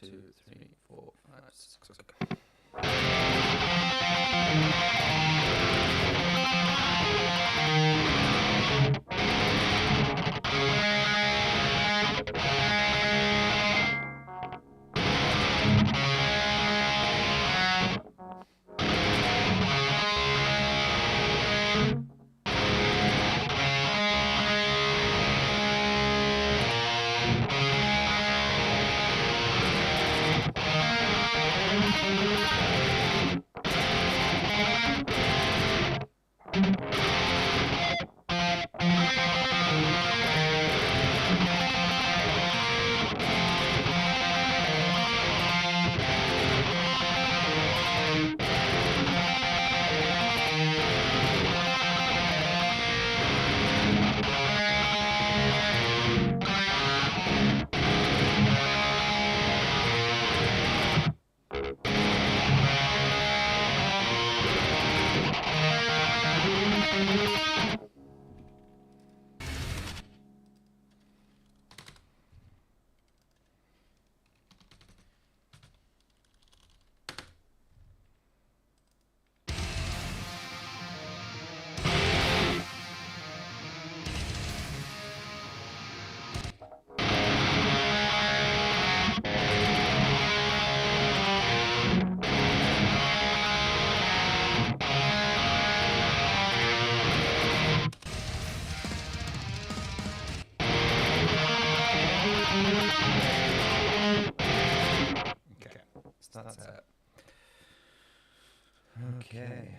2, 3, 4, 5, 6. Okay. So that's it. Okay.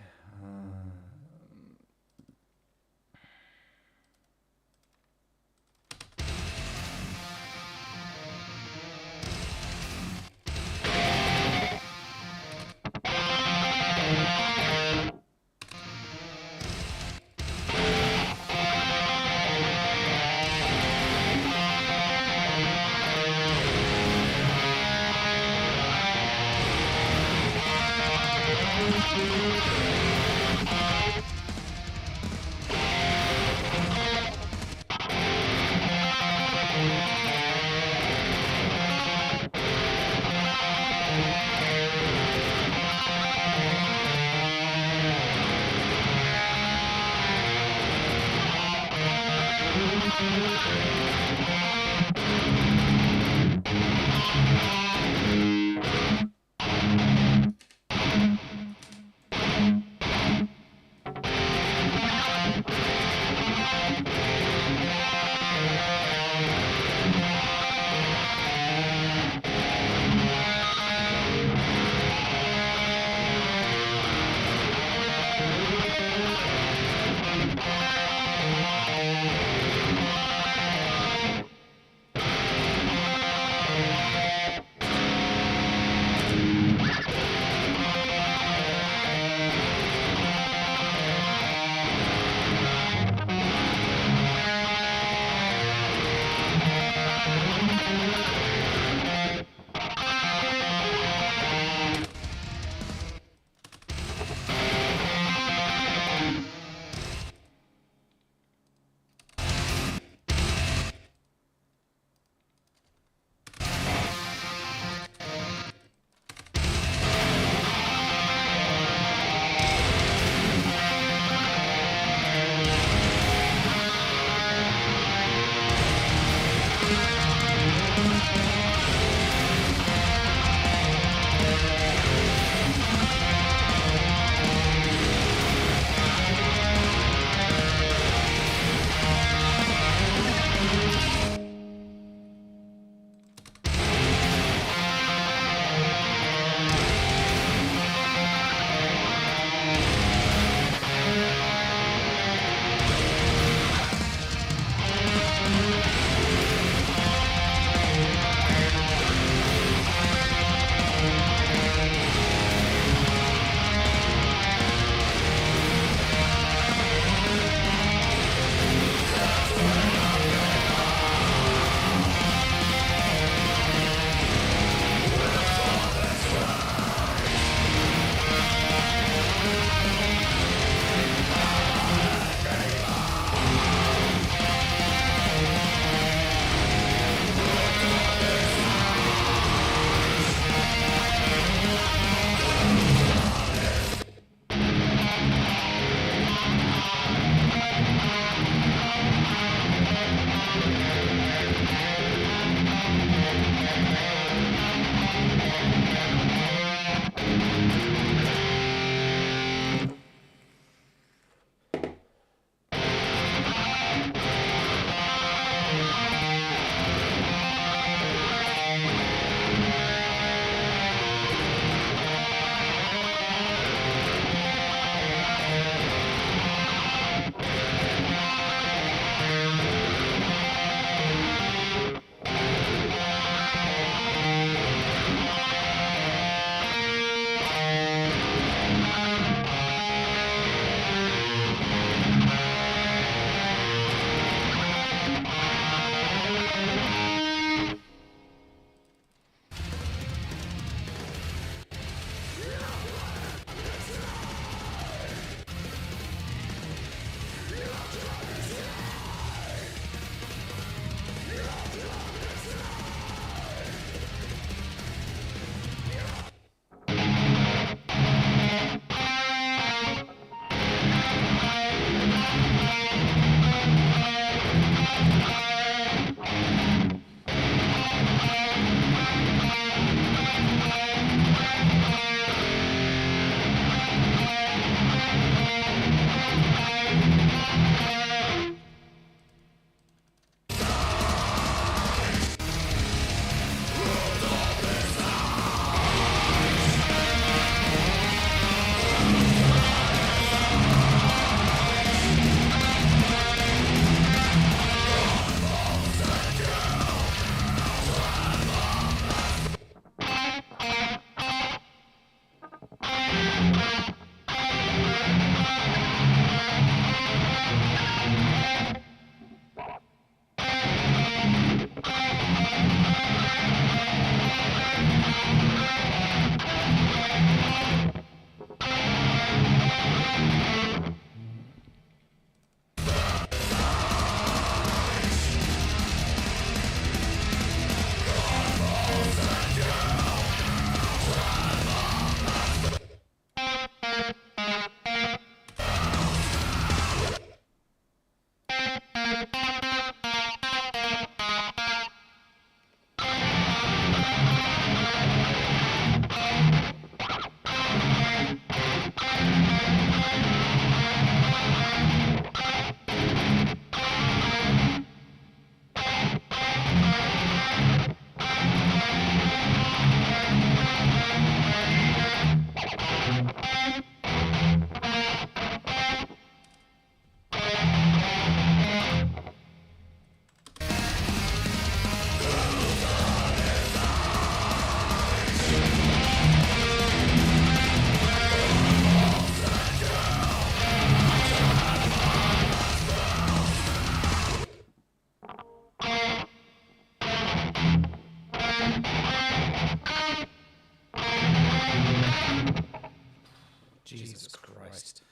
Christ.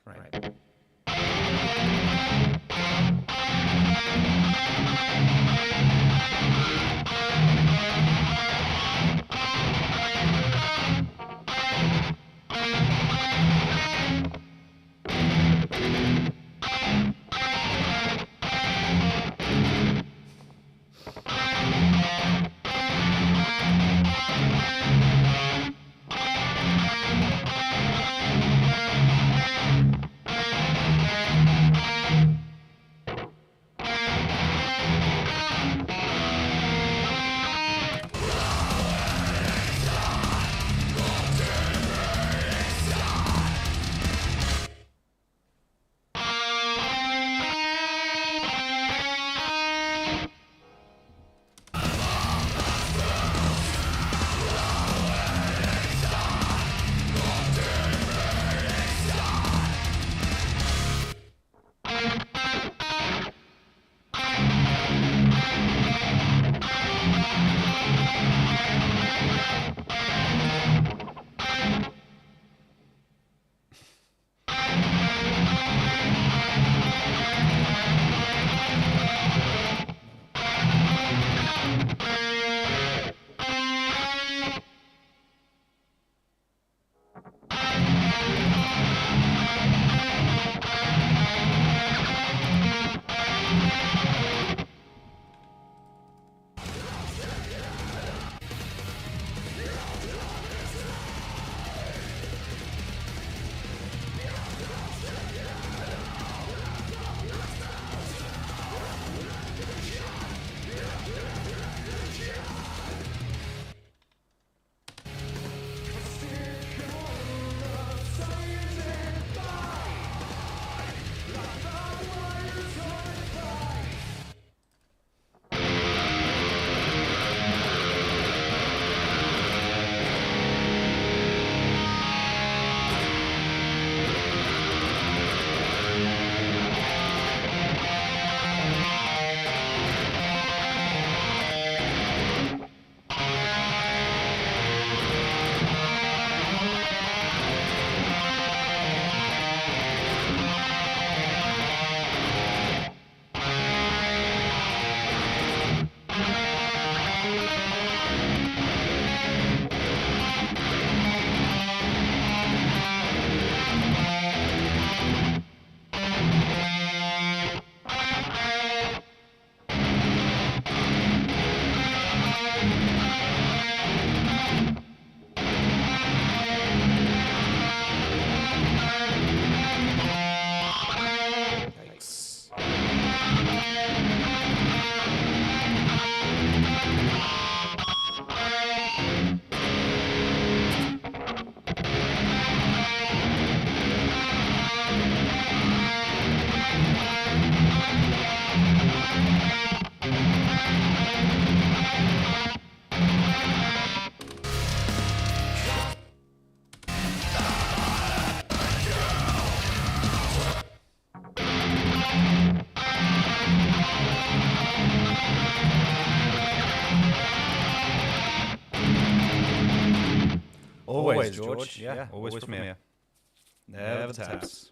Right. Always, George. Yeah, always from here. Never the tabs.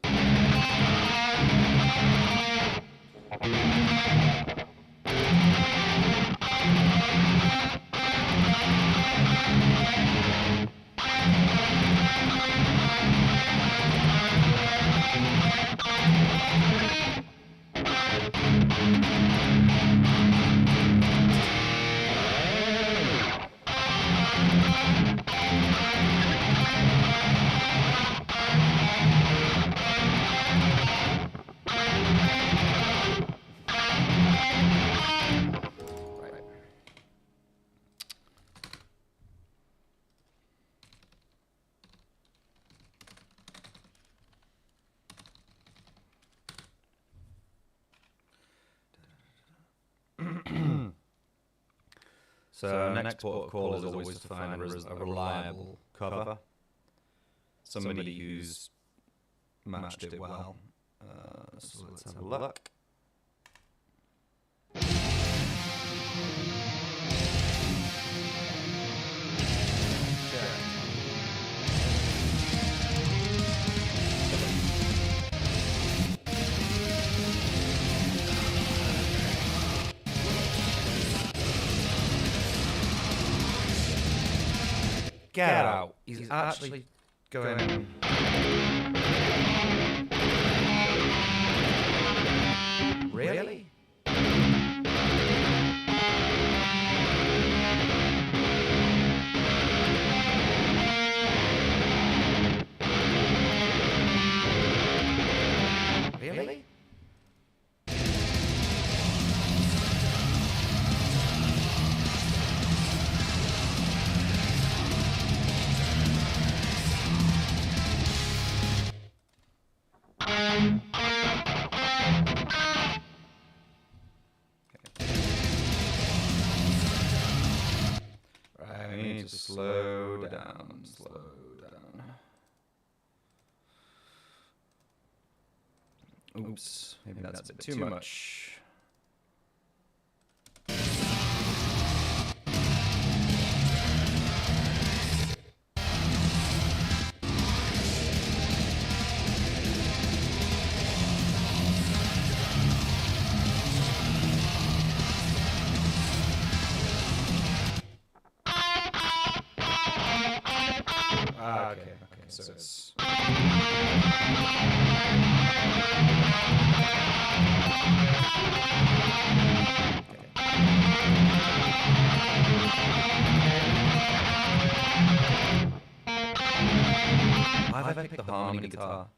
So next port of call is always to find a reliable cover, somebody who's matched it well. So let's have a look. get out. He's actually going... Really? Really? Right, I need to slow down, Oops, maybe that's a bit too much. Okay, so it's... Why have I picked the harmony guitar?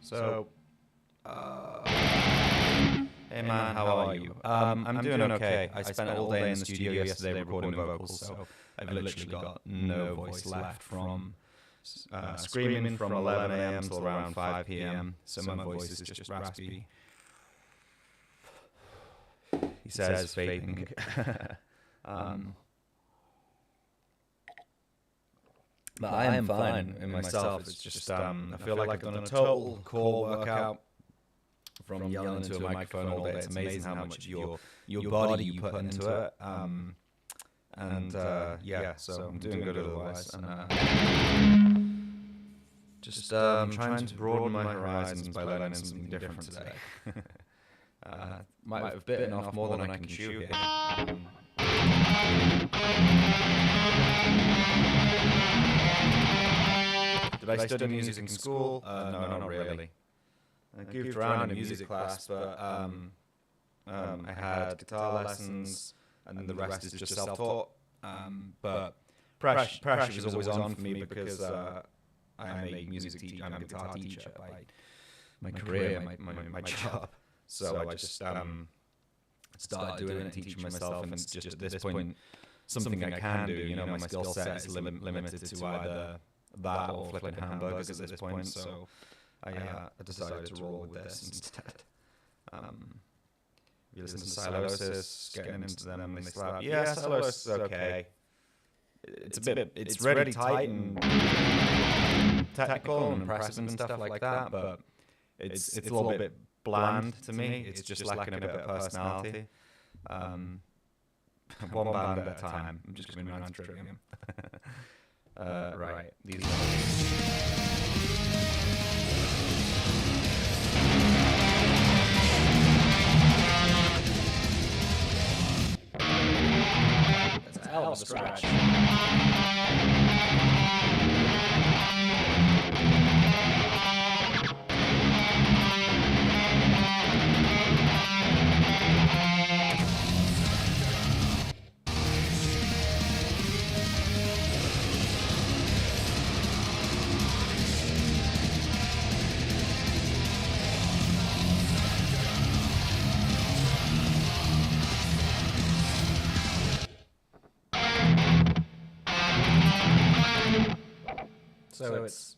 So, hey man, how are you? I'm doing okay. I spent all day in the studio yesterday recording vocals, so I've literally got no voice left from screaming from 11 a.m. till around 5 p.m. So my voice is just raspy. He says vaping. But I am fine in myself. It's just I feel like I've done a total core workout from yelling into a microphone all day. It's amazing how much of your body you put into it. Yeah, so I'm doing good otherwise. And just trying to broaden my horizons by learning something different today. Might have bitten off more than I can chew here. Did I study music in school? No, not really. I goofed around in music class, but I had guitar lessons, and then the rest is just self-taught. But pressure was always on for me because I'm a music teacher, I'm a guitar teacher by my career, my job. So I just started doing it, teaching myself, and it's just at this point something I can do. You know, my skill set is limited to either that or flipping hamburgers at this point. So I decided to roll with this instead. You listen to Silosis, getting into them, and they slap. Yeah, Silosis is okay. It's really tight and technical and impressive and stuff like that, but it's a little bit bland to me. It's just lacking a bit of personality. One band at a time. I'm just going around to Trivium. Right. These That's a hell of a scratch. So it's...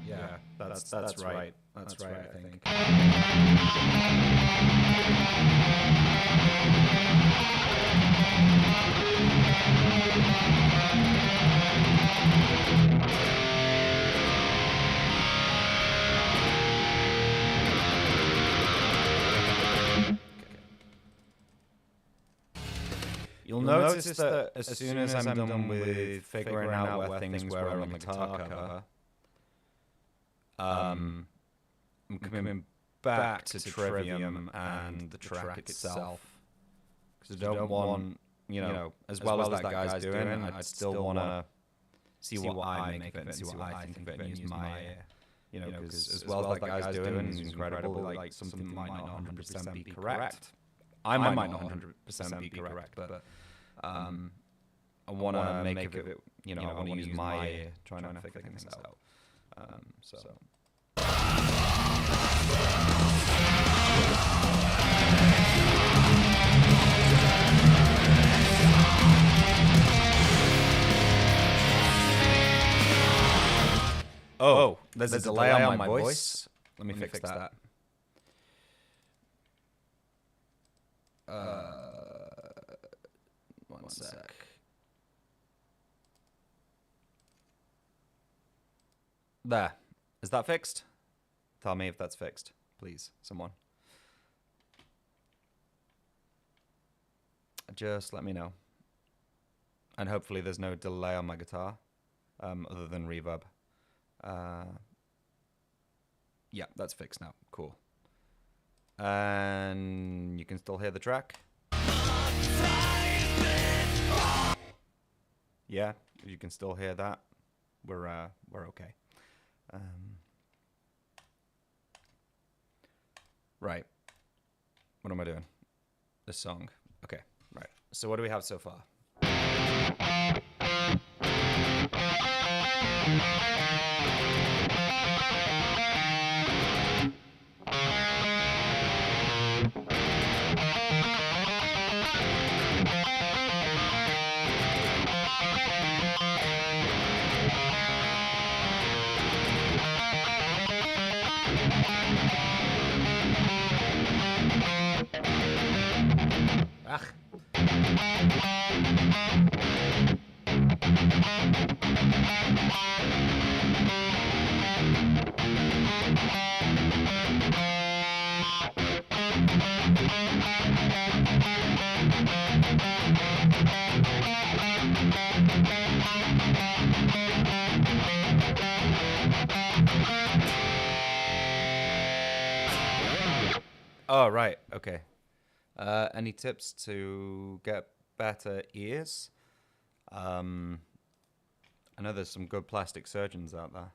Yeah, that's right. That's right, I think. You'll notice that as soon as I'm done with figuring out where things were on the guitar cover, I'm coming back to Trivium and the track itself. Because I don't want, you know, as well as that guy's doing, I'd still want to see what I make of it and see what I think of it and use my ear. You know, because as well as that guy's doing is incredible, like something might not 100% be correct. I might not 100% be correct, but I want to make of it, you know, I want to use my ear trying to figure things out. So. Oh, there's a delay on my voice. Let me fix that. One sec. There. Is that fixed? Tell me if that's fixed, please, someone. Just let me know. And hopefully there's no delay on my guitar, other than reverb. Yeah, that's fixed now. Cool. And you can still hear the track. Yeah, you can still hear that. We're okay. Right. What am I doing? This song. Okay, right. So what do we have so far? Ach. Oh, right. Okay. Any tips to get better ears? I know there's some good plastic surgeons out there.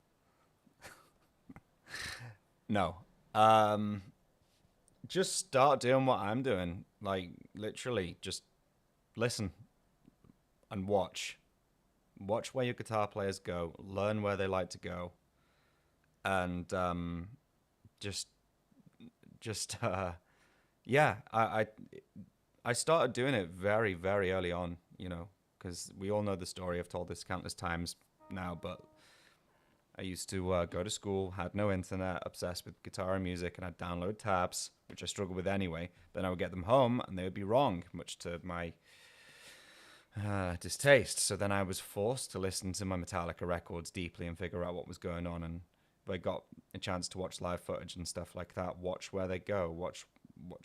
No. Just start doing what I'm doing. Like, literally, just listen and watch. Watch where your guitar players go. Learn where they like to go. And yeah, I started doing it very, very early on, you know, because we all know the story. I've told this countless times now, but I used to go to school, had no internet, obsessed with guitar and music, and I'd download tabs, which I struggled with anyway. Then I would get them home, and they would be wrong, much to my distaste. So then I was forced to listen to my Metallica records deeply and figure out what was going on. And if I got a chance to watch live footage and stuff like that, watch where they go, watch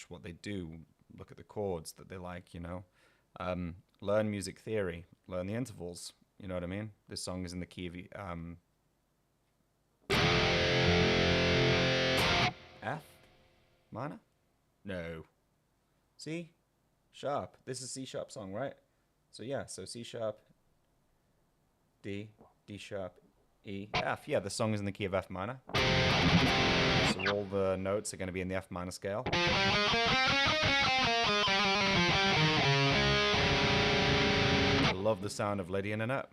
what they do, look at the chords that they like, you know. Learn music theory, learn the intervals, you know what I mean? This song is in the key of F minor? No. C sharp. This is C sharp song, right? So yeah, so C sharp, D, D sharp, E, F. Yeah, the song is in the key of F minor. So all the notes are going to be in the F minor scale. I love the sound of Lydian in it.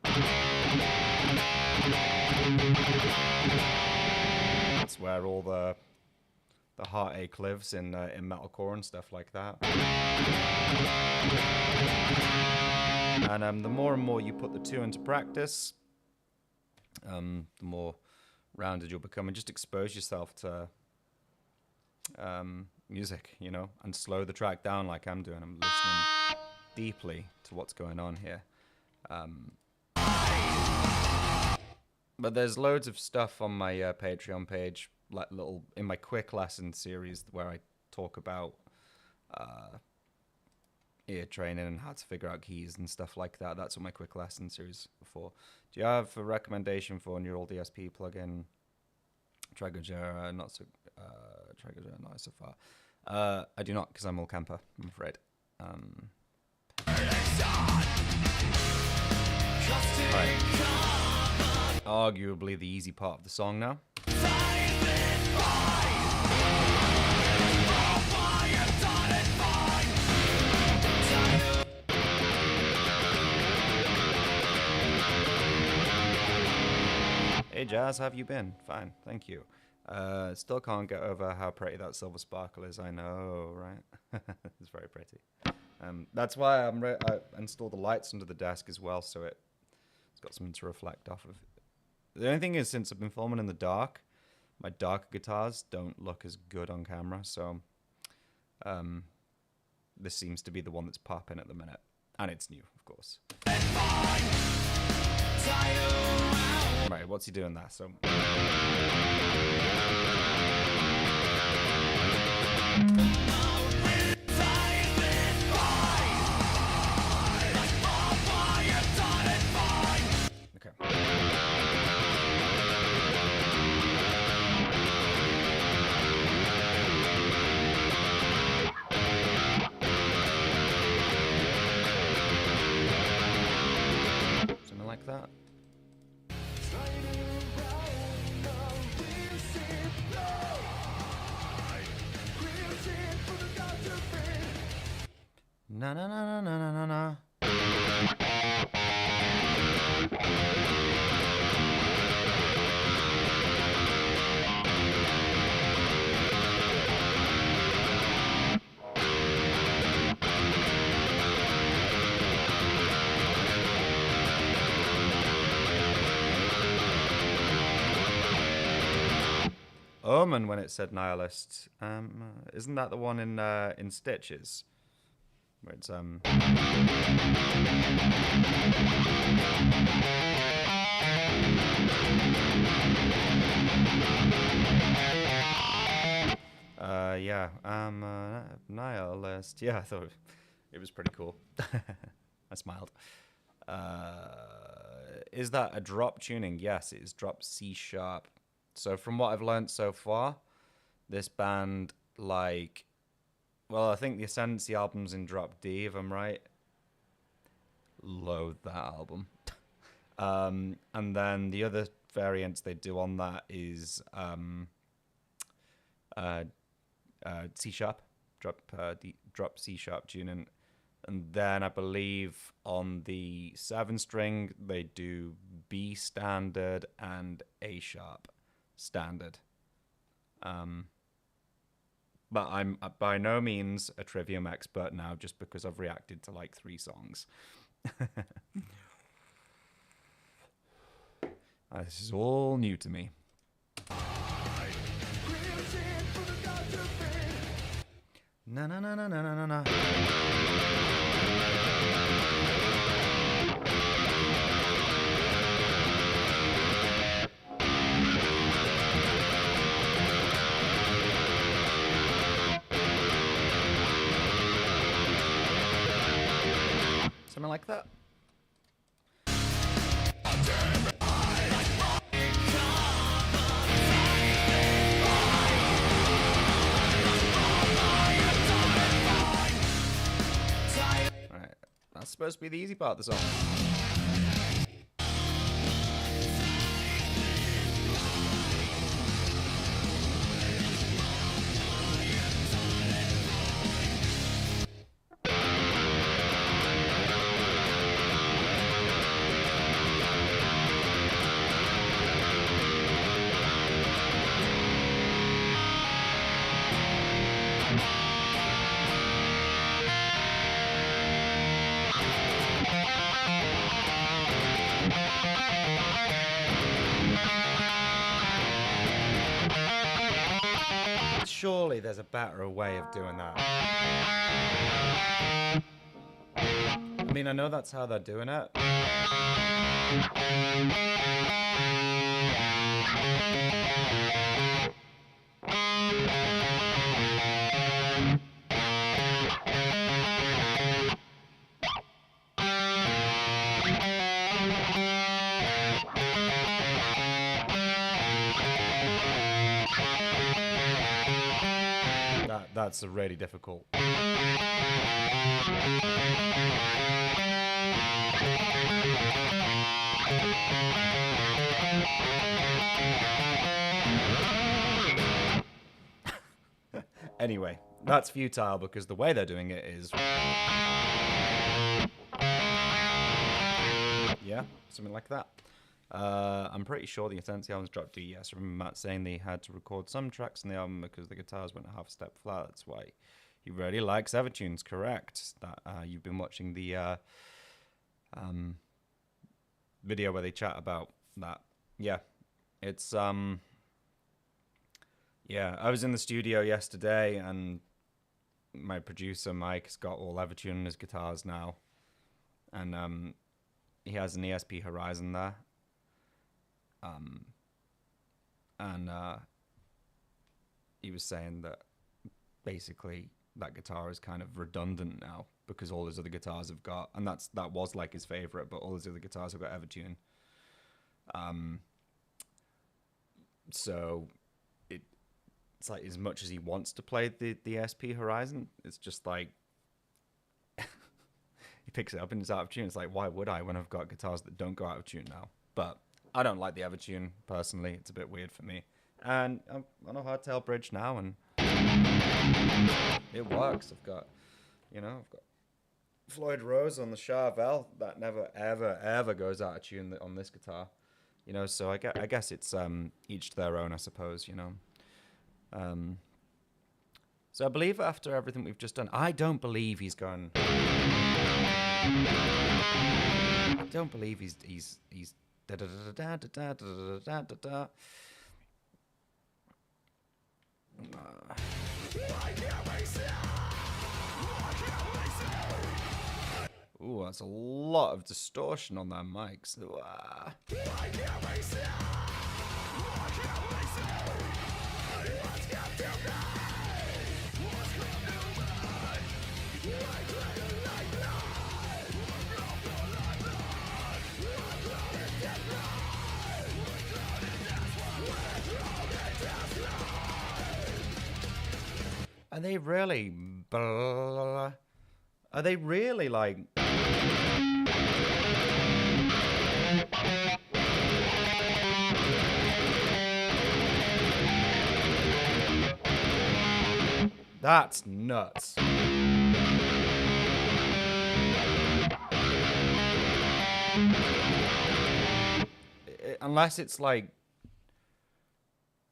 That's where all the the heartache lives in metalcore and stuff like that. And the more and more you put the two into practice, the more rounded you'll become, and just expose yourself to music, you know, and slow the track down like I'm doing. I'm listening deeply to what's going on here. But there's loads of stuff on my Patreon page, like little in my quick lesson series where I talk about ear training and how to figure out keys and stuff like that. That's what my quick lesson series is for. Do you have a recommendation for a neural DSP plugin? Trigger not so far. I do not, because I'm all camper, I'm afraid. Right. Arguably the easy part of the song now. Hey Jazz, how have you been? Fine, thank you. Still can't get over how pretty that silver sparkle is. I know, right? It's very pretty. That's why I installed the lights under the desk as well, so it's got something to reflect off of. The only thing is, since I've been filming in the dark, my dark guitars don't look as good on camera, so this seems to be the one that's popping at the minute. And it's new, of course. Right, what's he doing there? So... something like that. Na na na na na na na. Omen when it said Nihilist. Isn't that the one in Stitches? Where it's yeah, Nihilist. Yeah, I thought it was pretty cool. I smiled. Is that a drop tuning? Yes, it is drop C sharp. So from what I've learned so far, this band, like, well, I think the Ascendancy album's in drop D, if I'm right. Load that album. And then the other variants they do on that is C sharp, drop C sharp tuning. And then I believe on the 7-string, they do B standard and A sharp standard. But I'm by no means a Trivium expert now, just because I've reacted to like 3 songs. This is all new to me. Na na na na na na na. Something like that. Alright, that's supposed to be the easy part of the song. Surely there's a better way of doing that. I mean, I know that's how they're doing it. That's a really difficult. Anyway, that's futile because the way they're doing it is... Yeah, something like that. I'm pretty sure the Latency album's dropped D. Yes, I remember Matt saying they had to record some tracks in the album because the guitars went half a step flat. That's why he really likes Evertunes. Correct. That you've been watching the video where they chat about that. Yeah, it's yeah. I was in the studio yesterday and my producer Mike's got all Evertune on his guitars now, and he has an ESP Horizon there. And he was saying that basically that guitar is kind of redundant now because all his other guitars have got, and that was like his favorite, but all his other guitars have got Evertune. So it's like as much as he wants to play the ESP Horizon, it's just like he picks it up and it's out of tune. It's like, why would I when I've got guitars that don't go out of tune now? But I don't like the Evertune personally. It's a bit weird for me. And I'm on a hardtail bridge now, and it works. I've got Floyd Rose on the Charvel that never ever goes out of tune on this guitar. So I guess it's each to their own, I suppose. So I believe after everything we've just done, I don't believe he's gone. I don't believe he's da da da da da da da da da. Ooh, that's a lot of distortion on that mic. So, Are they really? Are they really like? That's nuts. Unless it's like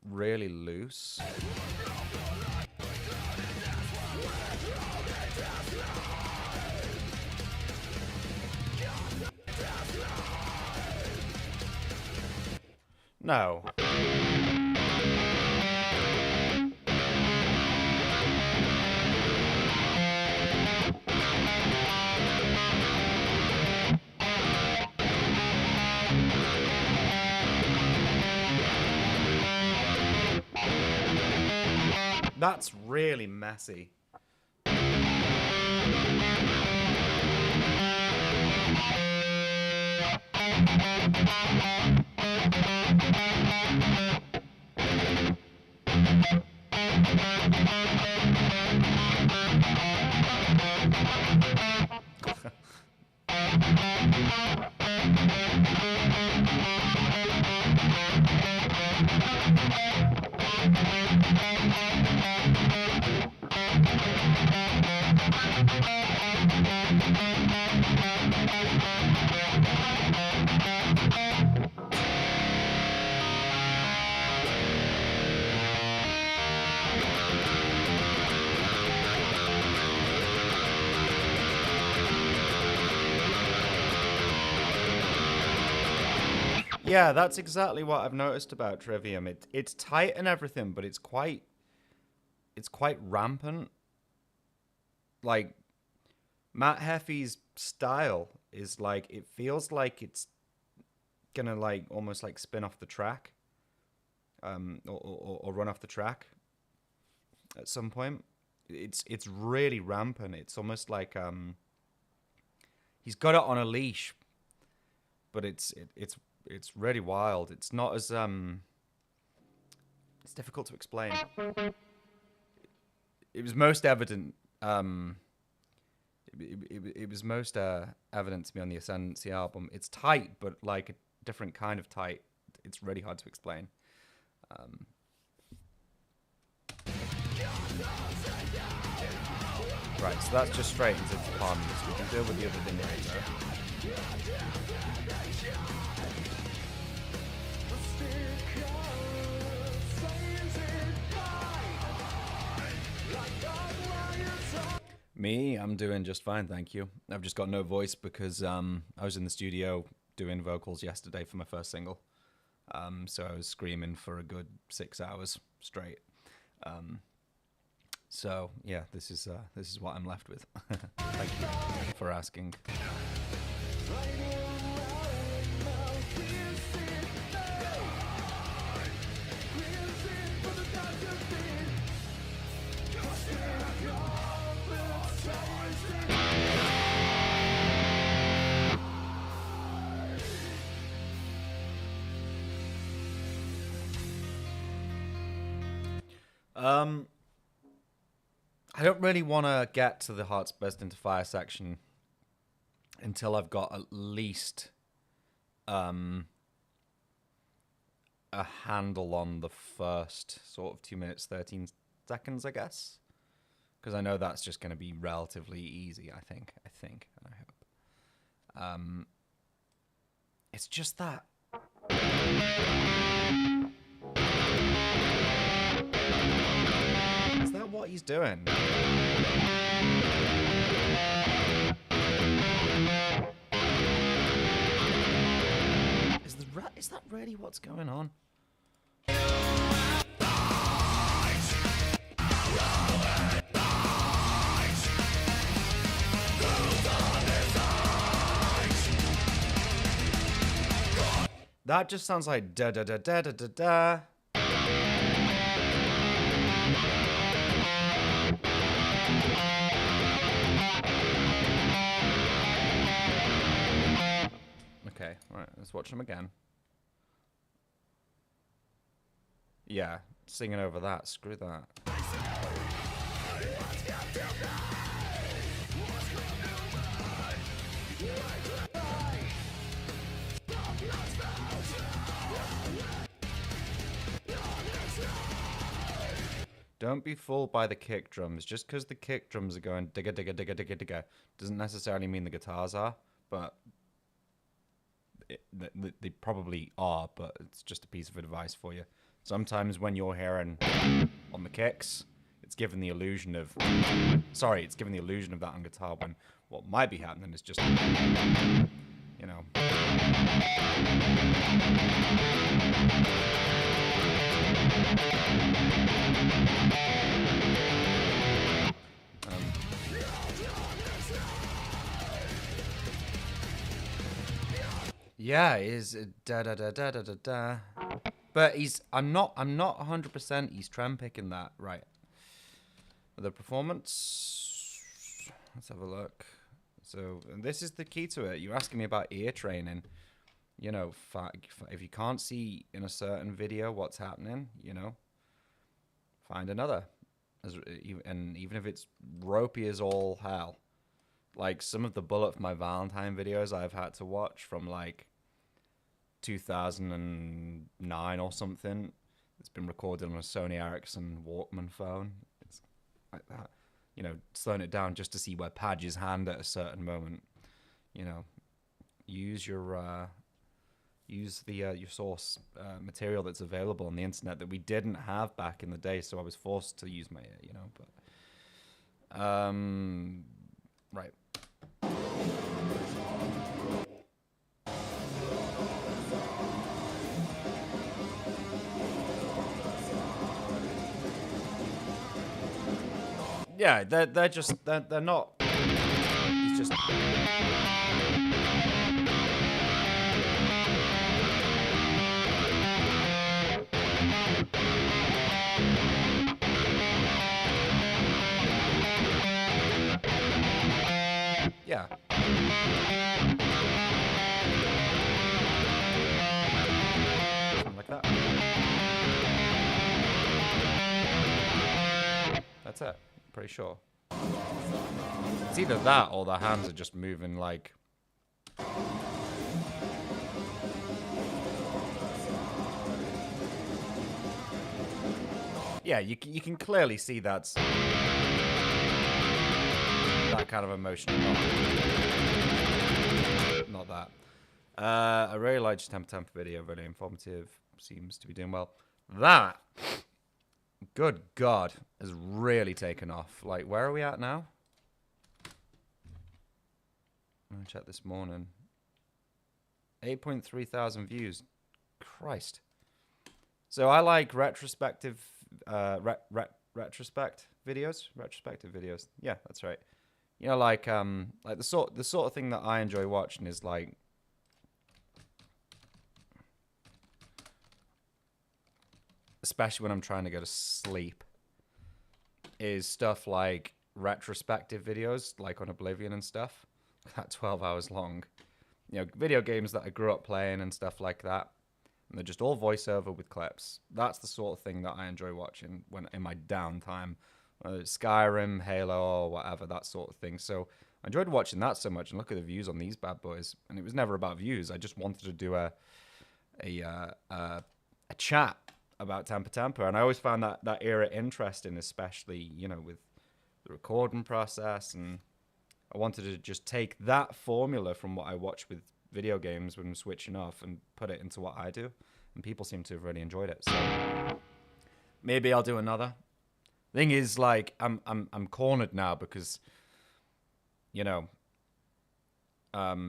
really loose. No. That's really messy. Yeah, that's exactly what I've noticed about Trivium. It's tight and everything, but it's quite it's quite rampant. Like, Matt Heffy's style is like, it feels like it's gonna like almost like spin off the track, or run off the track at some point. It's really rampant. It's almost like he's got it on a leash, but it's really wild. It's not as it's difficult to explain. It was most evident. It was most evident to me on the Ascendancy album. It's tight, but like a different kind of tight. It's really hard to explain. Right, so that's just straight into the palm. So we can deal with the other thing later. Me, I'm doing just fine, thank you. I've just got no voice because I was in the studio doing vocals yesterday for my first single. So I was screaming for a good 6 hours straight. So yeah, this is what I'm left with. Thank you for asking. I don't really want to get to the Hearts Burst into Fire section until I've got at least a handle on the first sort of 2 minutes 13 seconds, I guess, because I know that's just going to be relatively easy. I think, and I hope. It's just that. Is that what he's doing? Is that really what's going on? That just sounds like da da da da da da da. Okay, alright, let's watch them again. Yeah, singing over that, screw that. Don't be fooled by the kick drums. Just because the kick drums are going digga digga digga digga digga doesn't necessarily mean the guitars are, but they probably are, but it's just a piece of advice for you. Sometimes when you're hearing on the kicks, it's given the illusion of... Sorry, it's given the illusion of that on guitar when what might be happening is just... You know... Yeah, it is da da da da da da da. But I'm not 100% he's tram picking that right. The performance, let's have a look. So this is the key to it. You're asking me about ear training. You know, if you can't see in a certain video what's happening, you know, find another. And even if it's ropey as all hell, like some of the Bullet for My Valentine videos I've had to watch from like 2009 or something. It's been recorded on a Sony Ericsson Walkman phone. It's like that, you know, slowing it down just to see where Padge's hand at a certain moment. You know, use your your source material that's available on the internet that we didn't have back in the day. So I was forced to use my ear, you know. But right. Yeah, they're just they're not. It's just. Yeah. Something like that. That's it. Pretty sure. It's either that or the hands are just moving like. Yeah, you can clearly see that's that kind of emotion. Not that. I really liked your Temper video, really informative. Seems to be doing well. That, good God, has really taken off. Like, where are we at now? I'm gonna check this morning. 8.3 thousand views. Christ. So I like retrospective, retrospective videos. Yeah, that's right. You know, like the sort of thing that I enjoy watching is like. Especially when I'm trying to go to sleep, is stuff like retrospective videos, like on Oblivion and stuff. That 12 hours long. You know, video games that I grew up playing and stuff like that. And they're just all voiceover with clips. That's the sort of thing that I enjoy watching when in my downtime. Skyrim, Halo, or whatever, that sort of thing. So I enjoyed watching that so much. And look at the views on these bad boys. And it was never about views. I just wanted to do a chat about Temper, and I always found that era interesting, especially, you know, with the recording process, and I wanted to just take that formula from what I watch with video games when I'm switching off and put it into what I do, and people seem to have really enjoyed it. So maybe I'll do another. Thing is, like, I'm cornered now because, you know,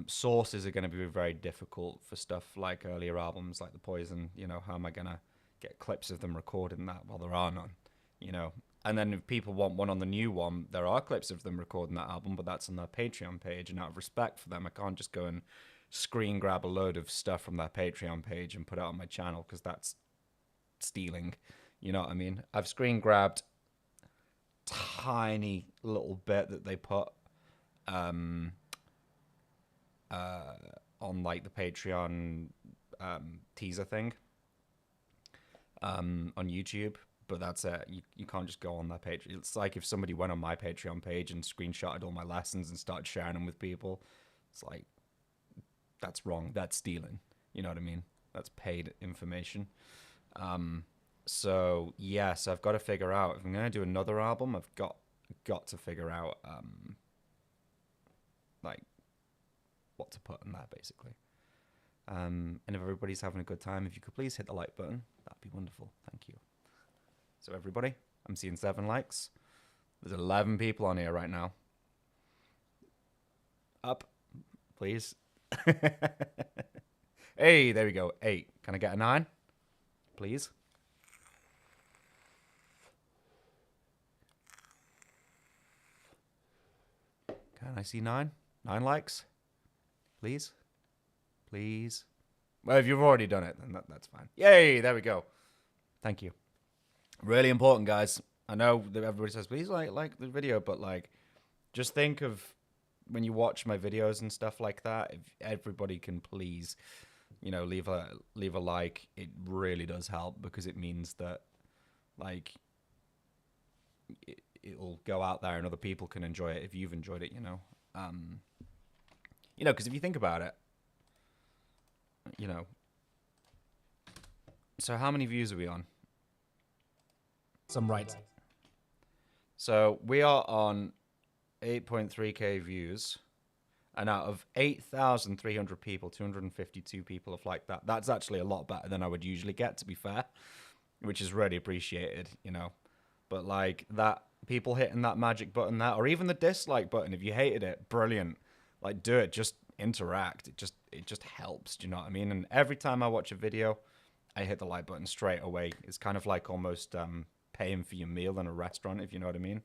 sources are going to be very difficult for stuff like earlier albums, like The Poison. You know, how am I gonna get clips of them recording that? Well, there are none, you know. And then if people want one on the new one, there are clips of them recording that album, but that's on their Patreon page, and out of respect for them, I can't just go and screen grab a load of stuff from their Patreon page and put it on my channel, because that's stealing, you know what I mean? I've screen grabbed tiny little bit that they put on like the Patreon teaser thing on YouTube, but that's it. You can't just go on that page. It's like if somebody went on my Patreon page and screenshotted all my lessons and started sharing them with people. It's like, that's wrong. That's stealing. You know what I mean? That's paid information. So yes, I've got to figure out if I'm gonna do another album. I've got to figure out like what to put in that, basically. And if everybody's having a good time, if you could please hit the like button, that'd be wonderful. Thank you. So everybody, I'm seeing 7 likes. There's 11 people on here right now. Up, please. Hey, there we go. 8. Can I get a 9? Please. Can I see 9? 9 likes? Please? Please? Well, if you've already done it, then that's fine. Yay, there we go. Thank you. Really important, guys. I know that everybody says, please like the video, but like, just think of when you watch my videos and stuff like that, if everybody can please, you know, leave a like, it really does help, because it means that, like, it'll go out there and other people can enjoy it if you've enjoyed it, you know. You know, because if you think about it, you know, so how many views are we on? Some right. So we are on 8.3k views, and out of 8,300 people, 252 people have liked that. That's actually a lot better than I would usually get, to be fair, which is really appreciated, you know. But like that, people hitting that magic button, that, or even the dislike button, if you hated it, brilliant. Like, do it, just interact. It just helps, do you know what I mean? And every time I watch a video, I hit the like button straight away. It's kind of like almost paying for your meal in a restaurant, if you know what I mean.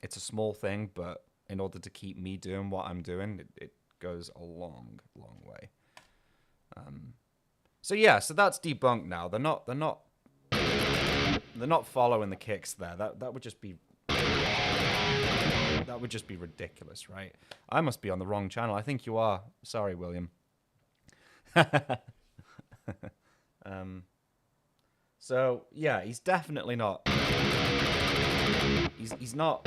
It's a small thing, but in order to keep me doing what I'm doing, it goes a long, long way. So yeah, so that's debunked now. They're not following the kicks there. That would just be ridiculous, right? I must be on the wrong channel. I think you are. Sorry, William. So yeah, he's definitely not. He's not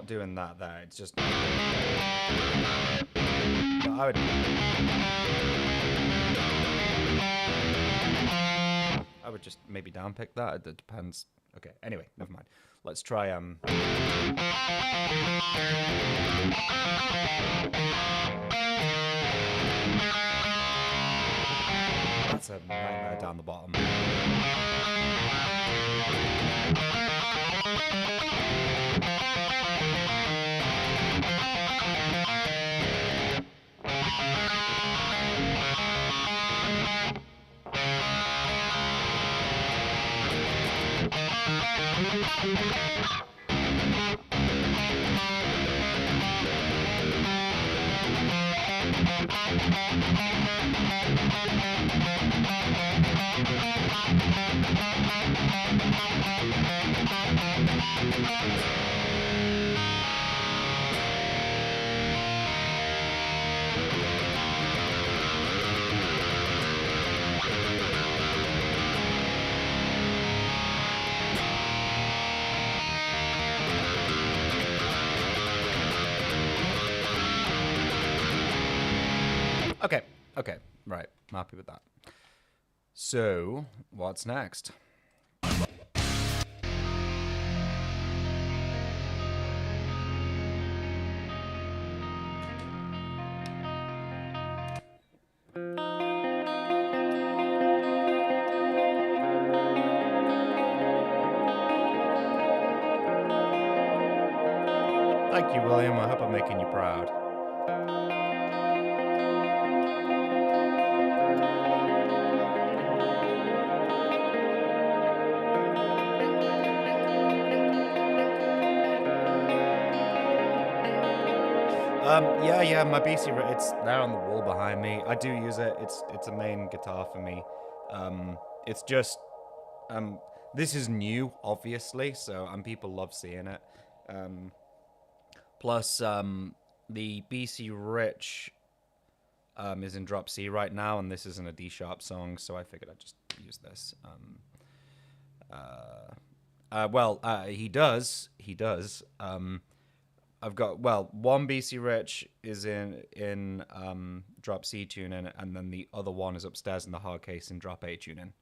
doing that there. It's just. But I would just maybe downpick that. It depends. Okay. Anyway, never mind. Let's try That's a nightmare down the bottom. Okay, right. I'm happy with that. So, what's next? Thank you, William. I hope I'm making you proud. Yeah, my BC, it's there on the wall behind me. I do use it. It's a main guitar for me. It's just, this is new, obviously, so people love seeing it. Plus, the BC Rich is in drop C right now, and this isn't a D sharp song, so I figured I'd just use this. He does. I've got one BC Rich is in drop C tuning, and then the other one is upstairs in the hard case in drop A tuning.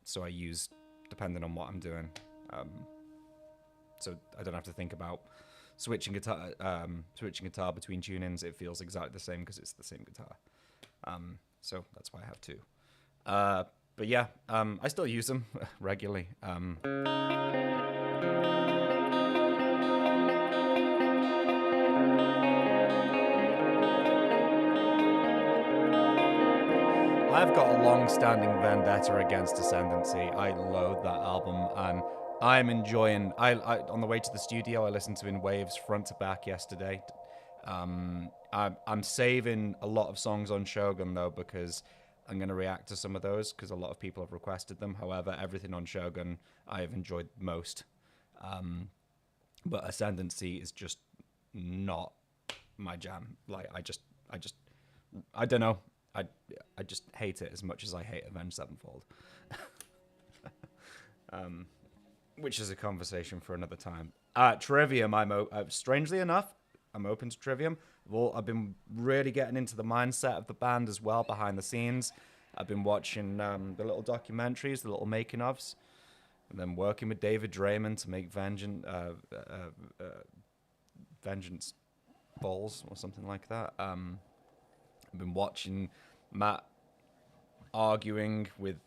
So I use depending on what I'm doing. So I don't have to think about switching guitar between tunings. It feels exactly the same because it's the same guitar. So that's why I have two. But yeah, I still use them regularly. I've got a long-standing vendetta against Ascendancy. I loathe that album, and I'm enjoying. I on the way to the studio, I listened to In Waves front to back yesterday. I'm saving a lot of songs on Shogun though, because I'm going to react to some of those because a lot of people have requested them. However, everything on Shogun I have enjoyed most. But Ascendancy is just not my jam. Like I don't know. I just hate it as much as I hate Avenged Sevenfold. Which is a conversation for another time. Trivium, strangely enough, I'm open to Trivium. I've been really getting into the mindset of the band as well, behind the scenes. I've been watching the little documentaries, the little making-ofs, and then working with David Draymond to make Vengeance Balls or something like that. I've been watching Matt arguing with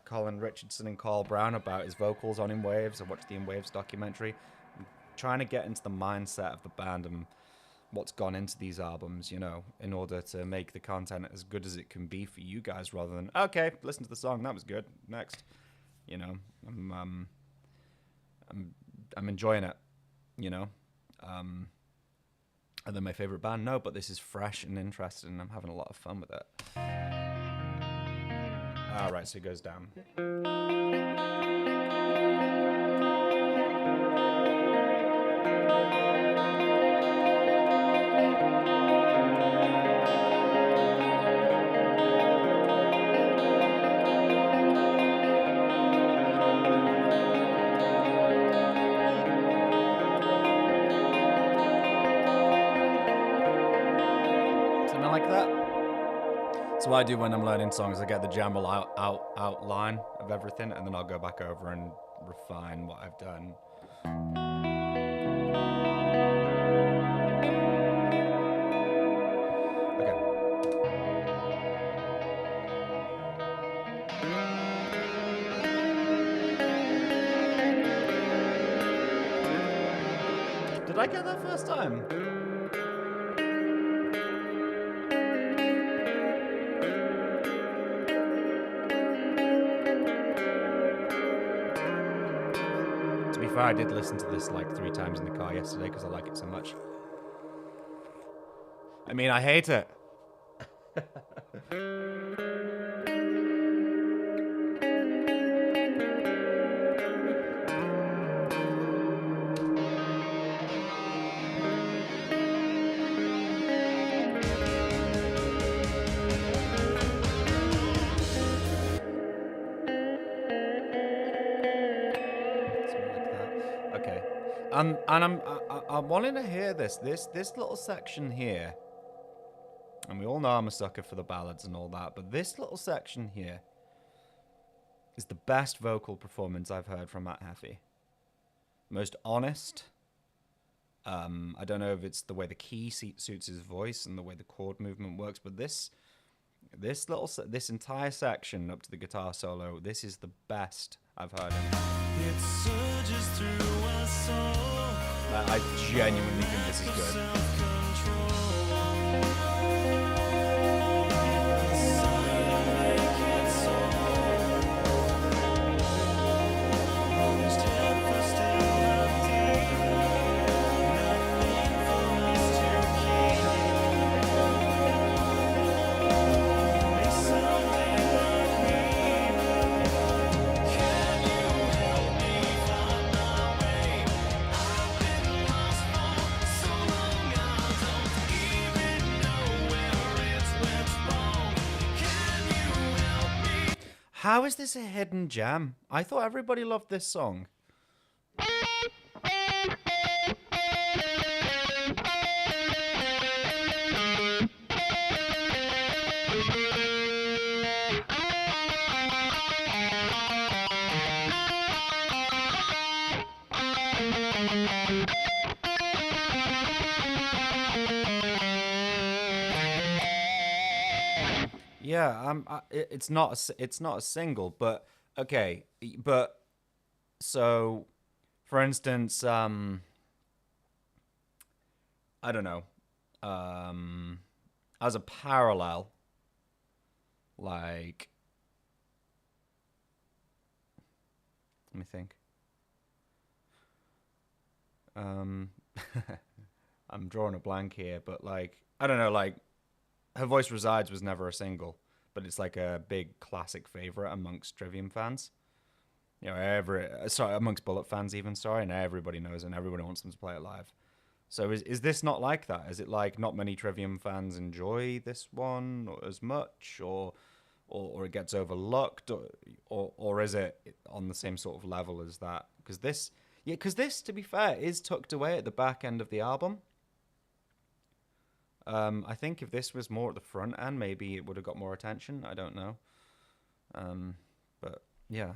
Colin Richardson and Carl Brown about his vocals on In Waves. I watched the In Waves documentary. I'm trying to get into the mindset of the band and what's gone into these albums, you know, in order to make the content as good as it can be for you guys, rather than, okay, listen to the song, that was good, next. You know, I'm I'm enjoying it, you know. And then my favorite band, no, but this is fresh and interesting, and I'm having a lot of fun with it. All right, so it goes down. So what I do when I'm learning songs, I get the general outline of everything, and then I'll go back over and refine what I've done. Okay. Did I get that first time? I did listen to this like 3 times in the car yesterday because I like it so much. I mean, I hate it. And I'm wanting to hear this little section here, and we all know I'm a sucker for the ballads and all that, but this little section here is the best vocal performance I've heard from Matt Heffy. Most honest. I don't know if it's the way the key suits his voice and the way the chord movement works, but this entire section up to the guitar solo, this is the best I've heard him. It surges through our soul. I genuinely think this is good. How is this a hidden gem? I thought everybody loved this song. Yeah, it's not a single, but okay, but so, for instance, I don't know, as a parallel, like, let me think. I'm drawing a blank here, but like, I don't know, like, Her Voice Resides was never a single, but it's like a big classic favorite amongst Trivium fans. You know, amongst Bullet fans even, and everybody knows it and everybody wants them to play it live. So is this not like that? Is it like not many Trivium fans enjoy this one as much, or it gets overlooked, or is it on the same sort of level as that? Because this, to be fair, is tucked away at the back end of the album. I think if this was more at the front end, maybe it would have got more attention. I don't know. But yeah.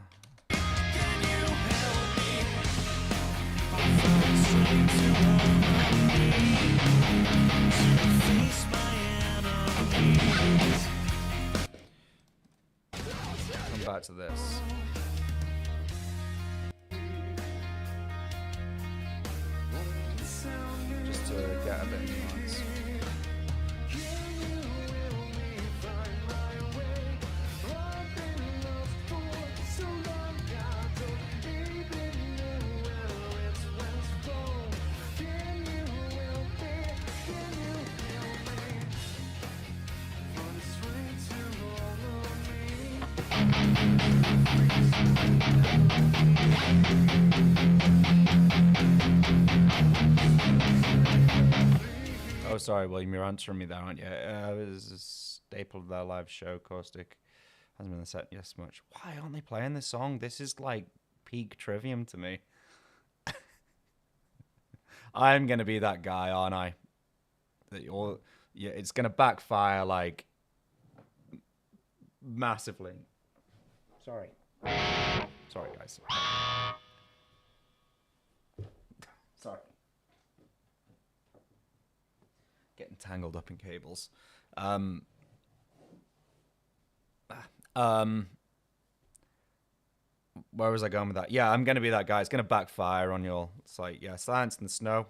Come back to this. Just to get a bit of nuance. Oh, sorry, William, you're answering me there, aren't you? It was a staple of their live show, Caustic. Hasn't been the set yes much. Why aren't they playing this song? This is like peak Trivium to me. I'm gonna be that guy, aren't I? Yeah, it's gonna backfire like massively. Sorry, guys. Sorry. Getting tangled up in cables. Where was I going with that? Yeah, I'm gonna be that guy. It's gonna backfire on you all. It's like, yeah, Silence in the Snow,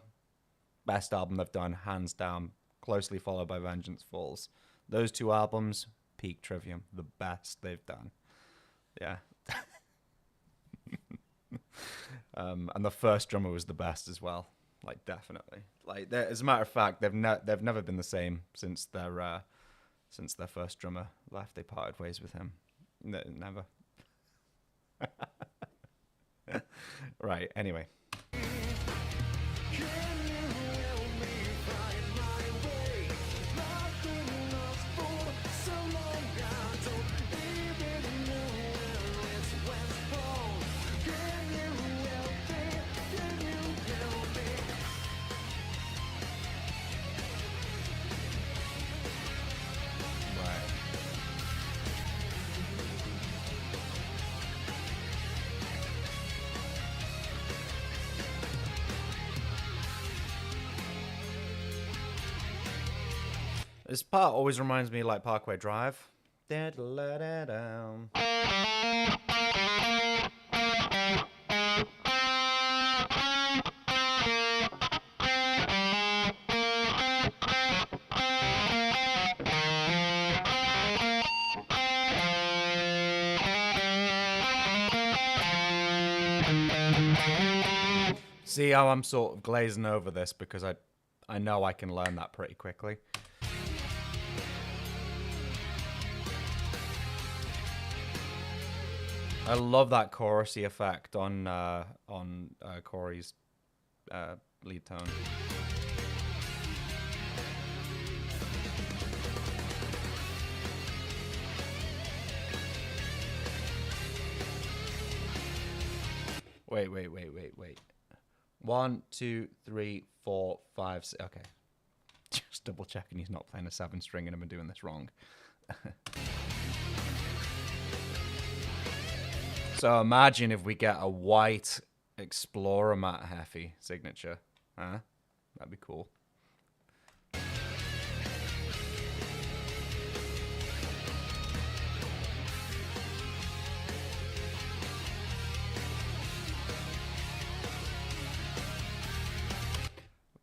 best album they've done, hands down. Closely followed by Vengeance Falls. Those two albums, peak Trivium, the best they've done. Yeah. And the first drummer was the best as well. Like, definitely. Like, as a matter of fact, they've never been the same since their first drummer left. They parted ways with him. Never. Right. Anyway. This part always reminds me of like Parkway Drive. See how I'm sort of glazing over this because I know I can learn that pretty quickly. I love that chorusy effect on Corey's lead tone. Wait. 1, 2, 3, 4, 5, 6. Okay. Just double checking he's not playing a 7-string and I've been doing this wrong. So imagine if we get a white Explorer Matt Heffy signature. Huh? That'd be cool.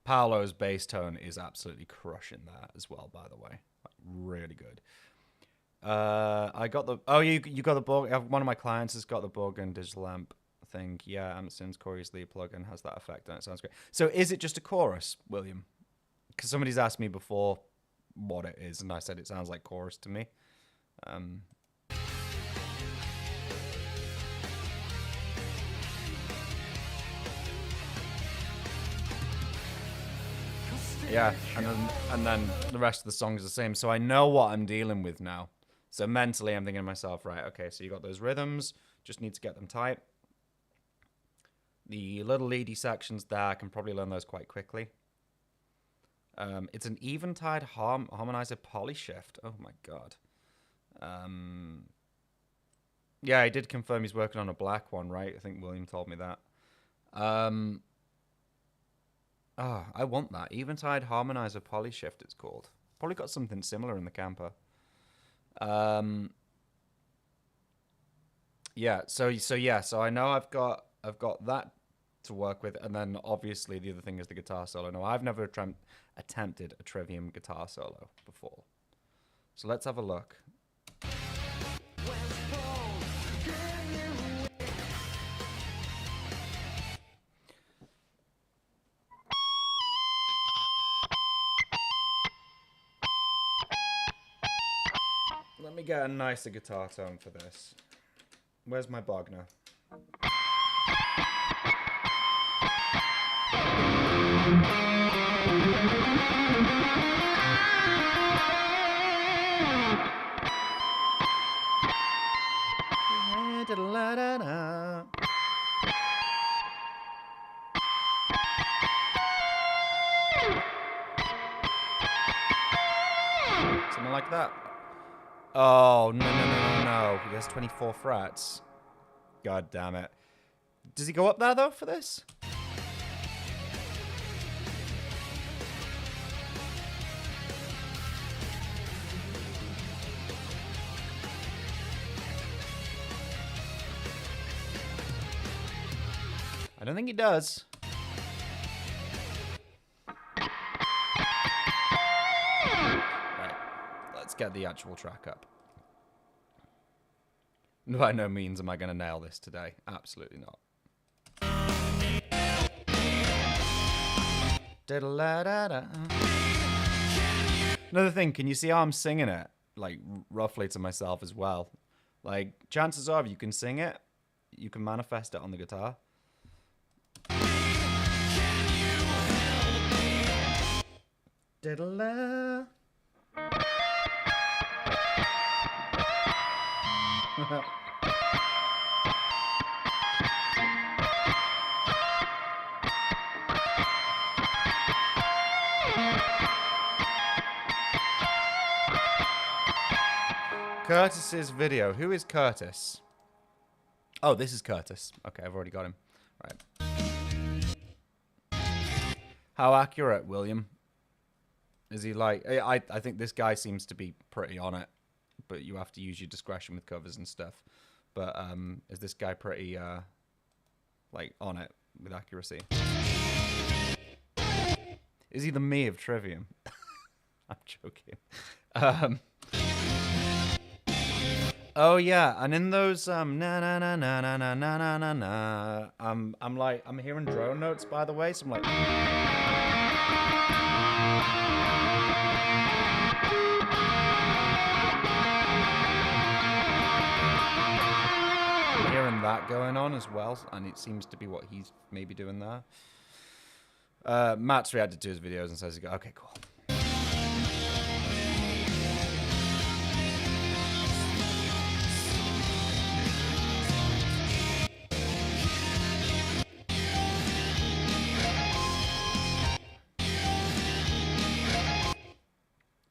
Paolo's bass tone is absolutely crushing that as well, by the way. Like, really good. I got the... Oh, you got the Borg... One of my clients has got the Borgen digital amp thing. Yeah, Amazon's Corey's lead plugin has that effect and it sounds great. So is it just a chorus, William? Because somebody's asked me before what it is, and I said it sounds like chorus to me. Yeah, and then the rest of the song is the same. So I know what I'm dealing with now. So mentally, I'm thinking to myself, right, okay, so you got those rhythms, just need to get them tight. The little leady sections there, I can probably learn those quite quickly. It's an Eventide harmonizer polyshift. Oh my god. Yeah, I did confirm he's working on a black one, right? I think William told me that. Oh, I want that. Eventide harmonizer polyshift, it's called. Probably got something similar in the camper. Yeah, so I know I've got that to work with, and then obviously the other thing is the guitar solo. No, I've never attempted a Trivium guitar solo before. So let's have a look. Let me get a nicer guitar tone for this. Where's my Bogner? Something like that. Oh, no. He has 24 frets. God damn it. Does he go up there, though, for this? I don't think he does. Right. Let's get the actual track up. By no means am I going to nail this today. Absolutely not. Another thing, can you see how I'm singing it? Like, roughly to myself as well. Like, chances are if you can sing it, you can manifest it on the guitar. Curtis's video. Who is Curtis? Oh, this is Curtis. Okay, I've already got him. Right. How accurate, William? Is he like... I think this guy seems to be pretty on it, but you have to use your discretion with covers and stuff. But is this guy pretty, like, on it with accuracy? Is he the me of Trivium? I'm joking. Oh yeah, and in those na na na na na na na na na na, I'm hearing drone notes, by the way, so I'm like, I'm hearing that going on as well, and it seems to be what he's maybe doing there. Matt's reacted to his videos and says, okay, cool.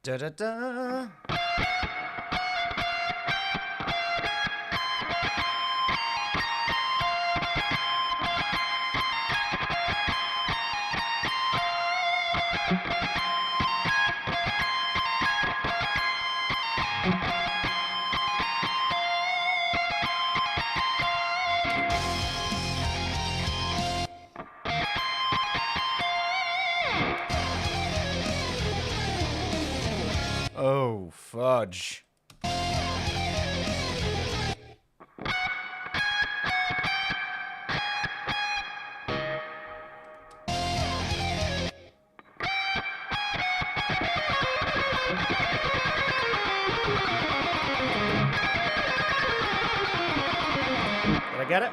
Da da da. Oh, fudge. Did I get it?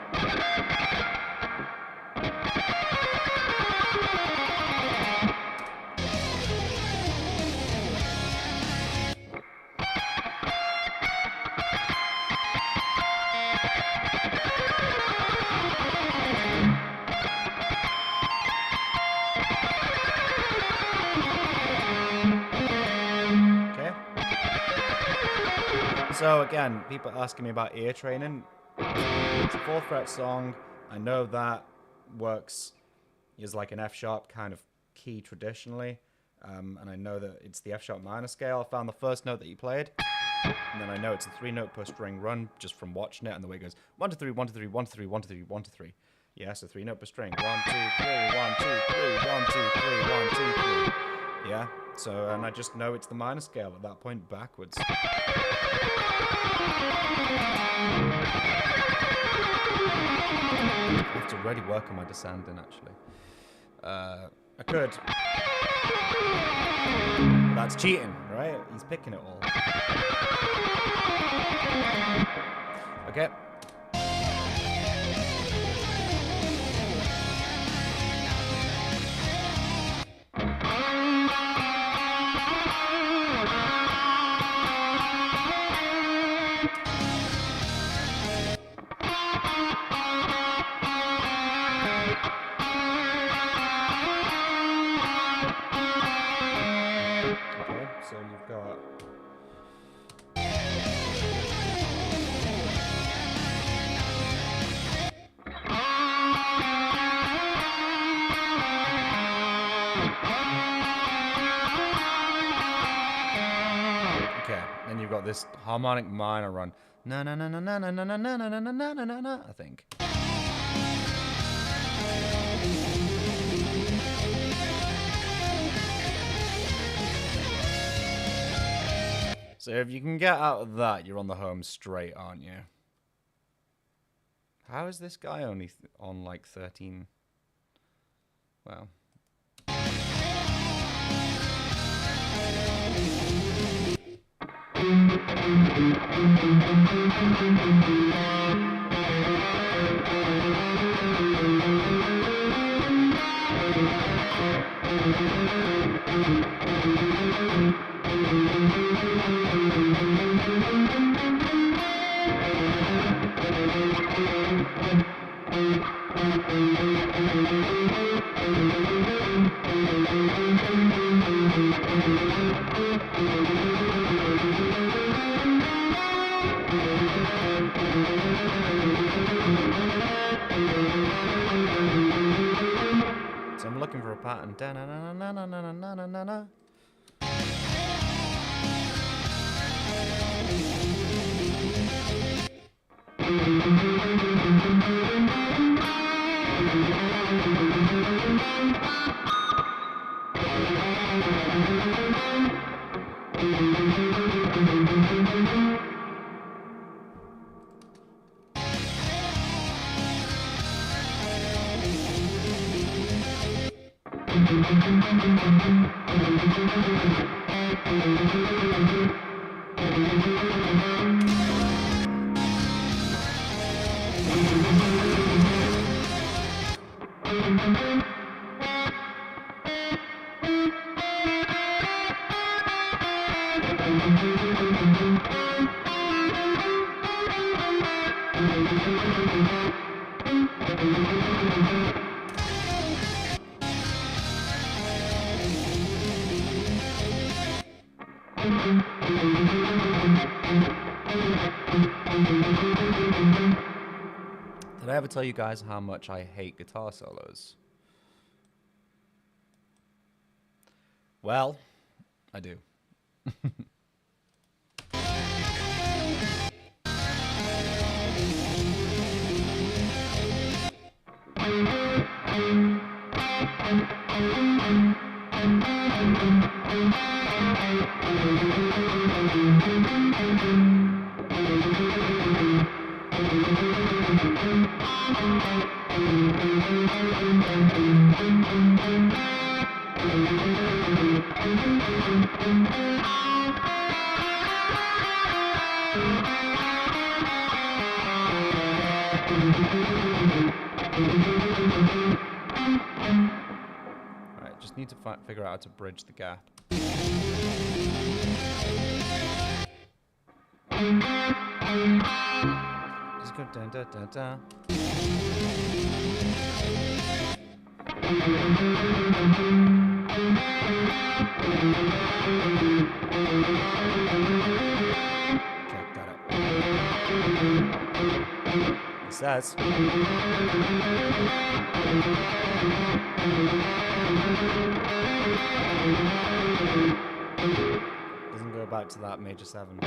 So again, people asking me about ear training. It's a 4th fret song. I know that works is like an F sharp kind of key traditionally, and I know that it's the F sharp minor scale. I found the first note that you played, and then I know it's a 3-note per string run just from watching it, and the way it goes 1 2 3 1 2 3 1 2 3 1 2 3 1 2 3. Yeah, so 3-note per string. 1 2 3 1 2 3 1 2 3 1 2 3. Yeah. So, and I just know it's the minor scale at that point backwards. I have to really work on my descending, actually. I could. But that's cheating, right? He's picking it all. Okay. got this harmonic minor run. Na na na na na na na na na na na na na na. I think. So if you can get out of that, you're on the home straight, aren't you? How is this guy only on like 13? Wow. So I'm looking for a pattern. Da na na na na na na na na na. Did I ever tell you guys how much I hate guitar solos? Well, I do. Alright, just need to figure out how to bridge the gap. Just go dun dun dun dun. Okay, got it. It says. Doesn't go back to that major 7.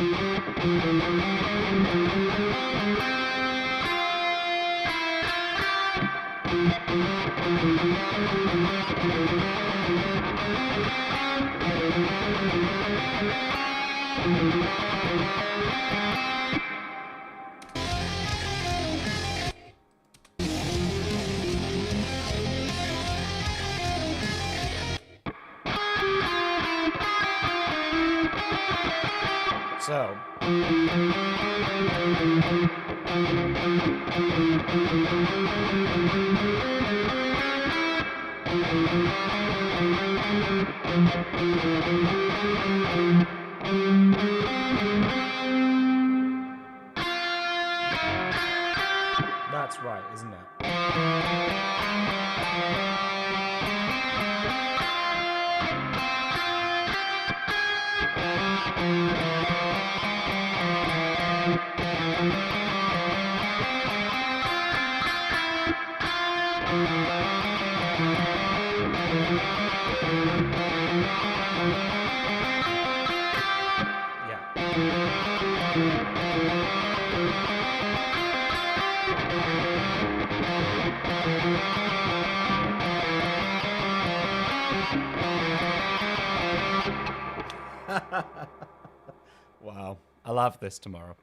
So, that's right, isn't it? Yeah. Wow, I'll have this tomorrow.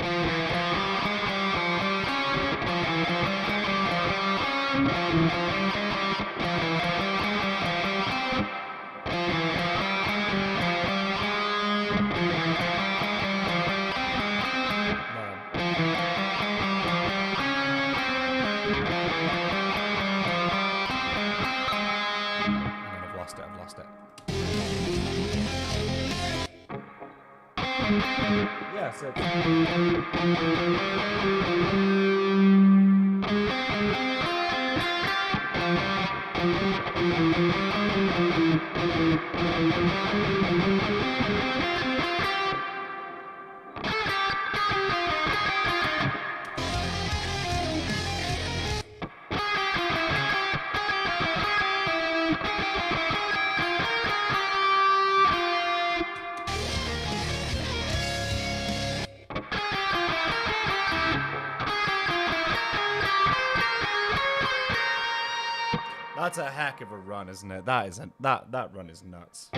I've lost it. Yeah, so that's a heck of a run, isn't it? That run is nuts.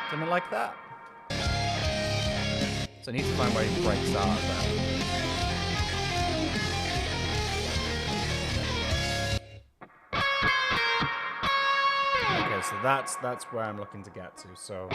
Something like that. So I need to find where he breaks out of that. Okay, so that's where I'm looking to get to. So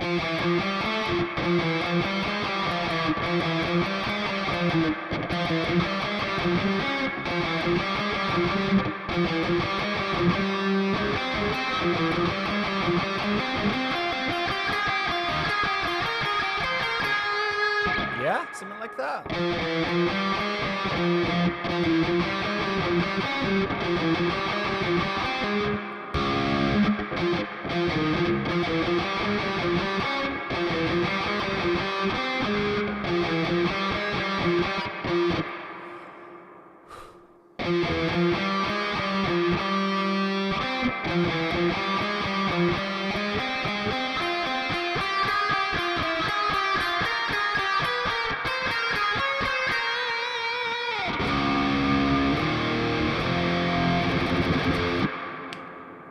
yeah, something like that.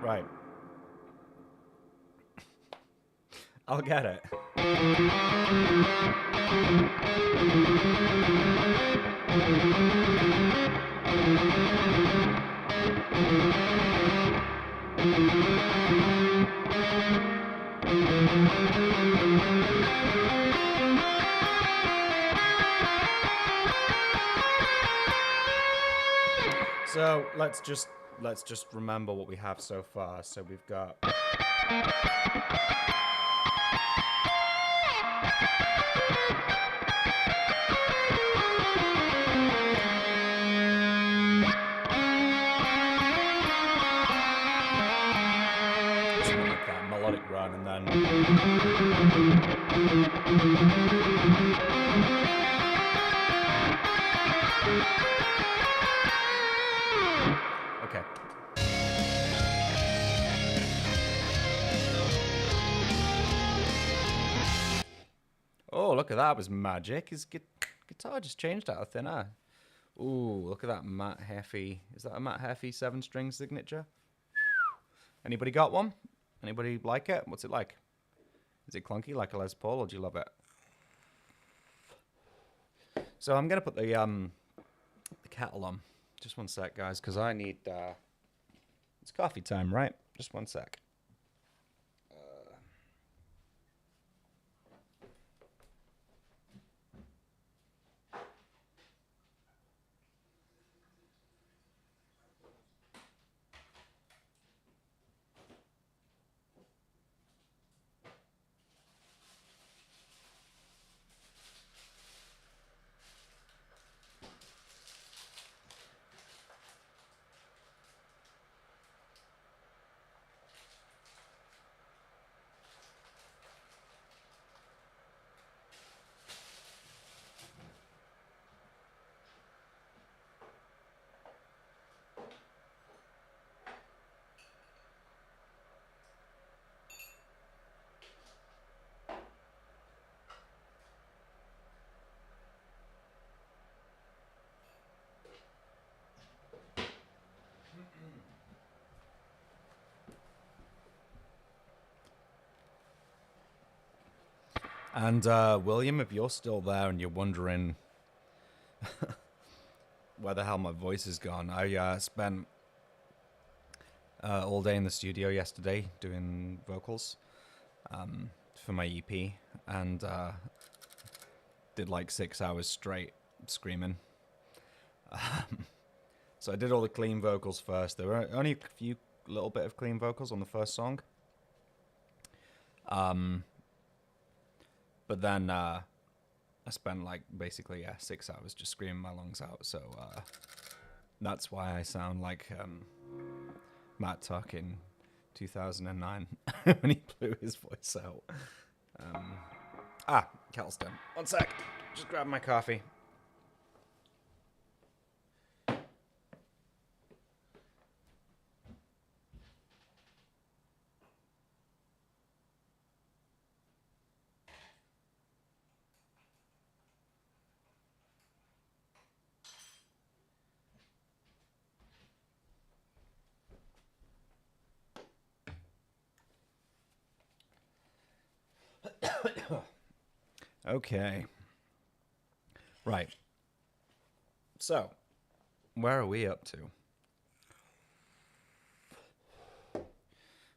Right. I'll get it. So let's just remember what we have so far. So we've got something like that melodic run, and then okay. Oh, look at that! It was magic. His guitar just changed out of thin air. Ooh, look at that Matt Heffy. Is that a Matt Heffy 7-string signature? Anybody got one? Anybody like it? What's it like? Is it clunky like a Les Paul, or do you love it? So I'm gonna put the kettle on. Just one sec, guys, because I need. It's coffee time, right? Just one sec. And William, if you're still there and you're wondering where the hell my voice has gone, I spent all day in the studio yesterday doing vocals for my EP, and did like 6 hours straight screaming. So I did all the clean vocals first. There were only a few little bit of clean vocals on the first song. But then I spent like basically 6 hours just screaming my lungs out. So that's why I sound like Matt Tuck in 2009 when he blew his voice out. Kettle's done. One sec. Just grab my coffee. Okay. Right. So, where are we up to? I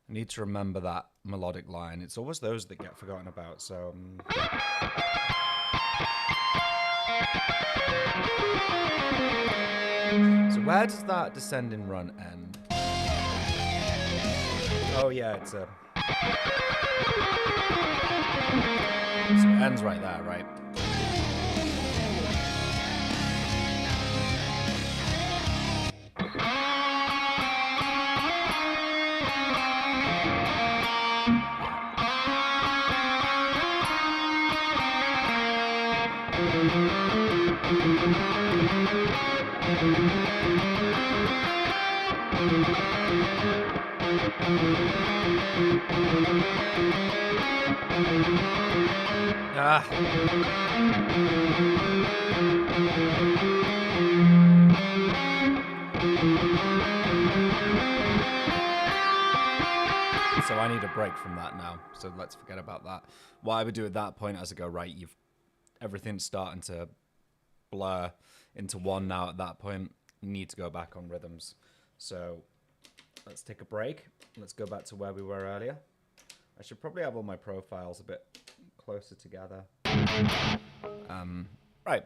need to remember that melodic line. It's always those that get forgotten about, so... So where does that descending run end? Oh yeah, it's a... So it ends right there, right? So I need a break from that now. So let's forget about that. What I would do at that point as I go, right, everything's starting to blur into one now at that point. You need to go back on rhythms. So let's take a break. Let's go back to where we were earlier. I should probably have all my profiles a bit closer together. Right.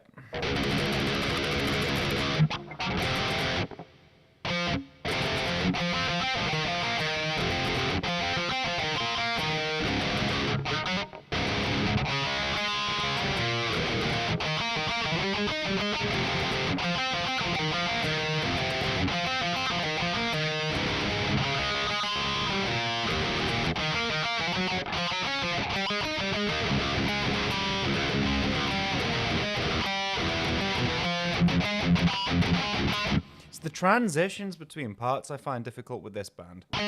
It's the transitions between parts I find difficult with this band. There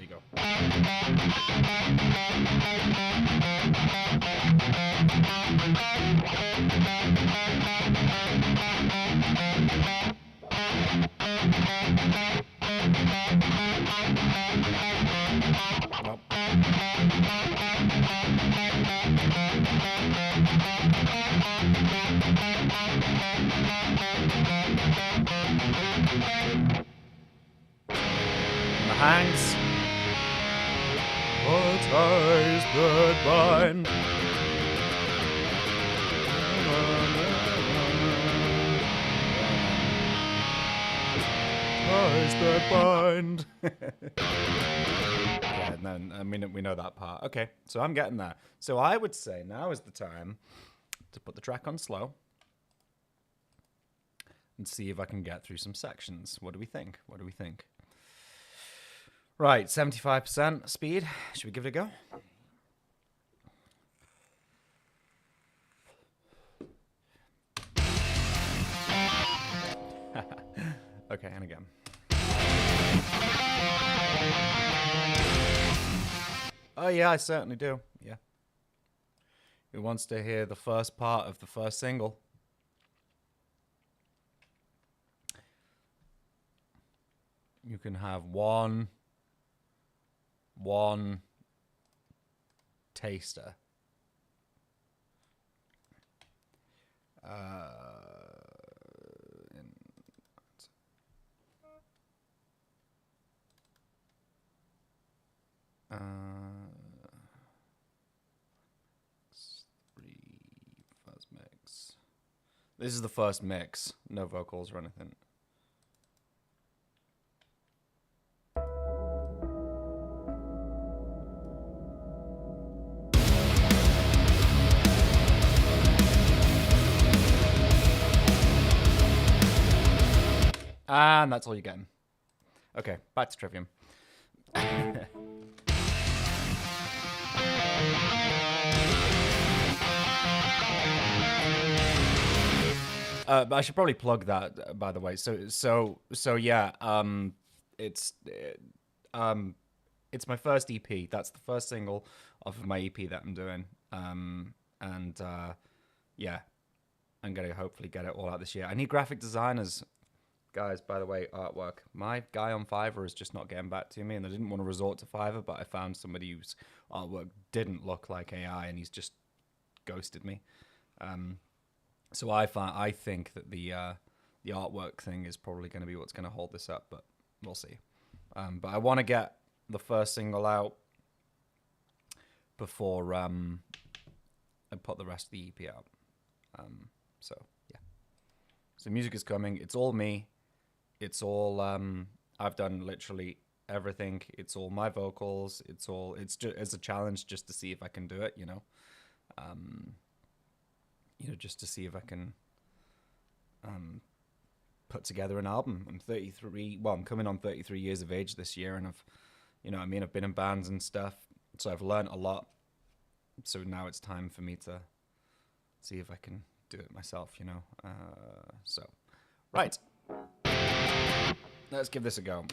you go. Nope. The hangs. What ties that bind? Ties that bind. Yeah, and then I mean we know that part. Okay, so I'm getting that. So I would say now is the time to put the track on slow and see if I can get through some sections. What do we think? What do we think? Right, 75% speed. Should we give it a go? Okay, and again. Oh yeah, I certainly do. Yeah. Who wants to hear the first part of the first single? You can have one taster. First mix. This is the first mix. No vocals or anything. And that's all you're getting. Okay, back to Trivium. I should probably plug that, by the way. So yeah. It's my first EP. That's the first single off of my EP that I'm doing. Yeah, I'm gonna hopefully get it all out this year. I need graphic designers, guys. By the way, artwork. My guy on Fiverr is just not getting back to me, and I didn't want to resort to Fiverr, but I found somebody whose artwork didn't look like AI, and he's just ghosted me. So I think that the artwork thing is probably going to be what's going to hold this up, but we'll see. But I want to get the first single out before I put the rest of the EP out. So yeah. So music is coming. It's all me. It's all I've done literally everything. It's all my vocals. It's a challenge just to see if I can do it. Just to see if I can put together an album. I'm 33. Well, I'm coming on 33 years of age this year, and I've been in bands and stuff, so I've learned a lot. So now it's time for me to see if I can do it myself, So, right. Let's give this a go.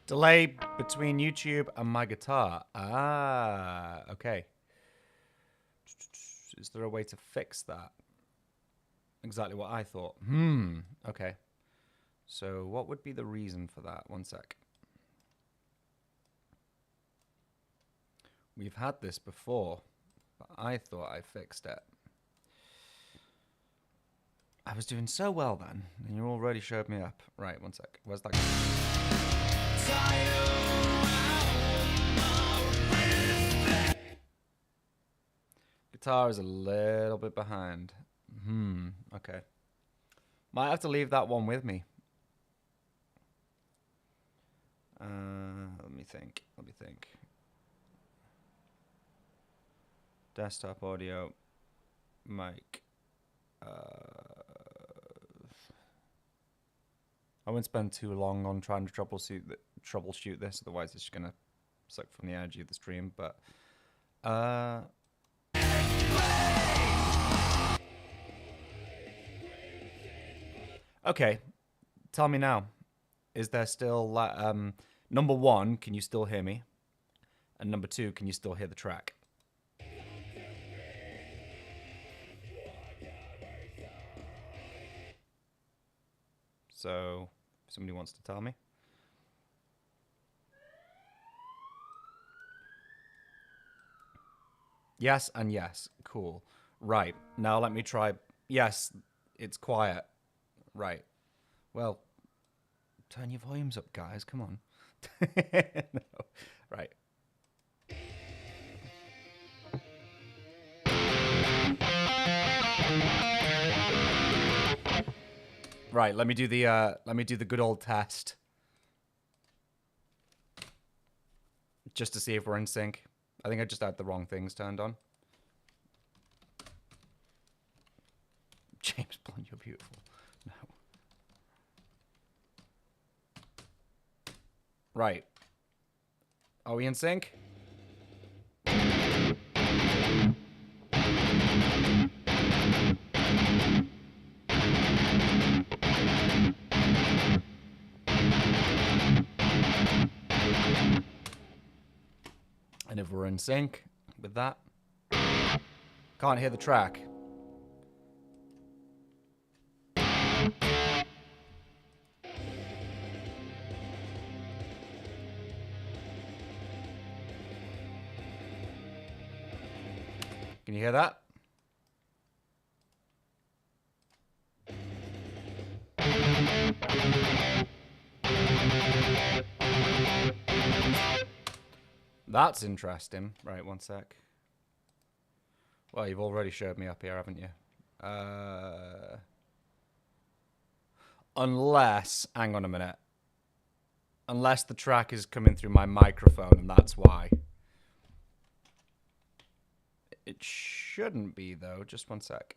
Delay between YouTube and my guitar. Okay. Is there a way to fix that? Exactly what I thought. Okay. So what would be the reason for that? One sec. We've had this before, but I thought I fixed it. I was doing so well then, and you already showed me up. Right, one sec. Where's that guy? Guitar is a little bit behind. Okay. Might have to leave that one with me. Let me think. Desktop audio, mic. I won't spend too long on trying to troubleshoot this, otherwise it's just gonna suck from the energy of the stream. But okay, tell me now. Is there still number one? Can you still hear me? And number two, can you still hear the track? So if somebody wants to tell me. Yes and yes. Cool. Right. Now let me try. Yes, it's quiet. Right. Well, turn your volumes up, guys. Come on. No. Right. Right. Let me do the good old test. Just to see if we're in sync. I think I just had the wrong things turned on. James Blunt, you're beautiful. No. Right. Are we in sync? And if we're in sync with that, can't hear the track. Can you hear that? That's interesting. Right, one sec. Well, you've already showed me up here, haven't you? Unless, hang on a minute. Unless the track is coming through my microphone, and that's why. It shouldn't be, though. Just one sec.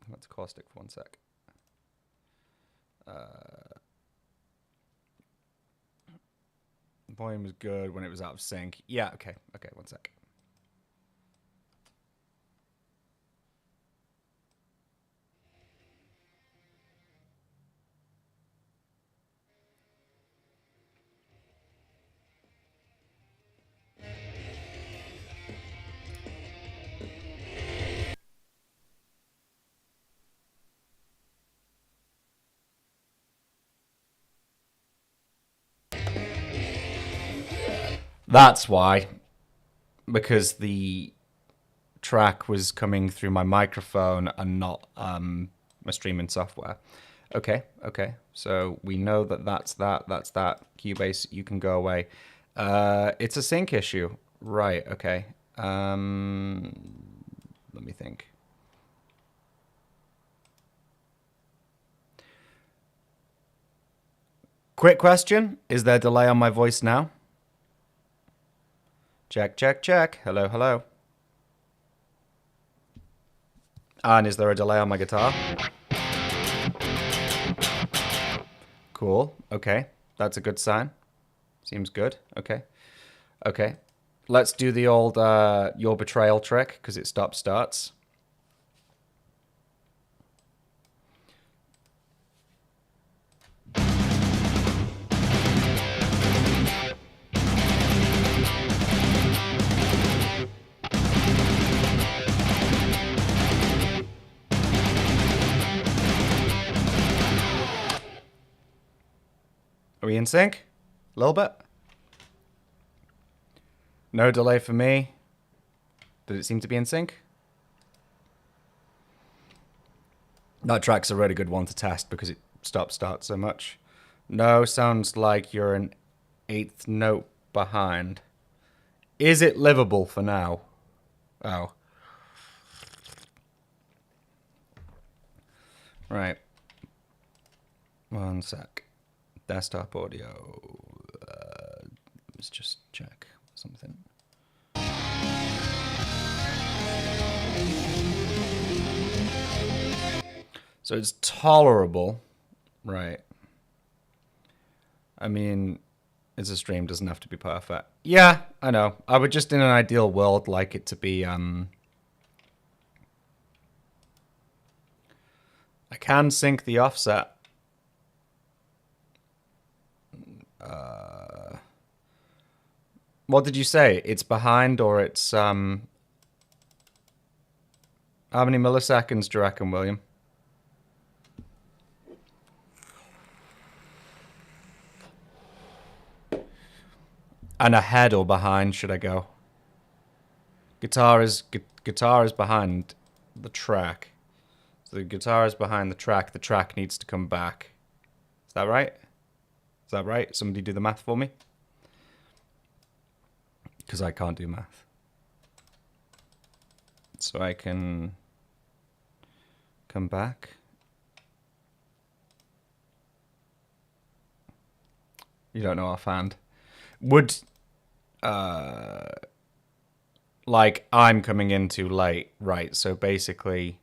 That's Caustic for one sec. Volume was good when it was out of sync. Yeah, okay. Okay, one sec. That's why. Because the track was coming through my microphone and not my streaming software. Okay, okay. So we know that that's that. Cubase, you can go away. It's a sync issue. Right, okay. Let me think. Quick question. Is there a delay on my voice now? Check, check, check. Hello, hello. And is there a delay on my guitar? Cool. Okay. That's a good sign. Seems good. Okay. Okay. Let's do the old your betrayal trick, because it stops starts. Are we in sync? A little bit? No delay for me. Did it seem to be in sync? That track's a really good one to test because it stops starts so much. No, sounds like you're an eighth note behind. Is it livable for now? Oh. Right. One sec. Desktop audio. Let's just check something. So it's tolerable. Right. I mean, it's a stream, doesn't have to be perfect. Yeah, I know. I would just, in an ideal world, like it to be, I can sync the offset. What did you say? It's behind, or it's, how many milliseconds do you reckon, William? And ahead or behind should I go? Guitar is behind the track. So the guitar is behind the track. The track needs to come back. Is that right? Is that right? Somebody do the math for me. Because I can't do math. So I can come back. You don't know offhand. Would, like, I'm coming in too late, right? So basically,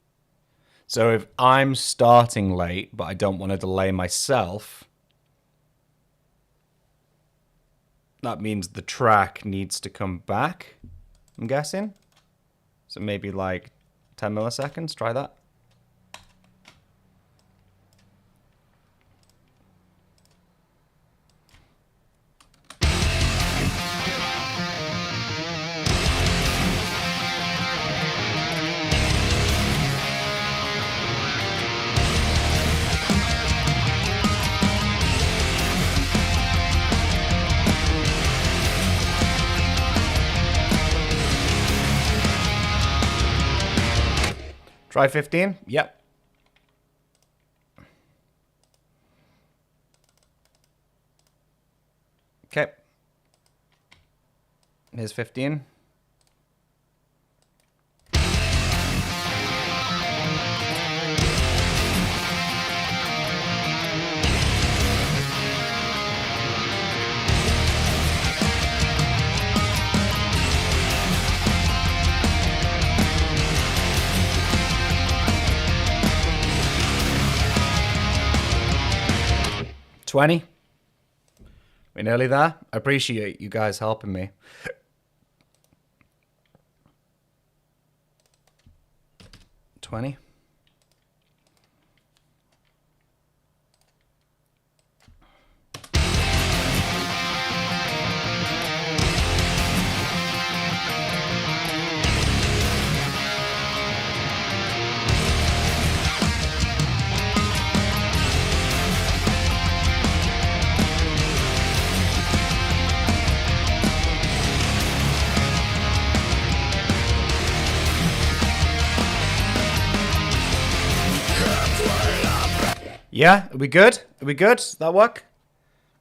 so if I'm starting late, but I don't want to delay myself, that means the track needs to come back, I'm guessing. So maybe like 10 milliseconds, try that. Try 15? Yep. Okay. Here's 15. $20. We're nearly there. I appreciate you guys helping me. $20. Yeah, are we good? Are we good? Does that work?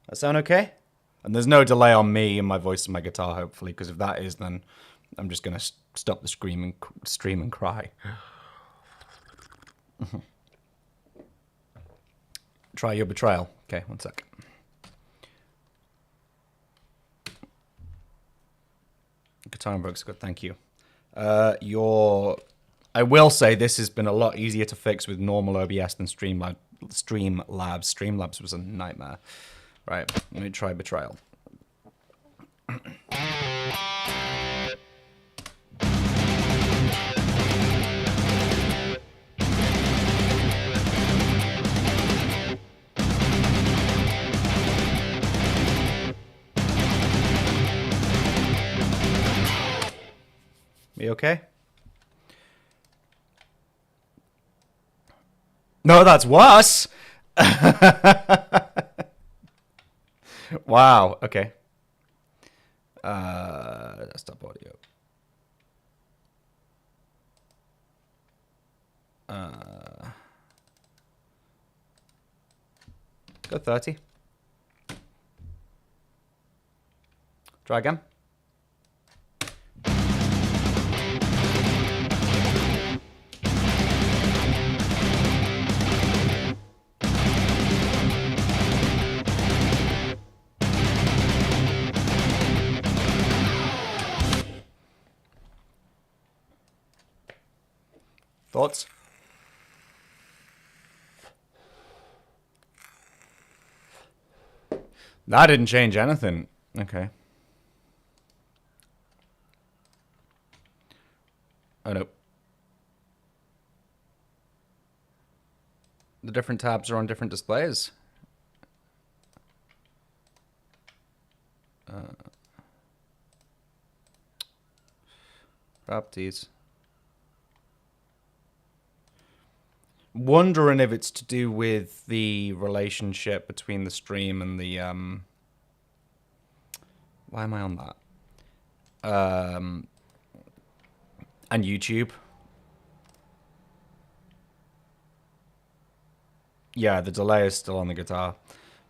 That sound okay? And there's no delay on me and my voice and my guitar, hopefully, because if that is, then I'm just going to stop the stream and cry. Try your betrayal. Okay, one sec. Guitar and Brooks, good, thank you. I will say this has been a lot easier to fix with normal OBS than Streamlabs. Streamlabs was a nightmare. Right, let me try Betrayal. You okay? No, that's worse. Wow. Okay. Desktop audio. Go 30. Try again. Thoughts? That didn't change anything. Okay. Oh, no. The different tabs are on different displays. Properties. Wondering if it's to do with the relationship between the stream and Why am I on that? And YouTube. Yeah, the delay is still on the guitar.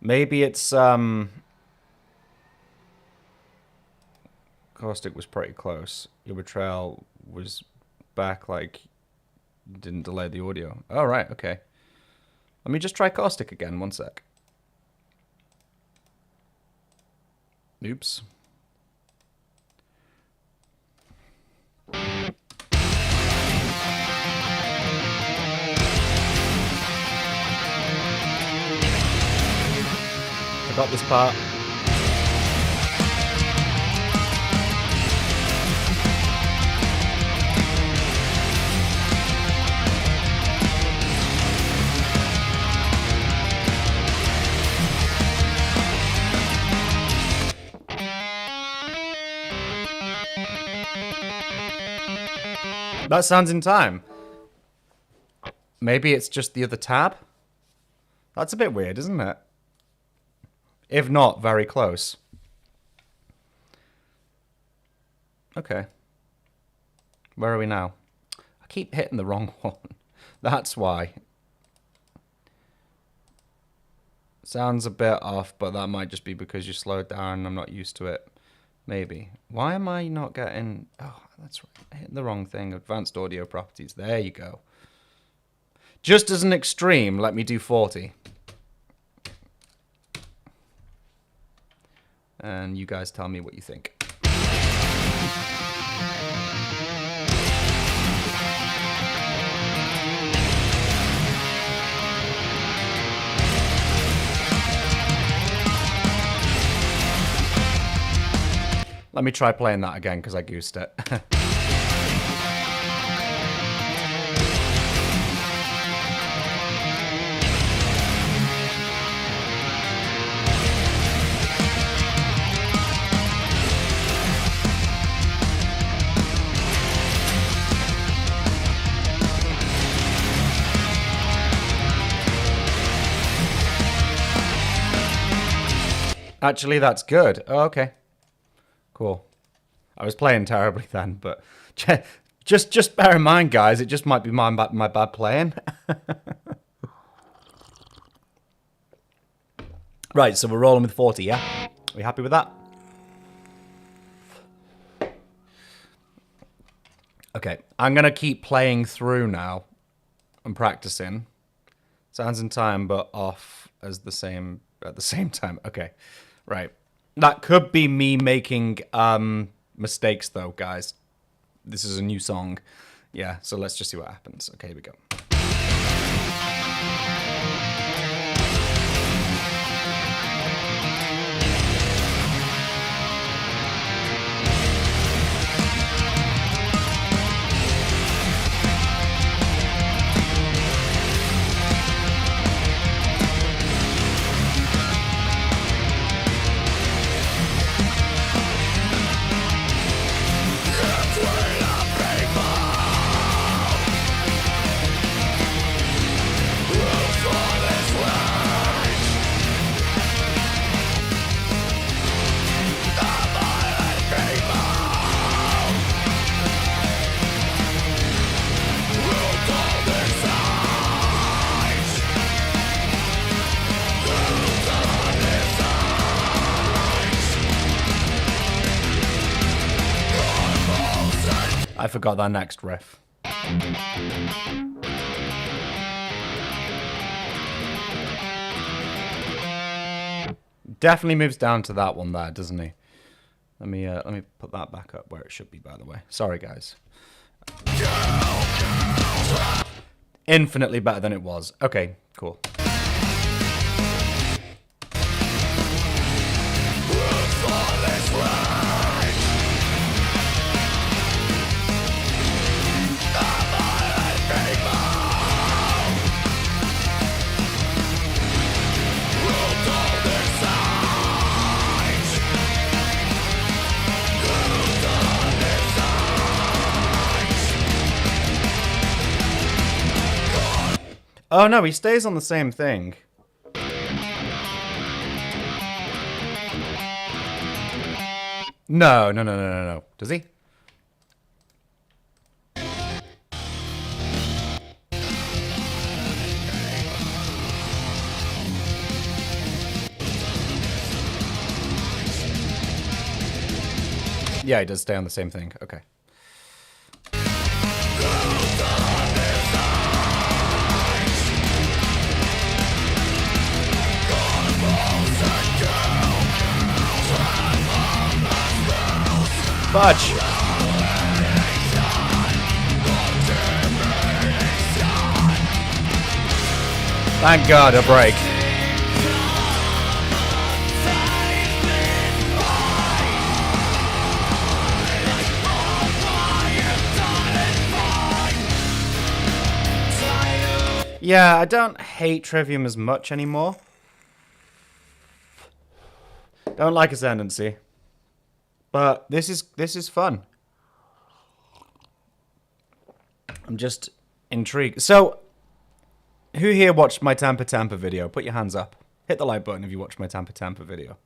Maybe it's Caustic was pretty close. Your Betrayal was back like didn't delay the audio. Oh, right, okay. Let me just try Caustic again, 1 sec. Oops. Forgot this part. That sounds in time. Maybe it's just the other tab? That's a bit weird, isn't it? If not, very close. Okay. Where are we now? I keep hitting the wrong one. That's why. Sounds a bit off, but that might just be because you slowed down and I'm not used to it. Maybe. Why am I not getting... Oh, that's right. I hit the wrong thing. Advanced audio properties. There you go. Just as an extreme, let me do 40. And you guys tell me what you think. Let me try playing that again because I goosed it. Actually, that's good. Oh, okay. Cool. I was playing terribly then, but just bear in mind, guys, it just might be my bad playing. Right, so we're rolling with 40, yeah? Are we happy with that? Okay, I'm going to keep playing through now and practicing. Sounds in time, but off as the same at the same time. Okay, right. That could be me making mistakes, though, guys. This is a new song. Yeah, so let's just see what happens. Okay, here we go. I forgot that next riff. Definitely moves down to that one there, doesn't he? Let me put that back up where it should be, by the way. Sorry, guys. Infinitely better than it was. Okay, cool. Oh no, he stays on the same thing. No, no, no, no, no, no. Does he? Yeah, he does stay on the same thing. Okay. Fudge! Thank God, a break. Yeah, I don't hate Trivium as much anymore. Don't like Ascendancy. But this is fun. I'm just intrigued. So, who here watched my Tampa Tampa video? Put your hands up. Hit the like button if you watched my Tampa Tampa video.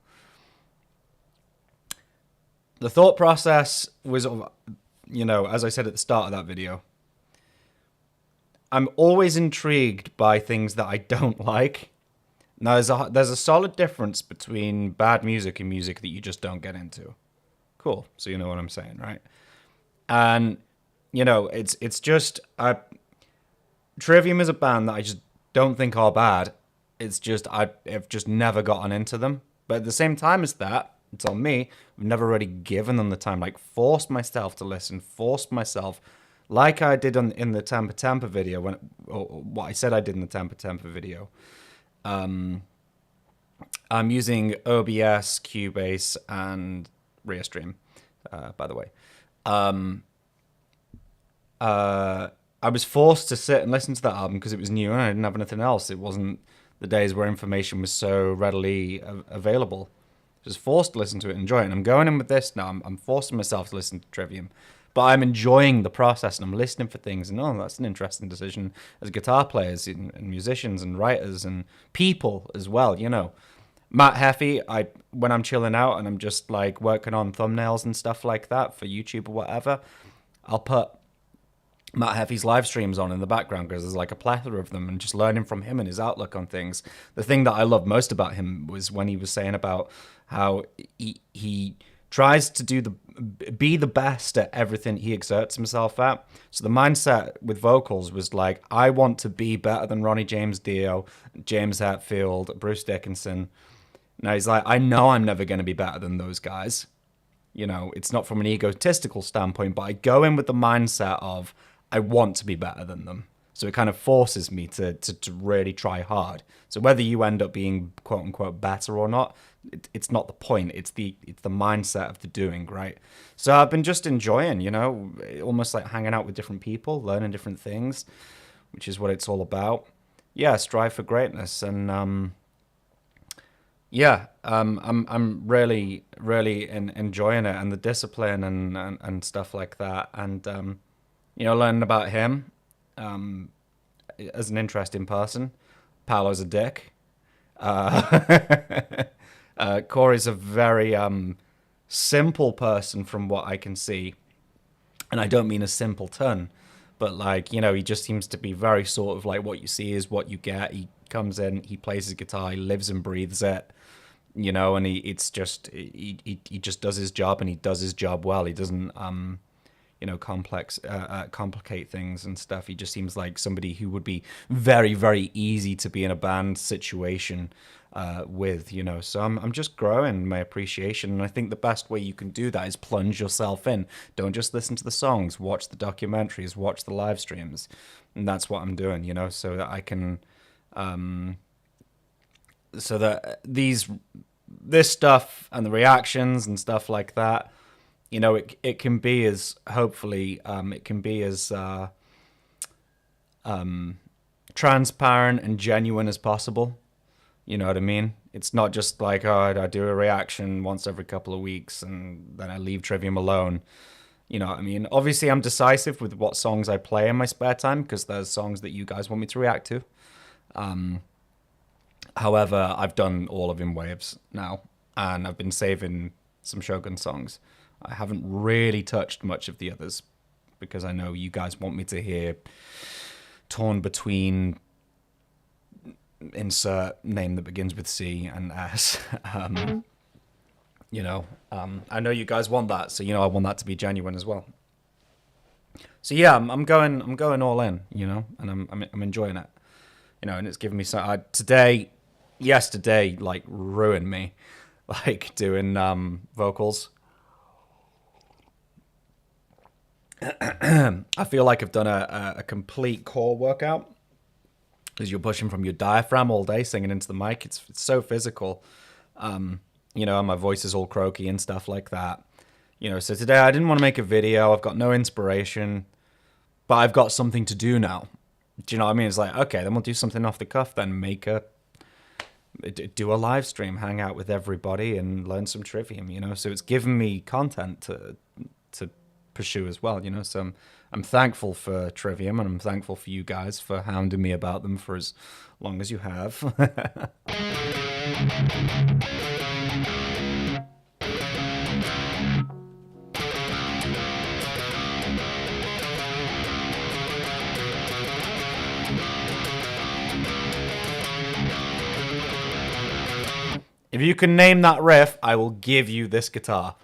The thought process was, you know, as I said at the start of that video, I'm always intrigued by things that I don't like. Now, there's a solid difference between bad music and music that you just don't get into. Cool. So you know what I'm saying, right? And, you know, it's just... Trivium is a band that I just don't think are bad. It's just, I've just never gotten into them. But at the same time as that, it's on me. I've never really given them the time. Like, forced myself to listen. Forced myself... Like I did in the Tampa Tampa video, or what I said I did in the Tampa Tampa video. I'm using OBS, Cubase, and Restream, by the way. I was forced to sit and listen to that album because it was new and I didn't have anything else. It wasn't the days where information was so readily available. I was forced to listen to it and enjoy it. And I'm going in with this now. I'm forcing myself to listen to Trivium. But I'm enjoying the process and I'm listening for things. And, oh, that's an interesting decision as guitar players and musicians and writers and people as well, you know. Matt Heffy, when I'm chilling out and I'm just like working on thumbnails and stuff like that for YouTube or whatever, I'll put Matt Heffy's live streams on in the background because there's like a plethora of them and just learning from him and his outlook on things. The thing that I loved most about him was when he was saying about how he tries to be the best at everything he exerts himself at. So the mindset with vocals was like, I want to be better than Ronnie James Dio, James Hetfield, Bruce Dickinson. Now he's like, I know I'm never going to be better than those guys. You know, it's not from an egotistical standpoint, but I go in with the mindset of, I want to be better than them. So it kind of forces me to really try hard. So whether you end up being quote unquote better or not, it's not the point. It's the mindset of the doing, right? So I've been just enjoying, you know, almost like hanging out with different people, learning different things, which is what it's all about. Yeah, strive for greatness, and I'm really enjoying it, and the discipline and stuff like that, and you know, learning about him as an interesting person. Paolo's a dick. Corey's a very simple person from what I can see. And I don't mean a simpleton, but like, you know, he just seems to be very sort of like what you see is what you get. He comes in, he plays his guitar, he lives and breathes it, you know, and he just does his job and he does his job well. He doesn't you know, complicate things and stuff. He just seems like somebody who would be very, very easy to be in a band situation with, you know. So I'm just growing my appreciation, and I think the best way you can do that is plunge yourself in. Don't just listen to the songs, watch the documentaries, watch the live streams, and that's what I'm doing, you know, so that I can, so that this stuff and the reactions and stuff like that, you know, it can be as, hopefully, it can be as transparent and genuine as possible. You know what I mean? It's not just like, oh, I do a reaction once every couple of weeks and then I leave Trivium alone. You know what I mean? Obviously, I'm decisive with what songs I play in my spare time because there's songs that you guys want me to react to. However, I've done all of In Waves now, and I've been saving some Shogun songs. I haven't really touched much of the others because I know you guys want me to hear torn between insert name that begins with C and S. I know you guys want that, so I want that to be genuine as well. So yeah, I'm going all in, and I'm enjoying it, and it's giving me some. Yesterday, like ruined me, like doing vocals. I feel like I've done a complete core workout because you're pushing from your diaphragm all day, singing into the mic. It's so physical, and my voice is all croaky and stuff like that. So today I didn't want to make a video. I've got no inspiration, but I've got something to do now. Do you know what I mean? It's like, okay, then we'll do something off the cuff. Then do a live stream, hang out with everybody, and learn some Trivium. So it's given me content to pursue as well. So I'm thankful for Trivium, and I'm thankful for you guys for hounding me about them for as long as you have. If you can name that riff, I will give you this guitar.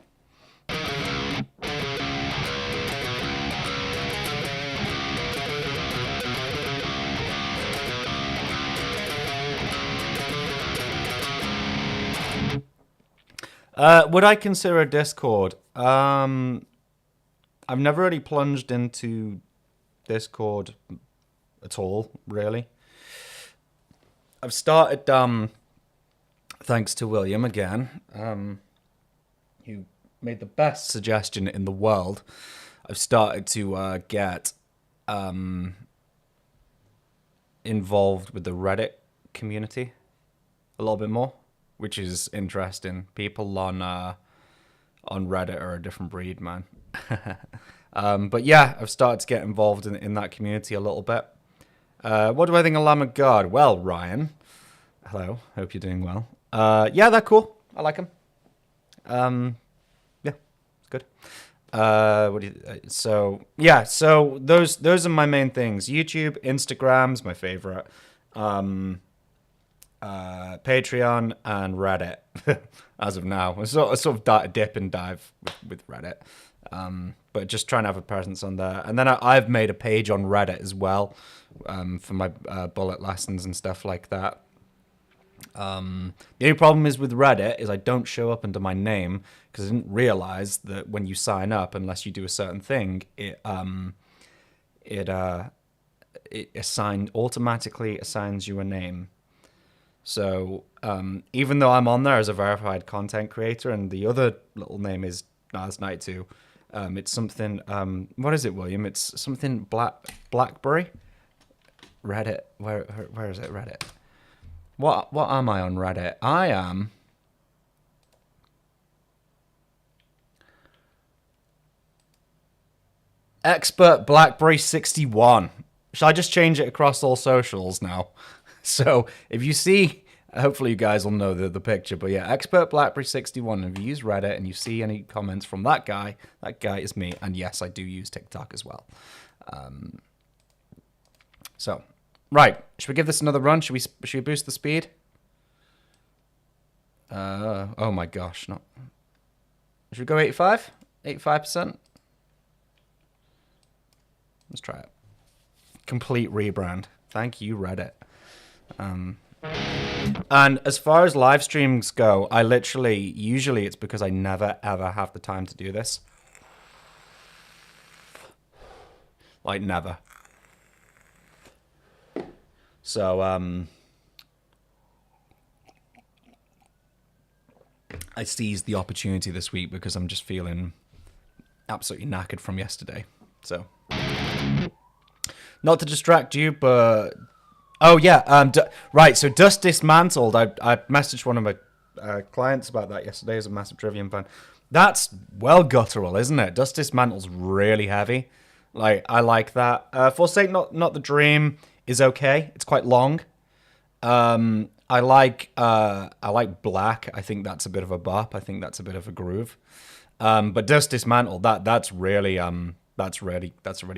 Would I consider a Discord? I've never really plunged into Discord at all, really. I've started, thanks to William again, who made the best suggestion in the world. I've started to get involved with the Reddit community a little bit more, which is interesting. People on Reddit are a different breed, man. But yeah, I've started to get involved in that community a little bit. What do I think of Lamb of God? Well, Ryan, hello. Hope you're doing well. Yeah, they're cool. I like them. Yeah, it's good. So those are my main things. YouTube, Instagram's my favorite. Patreon and Reddit as of now. I sort of dip and dive with Reddit, but just trying to have a presence on there. And then I've made a page on Reddit as well, for my bullet lessons and stuff like that. The only problem is with Reddit is I don't show up under my name because I didn't realize that when you sign up, unless you do a certain thing, it automatically assigns you a name. So even though I'm on there as a verified content creator, and the other little name is Nas92, it's something. What is it, William? It's something Blackberry. Reddit. Where is it? Reddit. What am I on Reddit? I am Expert Blackberry 61. Should I just change it across all socials now? So if you see, hopefully you guys will know the picture, but yeah, Expert Blackberry 61. If you use Reddit and you see any comments from that guy is me. And yes, I do use TikTok as well. So, right, should we give this another run? Should we boost the speed? Oh my gosh, not. Should we go 85? 85%? Let's try it. Complete rebrand. Thank you, Reddit. And as far as live streams go, usually it's because I never ever have the time to do this. Like never. So I seized the opportunity this week because I'm just feeling absolutely knackered from yesterday. So not to distract you, but oh yeah, right. So Dust Dismantled. I messaged one of my clients about that yesterday. As a massive Trivium fan, that's well guttural, isn't it? Dust Dismantled's really heavy. Like I like that. Forsake Not the Dream is okay. It's quite long. I like Black. I think that's a bit of a bop. I think that's a bit of a groove. But Dust Dismantle, that's a really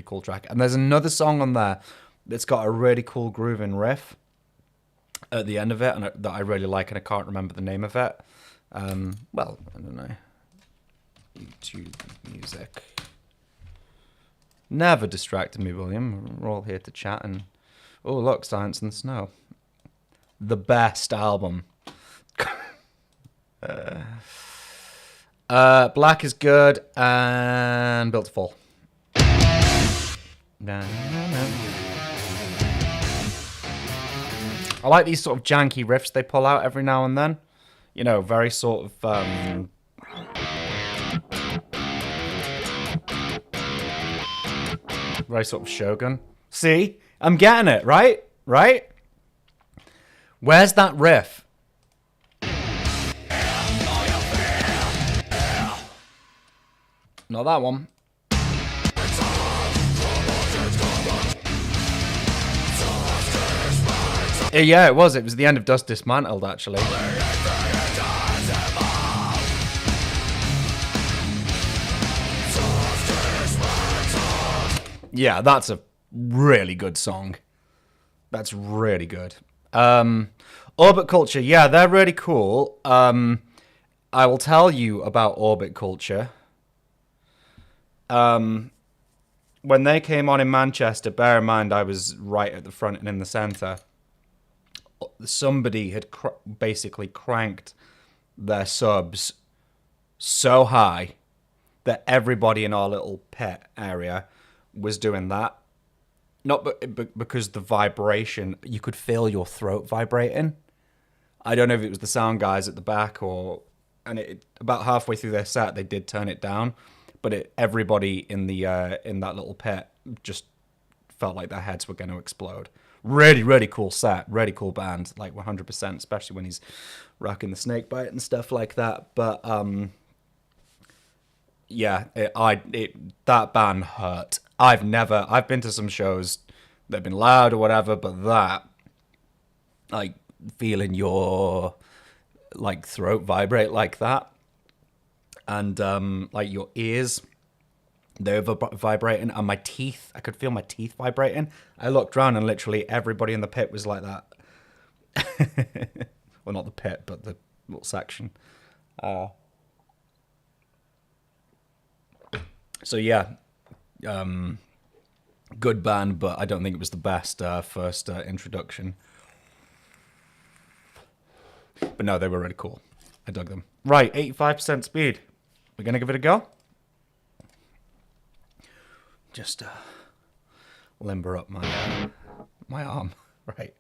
cool track. And there's another song on there that's got a really cool grooving riff at the end of it, and that I really like, and I can't remember the name of it. Well, I don't know. YouTube music. Never distracted me, William. We're all here to chat and... Oh, look, Science in the Snow. The best album. Black is good, and Built to Fall. I like these sort of janky riffs they pull out every now and then. You know, very sort of... very sort of Shogun. See? I'm getting it, right? Right? Where's that riff? Not that one. Yeah, it was. It was the end of Dust Dismantled, actually. Yeah, that's a really good song. That's really good. Orbit Culture, yeah, they're really cool. I will tell you about Orbit Culture. When they came on in Manchester, bear in mind I was right at the front and in the centre. Somebody had basically cranked their subs so high that everybody in our little pit area was doing that. Not because the vibration, you could feel your throat vibrating. I don't know if it was the sound guys at the back and about halfway through their set they did turn it down, but everybody in that little pit just felt like their heads were going to explode. Really, really cool set, really cool band, like 100%, especially when he's rocking the snake bite and stuff like that. But yeah, that band hurt. I've been to some shows that have been loud or whatever, but that, like, feeling your, like, throat vibrate like that, and, like, your ears, they were vibrating, and my teeth, I could feel my teeth vibrating. I looked around, and literally everybody in the pit was like that. Well, not the pit, but the little section. So, yeah, good band, but I don't think it was the best first introduction. But no, they were really cool. I dug them. Right, 85% speed. We're going to give it a go? Just limber up my arm. Right.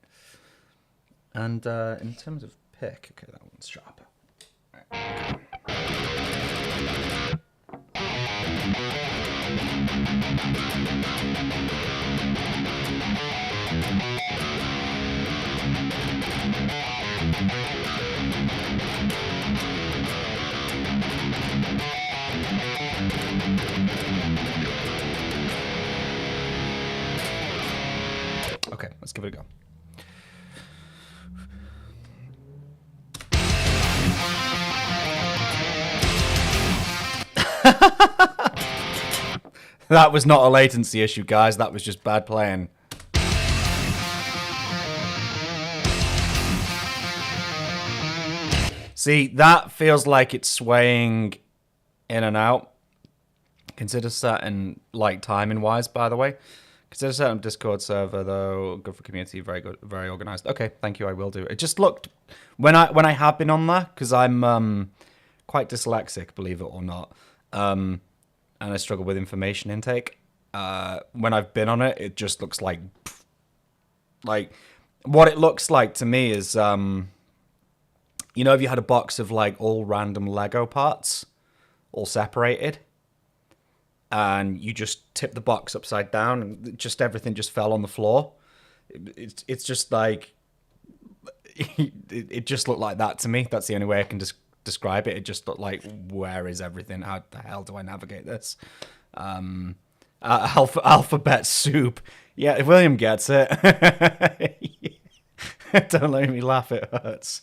And in terms of pick, okay, that one's sharp. Right. Okay, let's give it a go. That was not a latency issue, guys. That was just bad playing. See, that feels like it's swaying in and out. Consider setting, like, timing-wise, by the way. Consider setting Discord server, though. Good for community, very good, very organized. Okay, thank you, I will do. It just looked... When I have been on there, because I'm quite dyslexic, believe it or not, and I struggle with information intake, when I've been on it, it just looks like... Like, what it looks like to me is... you know, if you had a box of, like, all random Lego parts, all separated, and you just tip the box upside down, and just everything just fell on the floor. It's just like... It just looked like that to me. That's the only way I can describe it. It just looked like, where is everything? How the hell do I navigate this? Alphabet soup. Yeah, William gets it. Don't let me laugh, it hurts.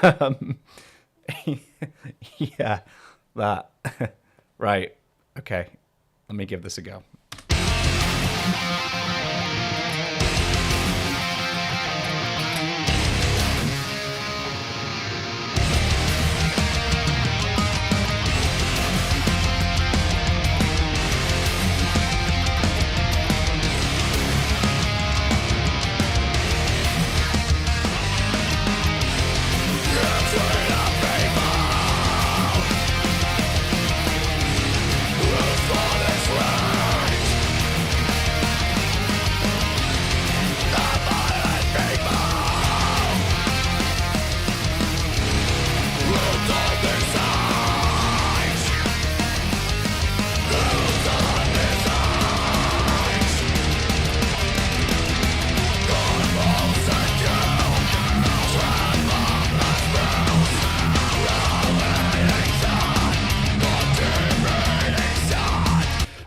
um, yeah, that. Right, okay. Let me give this a go.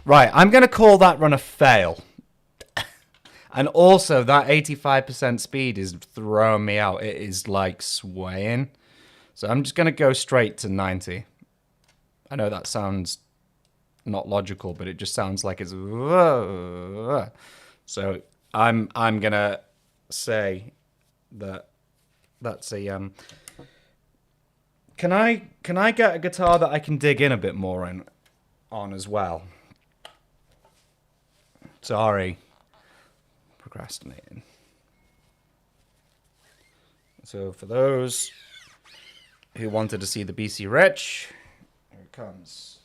Right, I'm going to call that run a fail. And also, that 85% speed is throwing me out. It is, like, swaying. So I'm just going to go straight to 90. I know that sounds not logical, but it just sounds like it's... So I'm going to say that that's a... Can I get a guitar that I can dig in a bit more on as well? Sorry. Procrastinating. So for those who wanted to see the BC Rich, here it comes.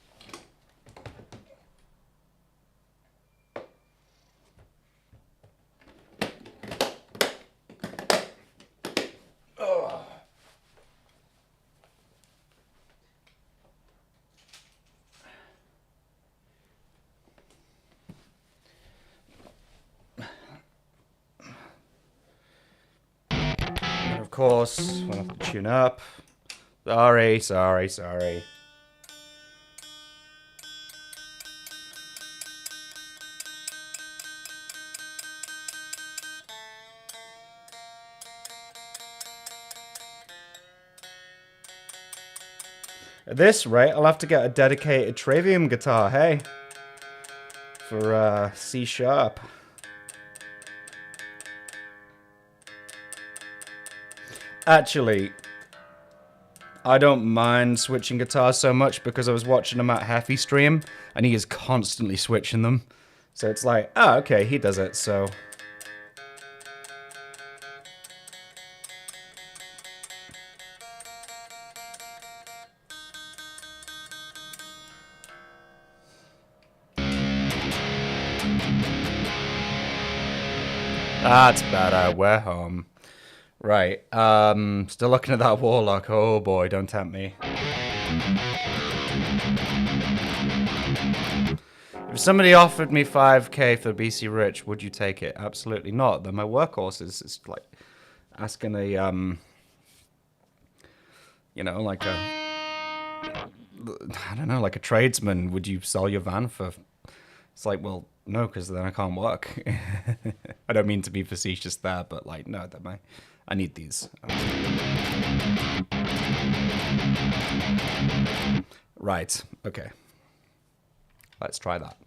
Oh. Of course, we'll have to tune up. Sorry. At this rate, I'll have to get a dedicated Trivium guitar, hey? For C sharp. Actually, I don't mind switching guitars so much because I was watching him at Heffy stream and he is constantly switching them. So it's like, oh, okay, he does it, so... That's better, we're home. Right, still looking at that Warlock. Oh boy, don't tempt me. If somebody offered me 5k for BC Rich, would you take it? Absolutely not. They're my workhorses. It's like asking a, you know, like a, I don't know, like a tradesman, would you sell your van for... It's like, well, no, because then I can't work. I don't mean to be facetious there, but like, no, I need these. Right, okay. Let's try that.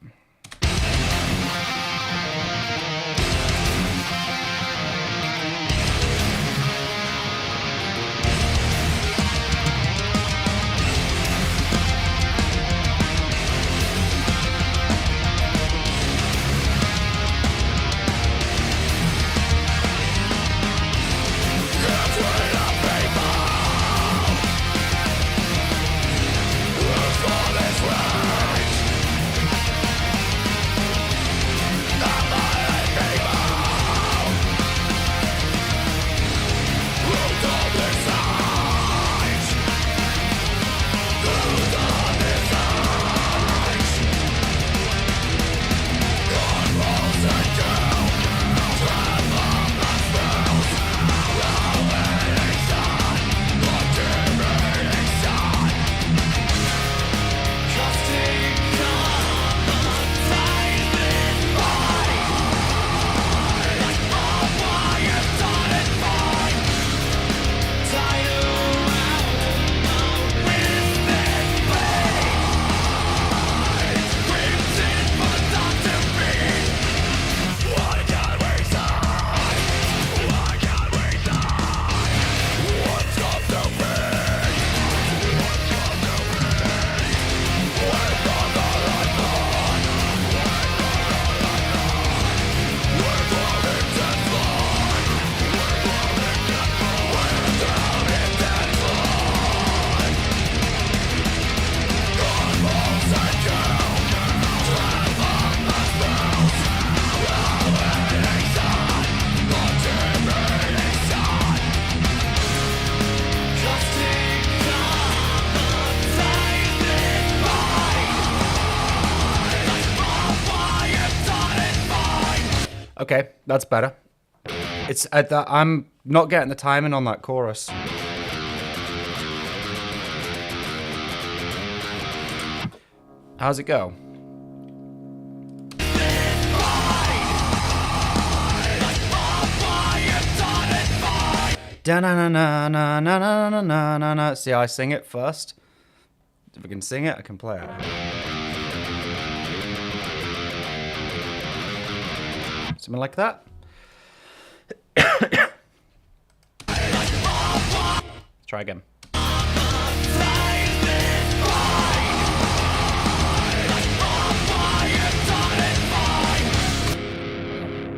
Okay, that's better. It's at that. I'm not getting the timing on that chorus. How's it go? Da-na-na-na-na-na-na-na-na-na. See how I sing it first? If I can sing it, I can play it. Something like that. Try again.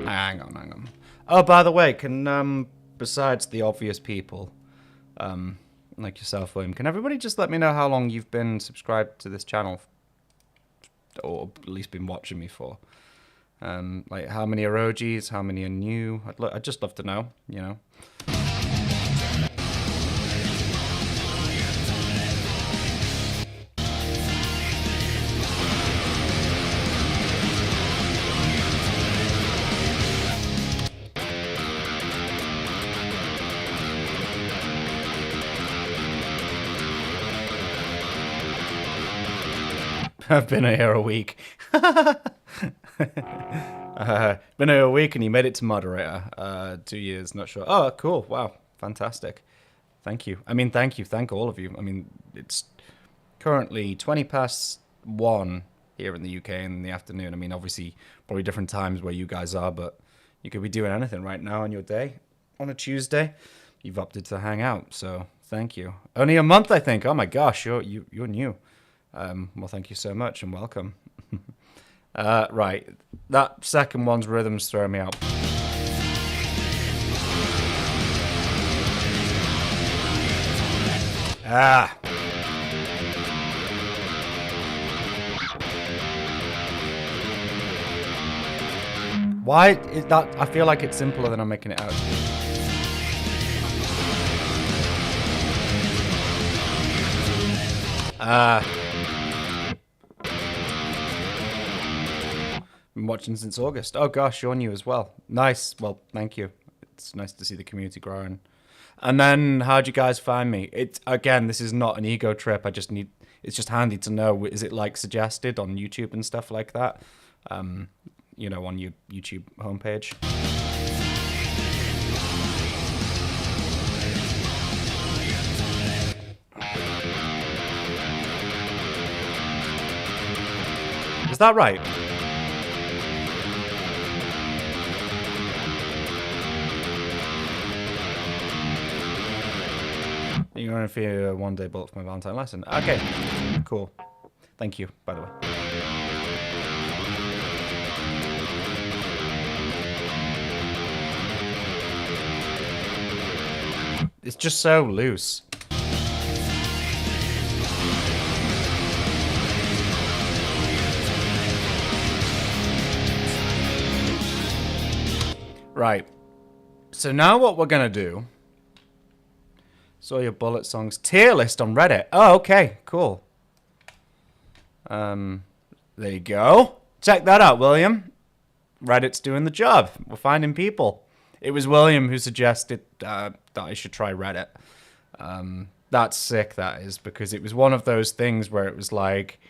Hang on. Oh, by the way, can besides the obvious people, like yourself, William, can everybody just let me know how long you've been subscribed to this channel, or at least been watching me for? Like how many are OGs, how many are new? I'd just love to know, you know. I've been here a week. Been here a week and you made it to moderator. 2 years, not sure. Oh, cool. Wow. Fantastic. Thank you. I mean, thank you. Thank all of you. I mean, it's currently 1:20 here in the UK in the afternoon. I mean, obviously, probably different times where you guys are, but you could be doing anything right now on your day. On a Tuesday, you've opted to hang out, so thank you. Only a month, I think. Oh my gosh, you're new. Well, thank you so much and welcome. Right, that second one's rhythm's throwing me out. Ah. Why is that? I feel like it's simpler than I'm making it out. Been watching since August. Oh gosh, you're new as well. Nice. Well, thank you. It's nice to see the community growing. And then, how'd you guys find me? It's again, this is not an ego trip. It's just handy to know. Is it like suggested on YouTube and stuff like that? You know, on your YouTube homepage. Is that right? You're going to feel a one-day bullet for my Valentine lesson. Okay, cool. Thank you, by the way. It's just so loose. Right. So now what we're going to do... Saw your bullet songs tier list on Reddit. Oh, okay, cool. There you go. Check that out, William. Reddit's doing the job. We're finding people. It was William who suggested that I should try Reddit. That's sick, that is, because it was one of those things where it was like,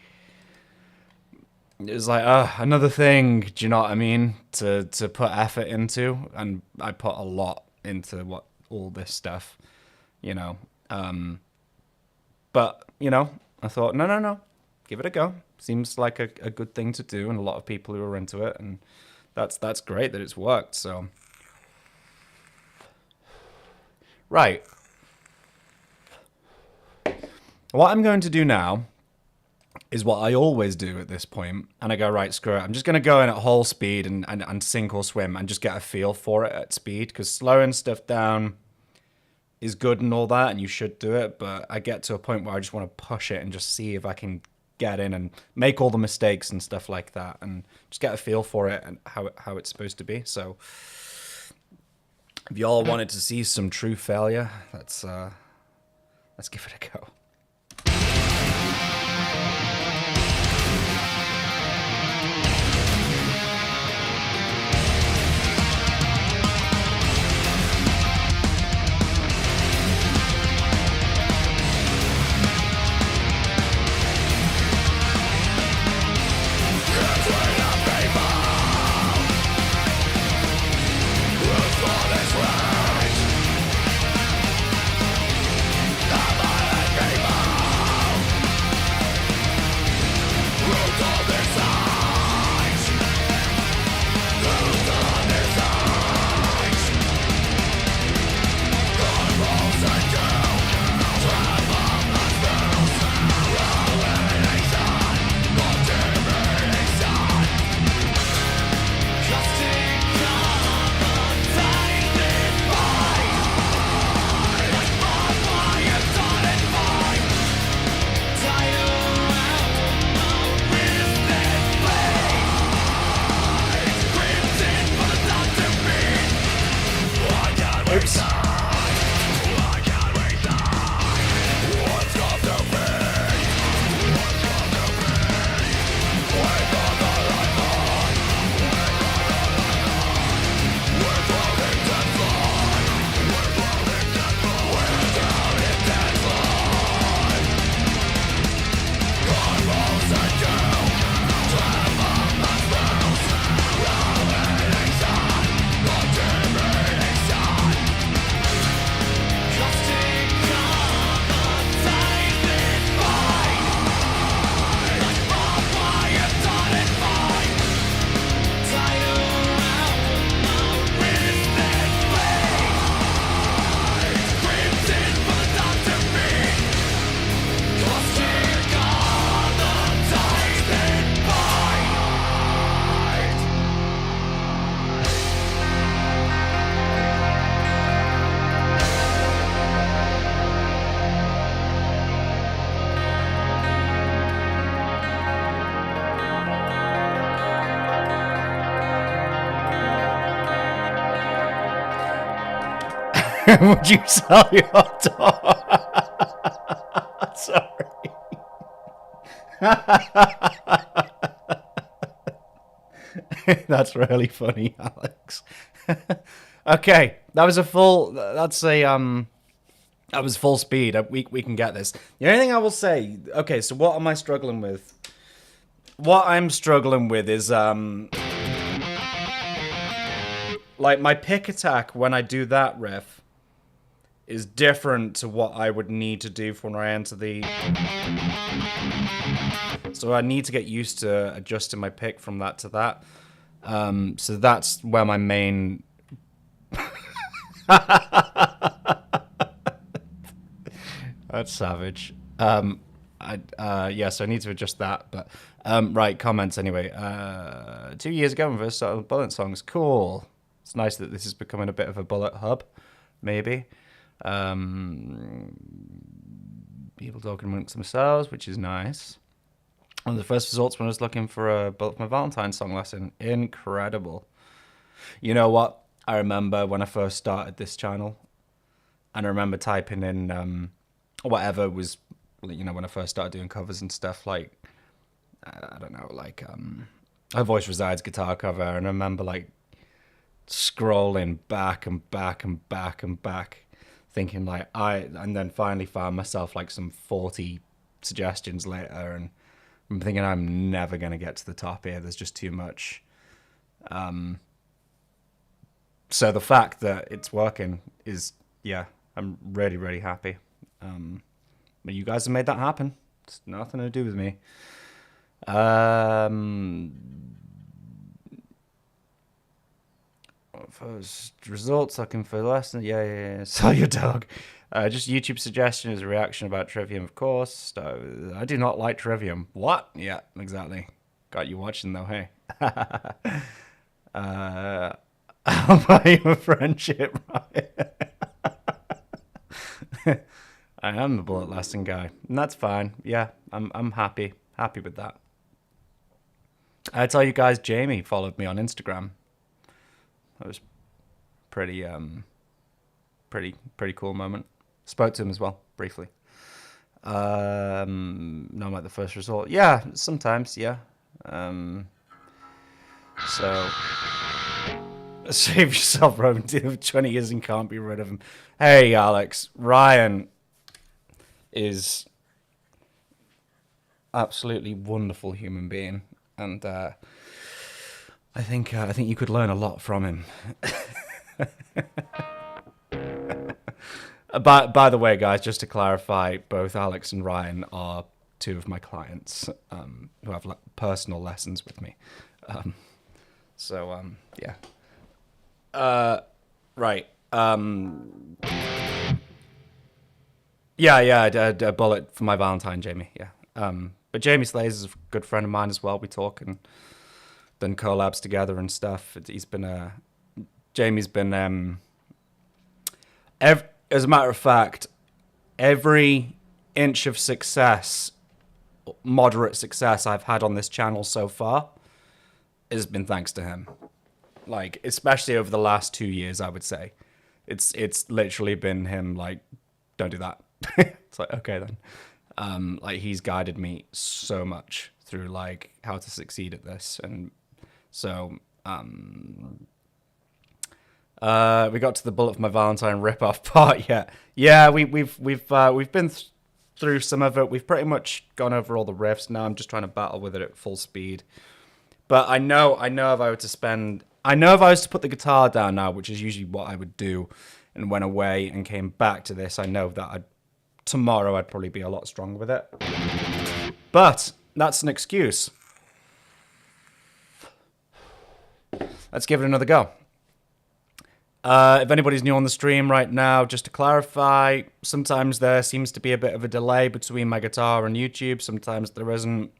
another thing, do you know what I mean, to put effort into, and I put a lot into all this stuff. You know, but, you know, I thought, no, give it a go. Seems like a good thing to do, and a lot of people who are into it, and that's great that it's worked, so. Right. What I'm going to do now is what I always do at this point, and I go, right, screw it. I'm just going to go in at whole speed and sink or swim and just get a feel for it at speed, because slowing stuff down is good and all that, and you should do it, but I get to a point where I just want to push it and just see if I can get in and make all the mistakes and stuff like that, and just get a feel for it and how it's supposed to be. So if y'all wanted to see some true failure, let's give it a go. Would you sell your dog? Sorry. That's really funny, Alex. Okay, that was a full. That's a That was full speed. We can get this. The only thing I will say. Okay, so what am I struggling with? What I'm struggling with is like my pick attack when I do that riff is different to what I would need to do for when I enter the. So I need to get used to adjusting my pick from that to that. So that's where my main. That's savage. Yes, I need to adjust that. But right, comments anyway. 2 years ago, when I first started Bullet songs, cool. It's nice that this is becoming a bit of a Bullet hub, maybe. People talking amongst themselves, which is nice. One of the first results when I was looking for a Bullet for my Valentine's song lesson. Incredible. You know what? I remember when I first started this channel, and I remember typing in whatever was, you know, when I first started doing covers and stuff, like, I don't know, like, Her Voice Resides guitar cover, and I remember, like, scrolling back and back and back and back, thinking, like, and then finally found myself, like, some 40 suggestions later, and I'm thinking I'm never going to get to the top here, there's just too much. So the fact that it's working is, yeah, I'm really, really happy. But you guys have made that happen. It's nothing to do with me. First results, looking for lesson. Yeah. Sell your dog. Just YouTube suggestion as a reaction about Trivium, of course. I do not like Trivium. What? Yeah, exactly. Got you watching though, hey. I'll buy you a friendship, right? I am the bullet lasting guy, and that's fine. Yeah, I'm happy with that. I tell you guys, Jamie followed me on Instagram. That was pretty cool moment. Spoke to him as well briefly. No, I'm like the first resort. Yeah, sometimes. Yeah. So save yourself, Roman. 20 years and can't be rid of him. Hey, Alex, Ryan is absolutely wonderful human being, and I think you could learn a lot from him. By the way, guys, just to clarify, both Alex and Ryan are two of my clients who have personal lessons with me. Yeah. Right. Yeah, I did a bullet for my Valentine, Jamie. Yeah. But Jamie Slays is a good friend of mine as well. We talk and done collabs together and stuff. Jamie's been, as a matter of fact, every inch of success, moderate success I've had on this channel so far has been thanks to him. Like, especially over the last 2 years, I would say. It's literally been him, like, don't do that. It's like, okay then. Like, he's guided me so much through, like, how to succeed at this. And so, we got to the bullet for my Valentine rip-off part yet. Yeah, we've been through some of it. We've pretty much gone over all the riffs. Now I'm just trying to battle with it at full speed. But I know if I was to put the guitar down now, which is usually what I would do, and went away and came back to this, I know that tomorrow I'd probably be a lot stronger with it. But that's an excuse. Let's give it another go. If anybody's new on the stream right now, just to clarify, sometimes there seems to be a bit of a delay between my guitar and YouTube. Sometimes there isn't.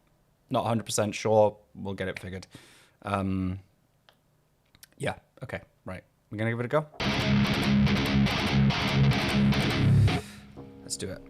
Not 100% sure. We'll get it figured. Yeah, okay, right. We're going to give it a go? Let's do it.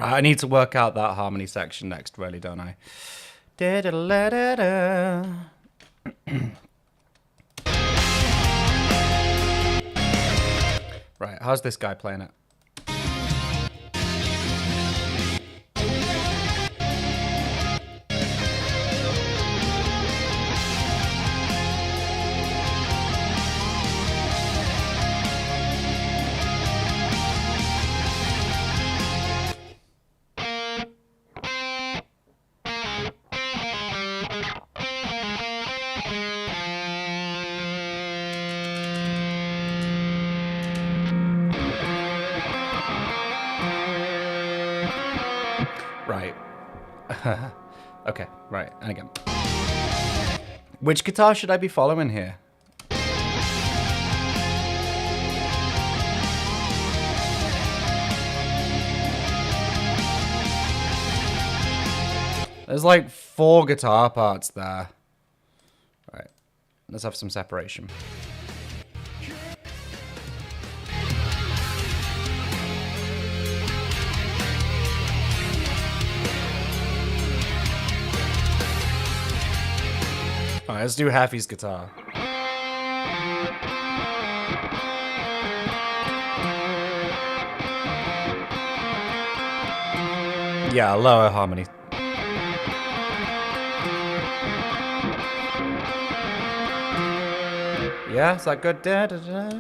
Right, I need to work out that harmony section next, really, don't I? Da-da-la-da-da. Right, how's this guy playing it? Right. Okay, right, and again. Which guitar should I be following here? There's like 4 guitar parts there. Right, let's have some separation. Alright, let's do Haffy's guitar. Yeah, lower harmony. Yeah, is that good? Da, da, da.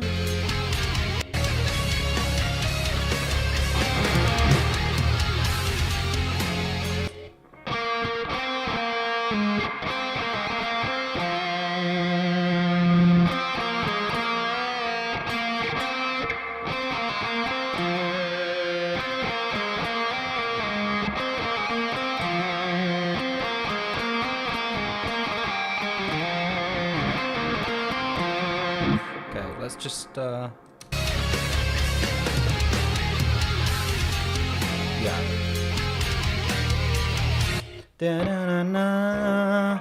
Let's just, yeah. Da-na-na-na.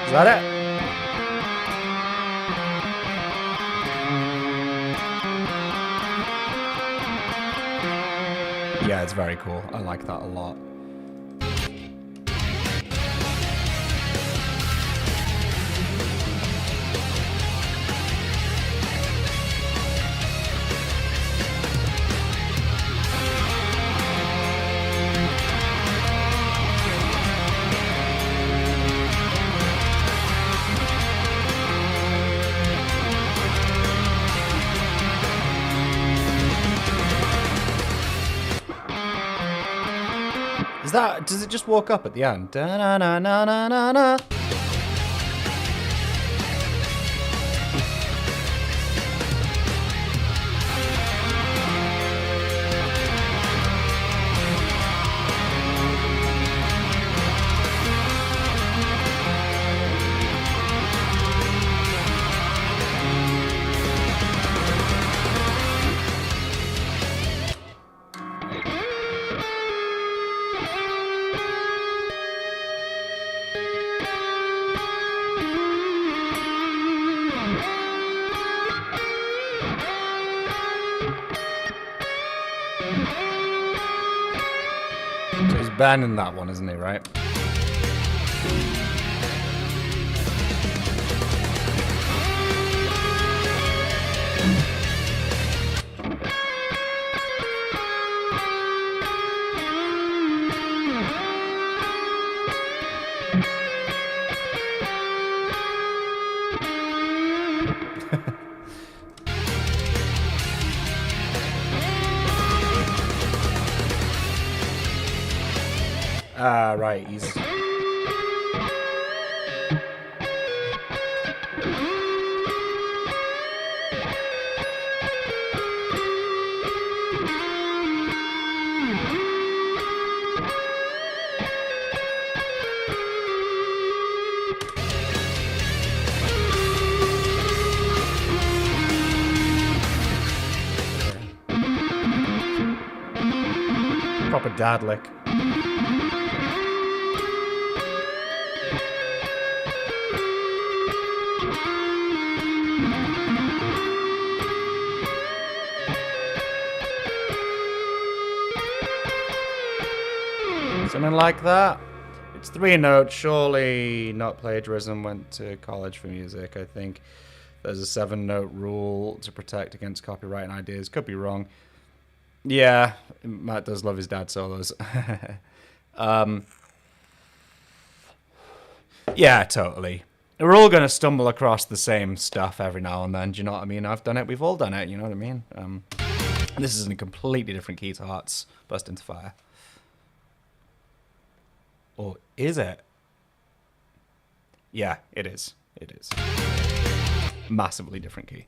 Is that it? Yeah, it's very cool. I like that a lot. Does it just walk up at the end? Da-na-na-na-na-na-na. Ben in that one, isn't he, right? Ah, right, he's... Proper dad lick. Something like that. It's 3 notes, surely not plagiarism. Went to college for music, I think. There's a 7-note rule to protect against copyright ideas. Could be wrong. Yeah, Matt does love his dad solos. Yeah, totally. We're all going to stumble across the same stuff every now and then. Do you know what I mean? I've done it. We've all done it. You know what I mean? This is in a completely different key to Hearts Burst into Fire. Or is it? Yeah, it is. It is. Massively different key.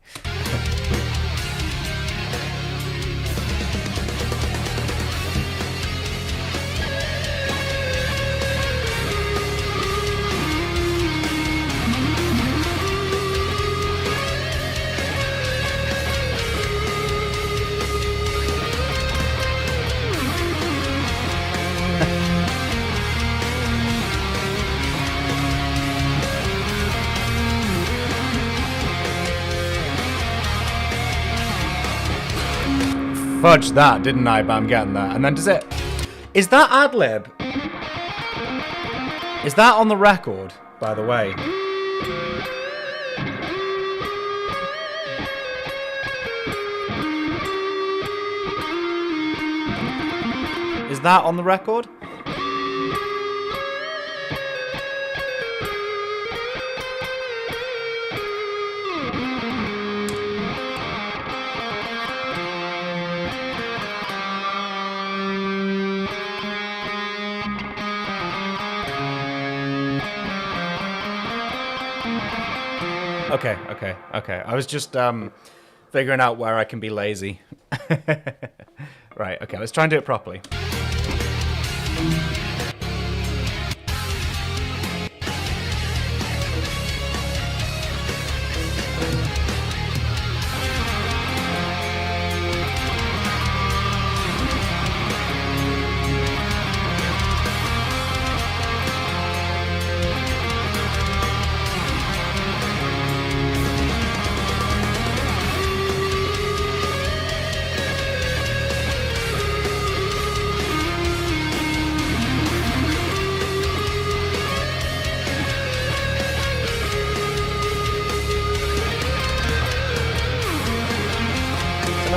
Fudge that, didn't I? But I'm getting that. And then does it... Is that ad-lib? Is that on the record, by the way? Is that on the record? Okay. I was just figuring out where I can be lazy. Right, okay, let's try and do it properly.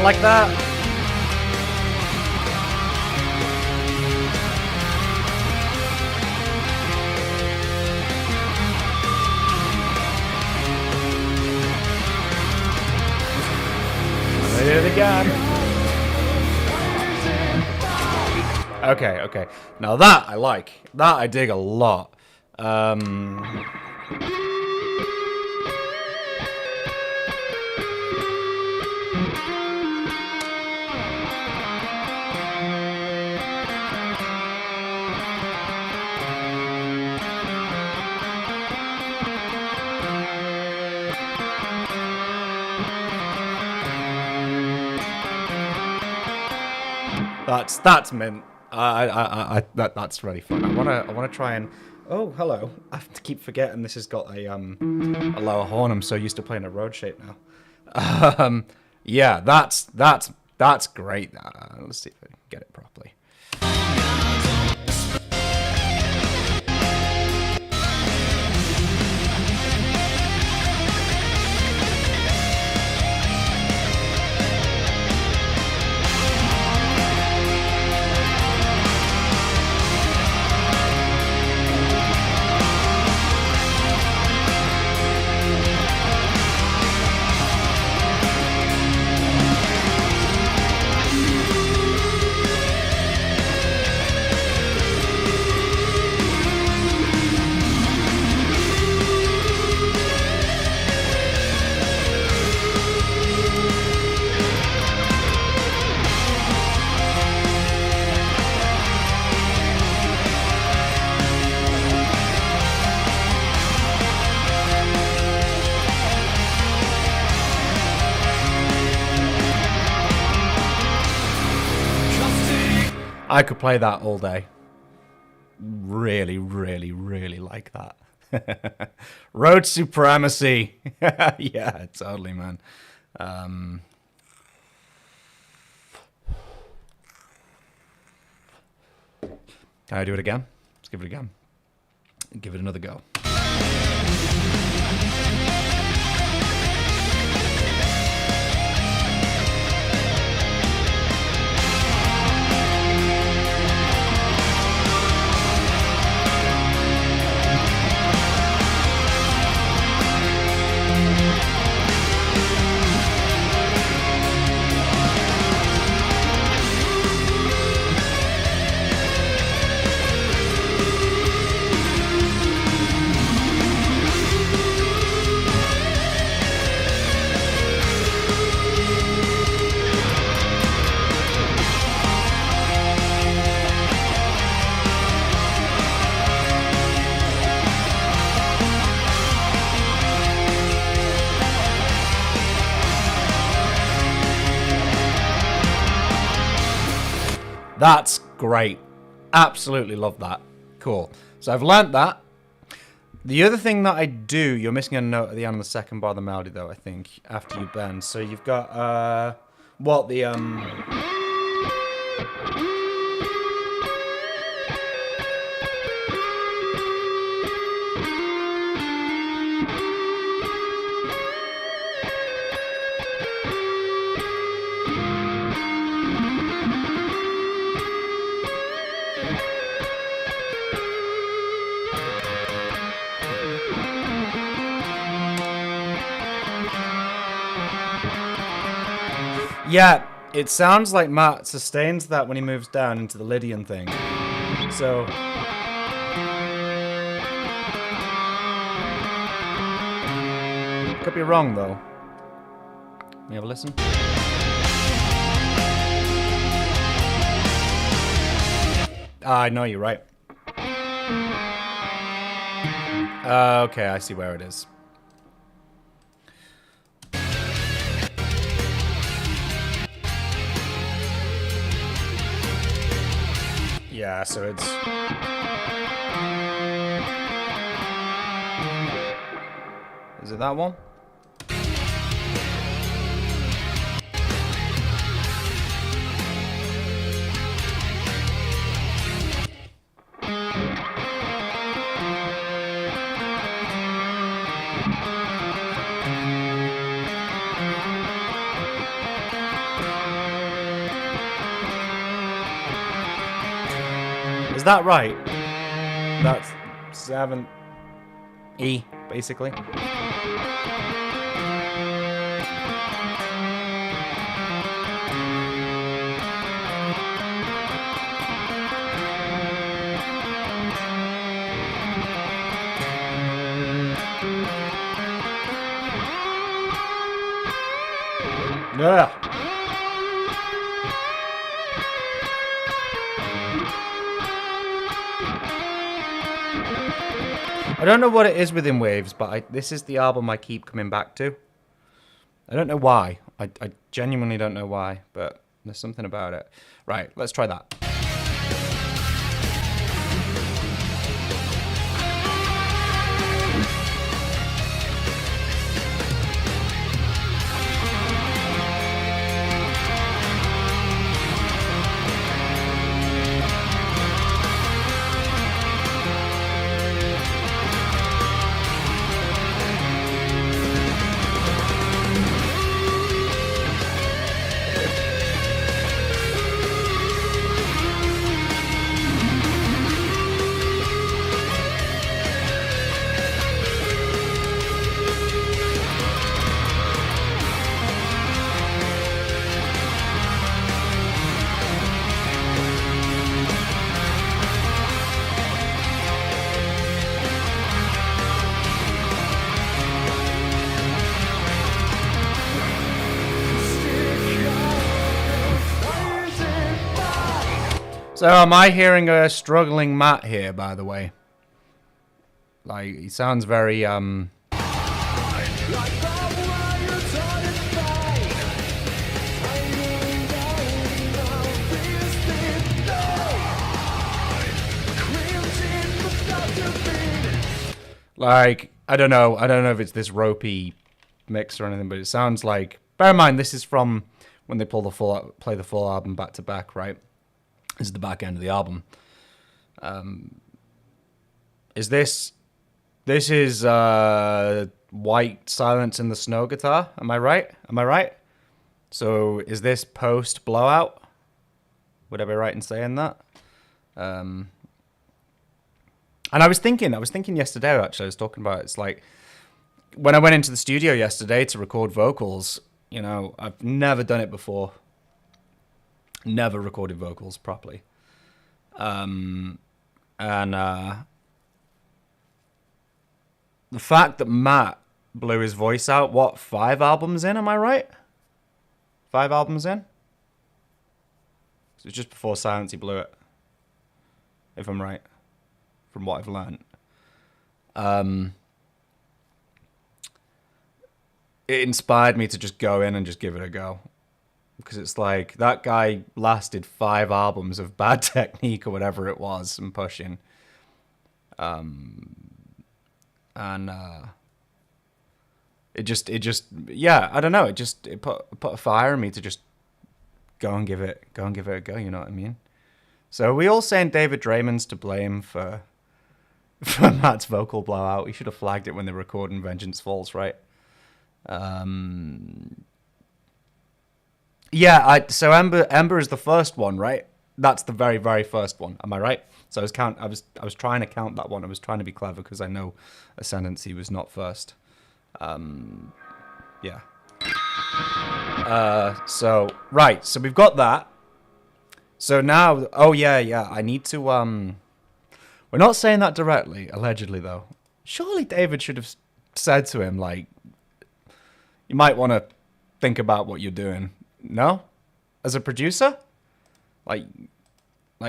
Like that. I did it again. Okay. Now that I like. That I dig a lot. That's mint. That's really fun. I wanna try and. Oh, hello. I have to keep forgetting this has got a lower horn. I'm so used to playing a road shape now. Yeah, that's great. Let's see if I can get it properly. I could play that all day. Really, really, really like that. Road Supremacy. Yeah, totally, man. Can I do it again? Let's give it again. Give it another go. That's great. Absolutely love that. Cool. So I've learnt that. The other thing that I do, you're missing a note at the end of the second bar of the melody though, I think, after you bend. So you've got, what, the, yeah, it sounds like Matt sustains that when he moves down into the Lydian thing. So... could be wrong, though. Let me have a listen. I know you're right. Okay, I see where it is. Yeah, so it's... Is it that one? Is that right? That's 7 E, basically. Yeah. I don't know what it is within Waves, but this is the album I keep coming back to. I don't know why. I genuinely don't know why, but there's something about it. Right, let's try that. So am I hearing a struggling Matt here, by the way? Like, he sounds very, Like, I don't know if it's this ropey mix or anything, but it sounds like. Bear in mind, this is from when they play the full album back to back, right? This is the back end of the album. Is this? This is White Silence in the Snow guitar. Am I right? So is this post Blowout? Would I be right in saying that? And I was thinking yesterday, actually, I was talking about it. It's like, when I went into the studio yesterday to record vocals, you know, I've never done it before. Never recorded vocals properly. And the fact that Matt blew his voice out, what, 5 albums in, am I right? 5 albums in? So it's just before Silence he blew it. If I'm right. From what I've learned. It inspired me to just go in and just give it a go. Because it's like, that guy lasted 5 albums of bad technique or whatever it was and pushing. It just, yeah, I don't know. It put a fire in me to just go and give it a go. You know what I mean? So are we all saying David Draymond's to blame for Matt's vocal blowout? He should have flagged it when they were recording Vengeance Falls, right? Yeah. So Ember is the first one, right? That's the very, very first one. Am I right? So I was trying to count that one. I was trying to be clever because I know Ascendancy was not first. Yeah. So we've got that. So now, oh yeah, I need to, we're not saying that directly, allegedly though. Surely David should have said to him, like, you might want to think about what you're doing. No? As a producer? Like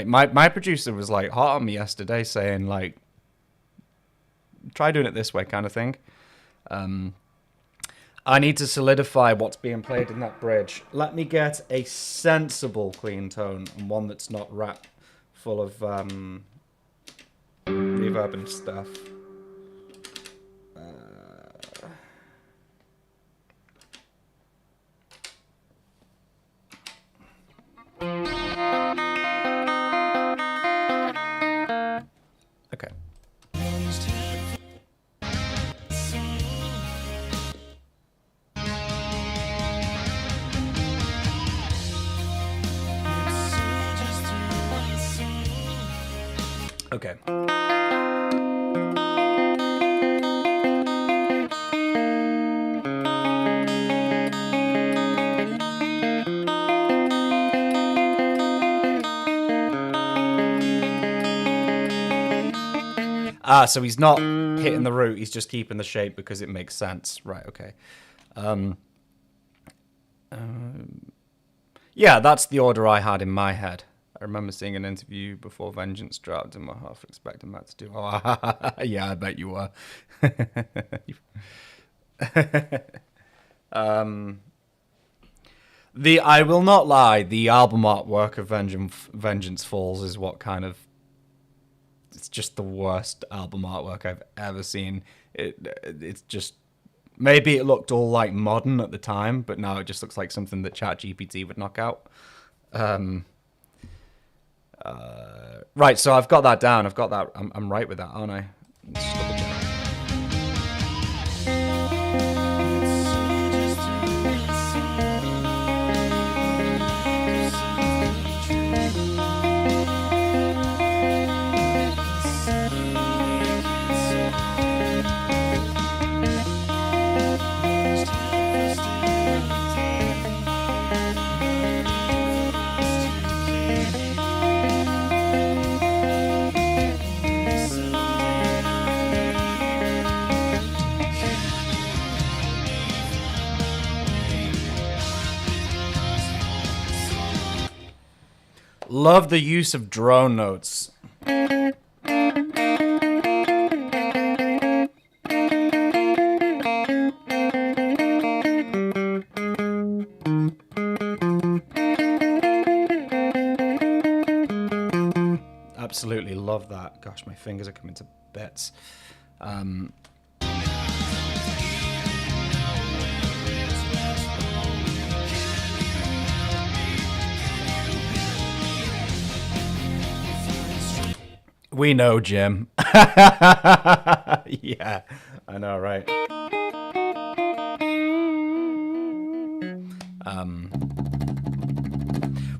my producer was like hot on me yesterday saying like, try doing it this way kind of thing. I need to solidify what's being played in that bridge. Let me get a sensible clean tone and one that's not wrapped full of reverb and stuff. Okay. Okay. So he's not hitting the root, he's just keeping the shape because it makes sense. Right, okay. Yeah, that's the order I had in my head. I remember seeing an interview before Vengeance dropped and we're half expecting Matt to do. Oh, yeah, I bet you were. I will not lie, the album artwork of Vengeance Falls is what kind of, it's just the worst album artwork I've ever seen. It's just, maybe it looked all like modern at the time, but now it just looks like something that ChatGPT would knock out. Right, so I've got that down. I've got that. I'm right with that, aren't I? Let's just double check. Love the use of drone notes. Absolutely love that. Gosh, my fingers are coming to bits. We know, Jim. Yeah, I know, right?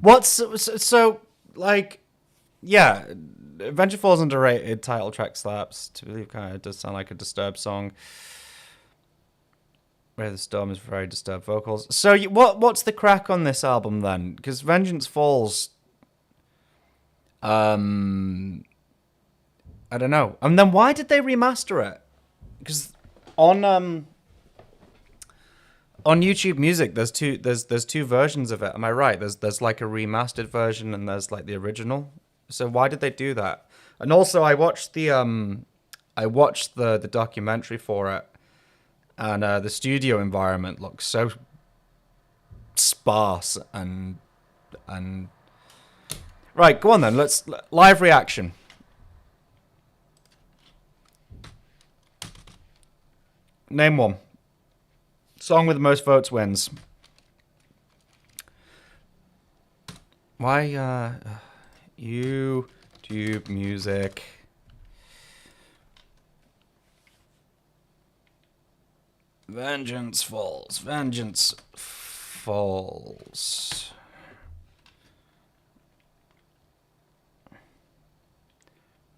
What's so like? Yeah, Adventure Falls underrated. Title track slaps. To believe, kind of does sound like a Disturbed song. Where the Storm is very Disturbed vocals. So what's the crack on this album then? Because Vengeance Falls. I don't know. And then why did they remaster it? Because on YouTube Music, there's two versions of it. Am I right? There's like a remastered version and there's like the original. So why did they do that? And also, I watched the documentary for it, and the studio environment looks so sparse and right. Go on then. Let's live reaction. Name one. Song with the most votes wins. Why, YouTube Music. Vengeance Falls. Vengeance Falls.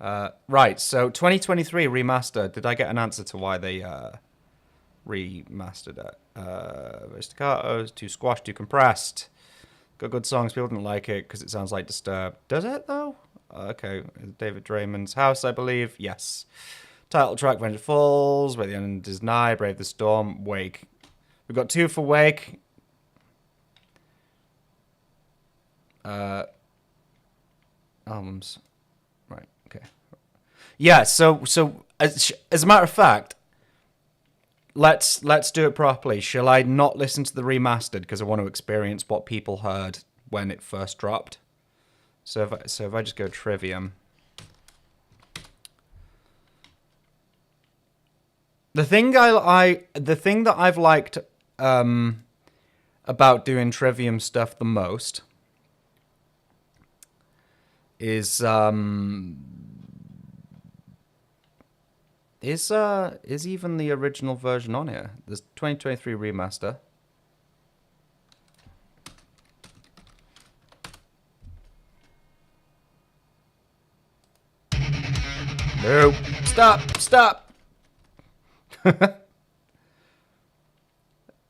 Right, so 2023 remaster. Did I get an answer to why they remastered it? Very staccato, too squashed, too compressed. Got good songs. People didn't like it because it sounds like Disturbed. Does it though? Okay, David Draymond's House, I believe. Yes. Title track: Vengeance Falls. Where the End Is Nigh. Brave the Storm. Wake. We've got 2 for Wake. Albums. Right. Okay. Yeah. So as a matter of fact. Let's do it properly. Shall I not listen to the remastered because I want to experience what people heard when it first dropped? So if I just go Trivium, the thing that I've liked about doing Trivium stuff the most is even the original version on here? There's 2023 remaster. No, stop.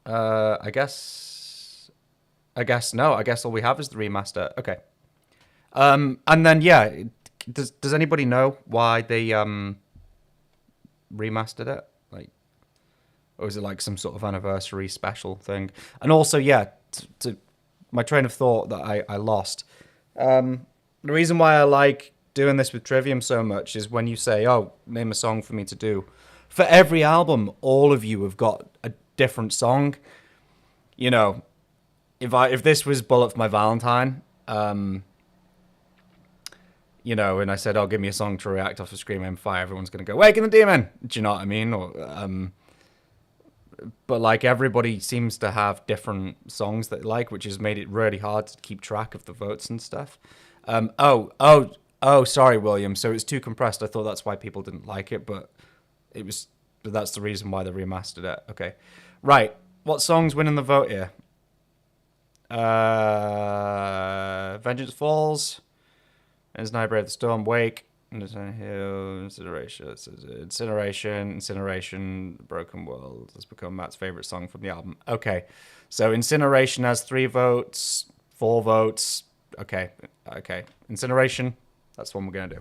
I guess no. I guess all we have is the remaster. Okay. And then yeah, does anybody know why they remastered it? Like, or is it like some sort of anniversary special thing? And also, yeah, to my train of thought that I lost. The reason why I like doing this with Trivium so much is when you say, "Oh, name a song for me to do." For every album, all of you have got a different song. You know, if this was Bullet for My Valentine, you know, and I said, "Oh, give me a song to react off of Scream Aim Fire," everyone's gonna go, "Waking the Demon." Do you know what I mean? Or, but like everybody seems to have different songs that they like, which has made it really hard to keep track of the votes and stuff. Oh, sorry, William. So it's too compressed. I thought that's why people didn't like it, but that's the reason why they remastered it. Okay, right. What song's winning the vote here? Vengeance Falls. Is Night Brave the Storm, Wake, Hill, Incineration, Broken World has become Matt's favorite song from the album. Okay, so Incineration has 3 votes, 4 votes. Okay, Incineration, that's what we're gonna do.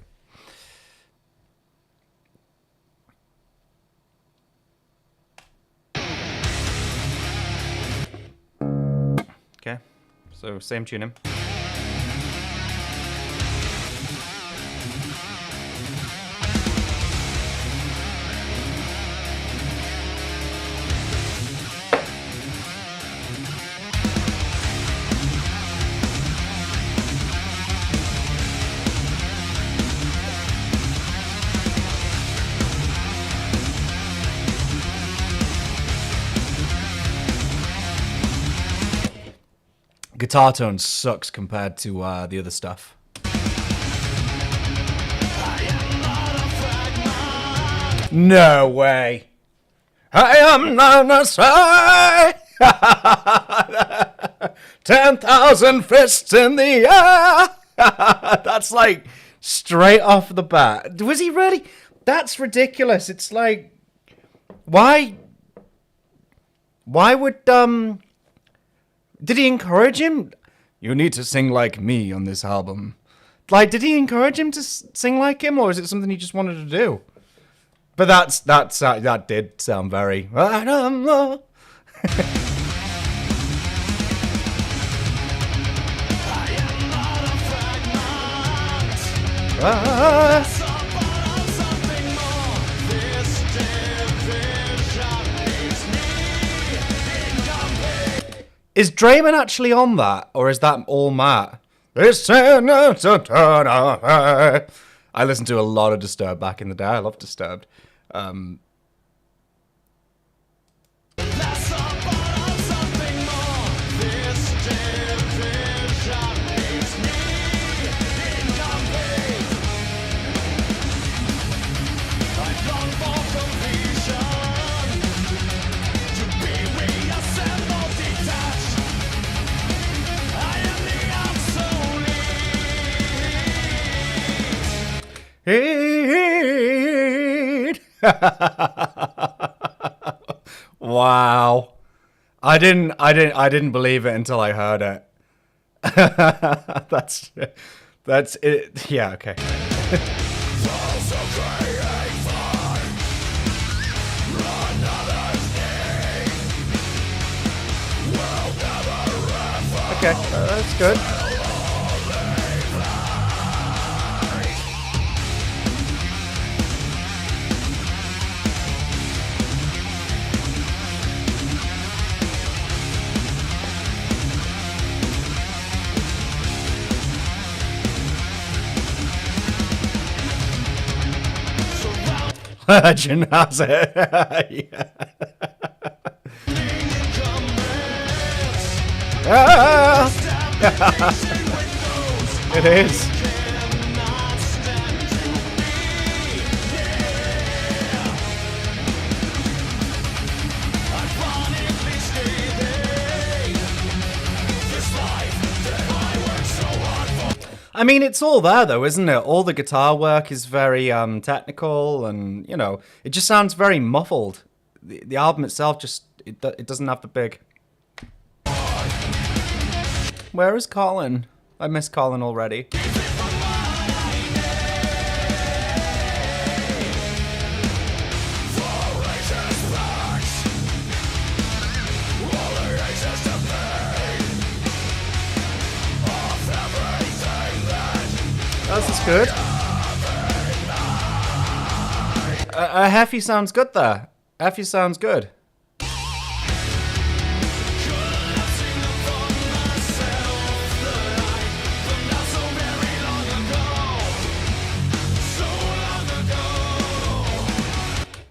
Okay, so same tuning. guitar tone sucks compared to the other stuff. No way. I am not a sigh. 10,000 fists in the air. That's like straight off the bat. Was he really? That's ridiculous. It's like, why would did he encourage him? You need to sing like me on this album. Like, did he encourage him to sing like him, or is it something he just wanted to do? But that did sound very. I don't know. Is Draymond actually on that, or is that all Matt? I listened to a lot of Disturbed back in the day. I love Disturbed. Wow. I didn't believe it until I heard it. That's it. Yeah, okay. Okay, that's good. Legend has it. Yeah. It is. I mean, it's all there, though, isn't it? All the guitar work is very technical, and, you know, it just sounds very muffled. The album itself just, it doesn't have the big... Where is Colin? I miss Colin already. This is good. Heffy sounds good there. Heffy sounds good.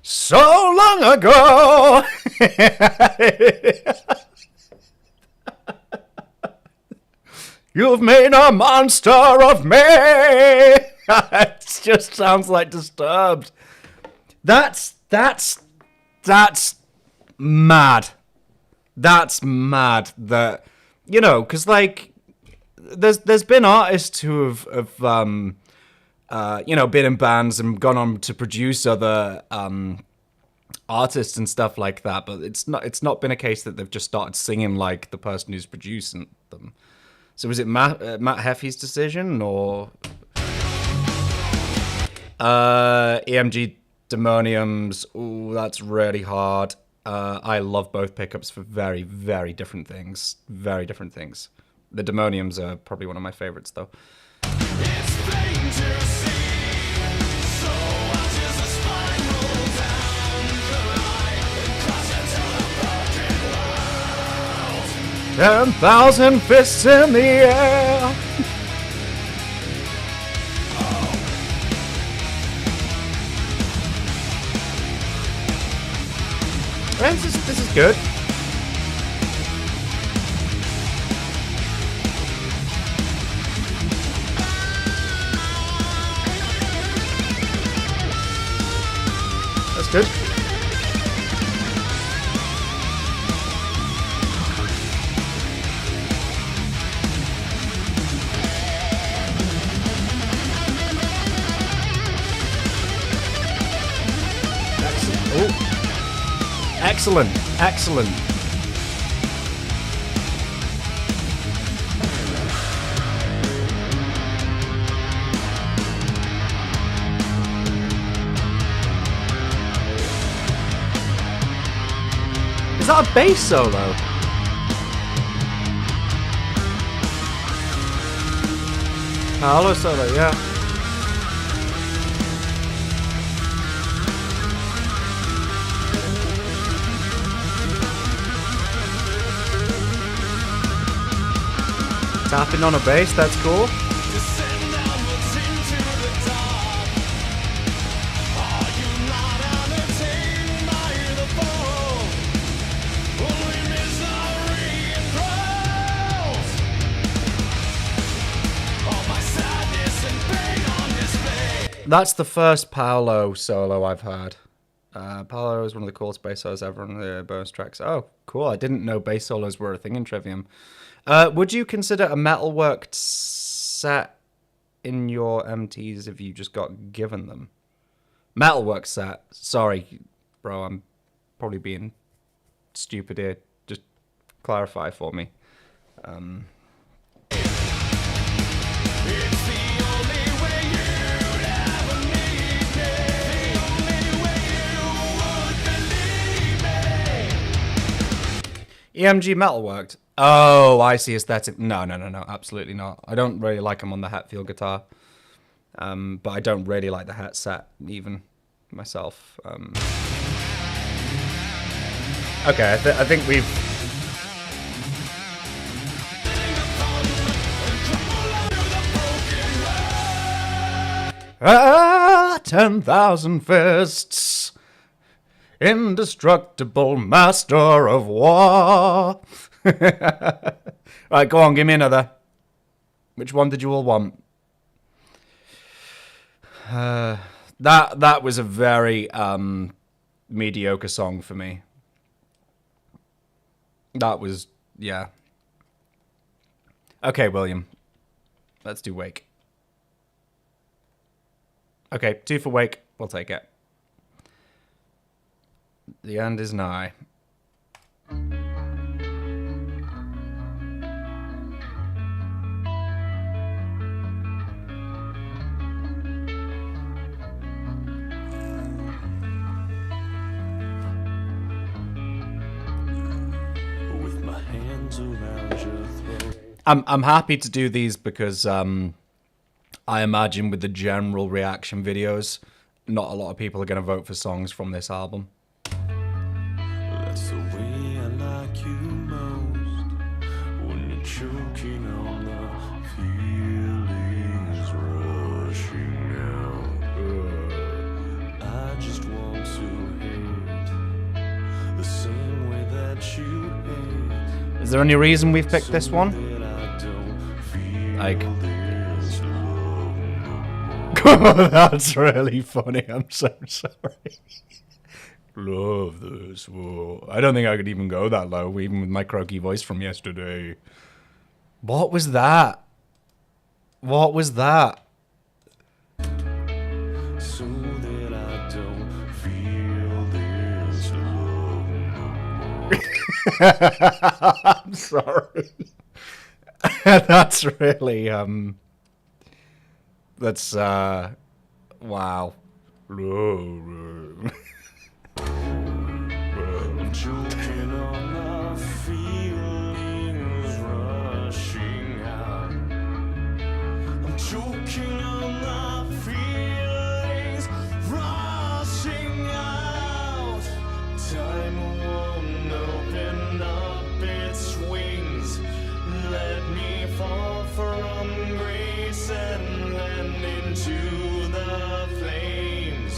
So long ago. You've made a monster of me. It just sounds like Disturbed. That's mad. That's mad. That, you know, because like there's been artists who have you know, been in bands and gone on to produce other artists and stuff like that, but it's not been a case that they've just started singing like the person who's producing them. So was it Matt Heffy's decision, or EMG Demoniums? Ooh, that's really hard. I love both pickups for very, very different things. Very different things. The Demoniums are probably one of my favorites, though. It's plain to see. 10,000 fists in the air. This is good. Good. Excellent. Excellent. Is that a bass solo? Hello solo, yeah. Tapping on a bass, that's cool. That's the first Paolo solo I've heard. Paolo is one of the coolest bass solos ever on the bonus tracks. Oh, cool. I didn't know bass solos were a thing in Trivium. Would you consider a metalworked set in your MTs if you just got given them? Metalwork set. Sorry, bro. I'm probably being stupid here. Just clarify for me. EMG metalworked. Oh, I see aesthetic. No, absolutely not. I don't really like them on the Hetfield guitar. But I don't really like the Het set, even myself. Okay, I think we've... 10,000 fists, indestructible master of war. Right, go on, give me another. Which one did you all want? That was a very mediocre song for me. That was, yeah. Okay, William. Let's do Wake. Okay, 2 for Wake. We'll take it. The end is nigh. With my hands around your throat. I'm happy to do these because I imagine with the general reaction videos, not a lot of people are going to vote for songs from this album. That's the way I like you most. When you're choking on the feelings rushing out. I just want to hate the same way that you hate. Is there any reason we've picked this one? Like... That's really funny. I'm so sorry. Love this war. I don't think I could even go that low, even with my croaky voice from yesterday. What was that? What was that? So that I don't feel this love. I'm sorry. That's really that's wow. I'm choking on the feelings rushing out. I'm choking on the feelings rushing out. Time won't open up its wings. Let me fall from grace and land into the flames.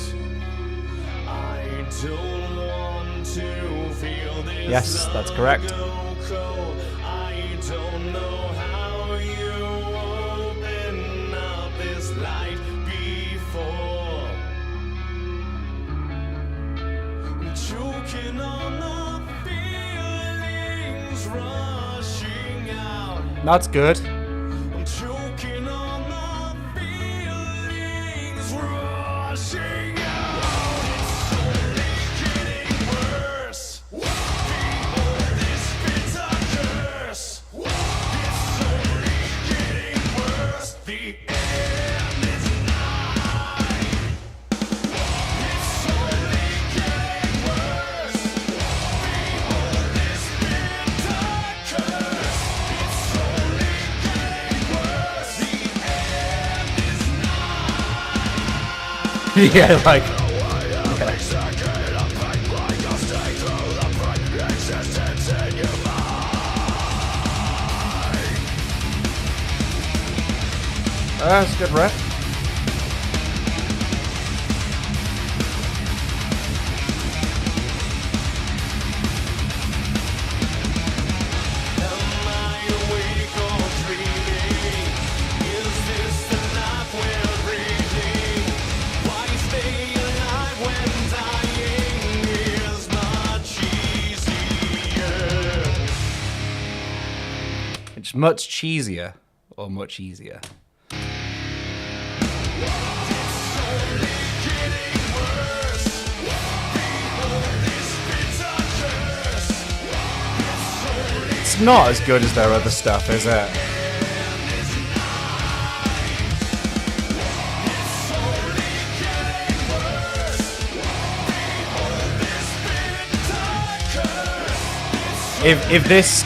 I don't want to feel this. Yes, that's correct. I don't know how you open up this light before. choking on the feelings rushing out. That's good. I'm choking on the feelings rushing out. It's only getting worse. People, this bitter curse. It's only getting worse. The end is nigh. It's only getting worse. People, this bitter curse. It's only getting worse. The end is nigh. Yeah, like. That's a good riff. Am I awake or dreaming? Is this the life we're breathing? Why stay alive when dying is much easier? It's much cheesier or much easier. It's only getting worse. People, this bitter curse. It's only It's not as good as their other stuff, is it? getting worse. People, this bitter curse. If this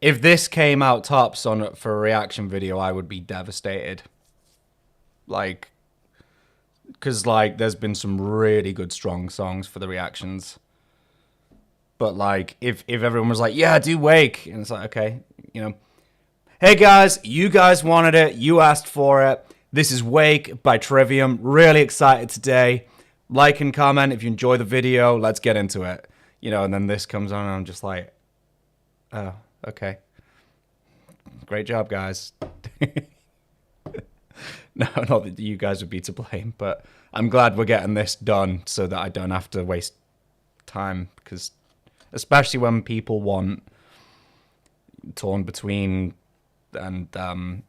if this came out tops on for a reaction video, I would be devastated. Like, because like there's been some really good strong songs for the reactions. But like if everyone was like, yeah, do Wake, and it's like, okay, you know, hey guys, you guys wanted it, you asked for it. This is Wake by Trivium. Really excited today. Like and comment if you enjoy the video. Let's get into it. You know, and then this comes on and I'm just like, oh, okay. Great job, guys. No, not that you guys would be to blame, but I'm glad we're getting this done so that I don't have to waste time, because especially when people want torn between and,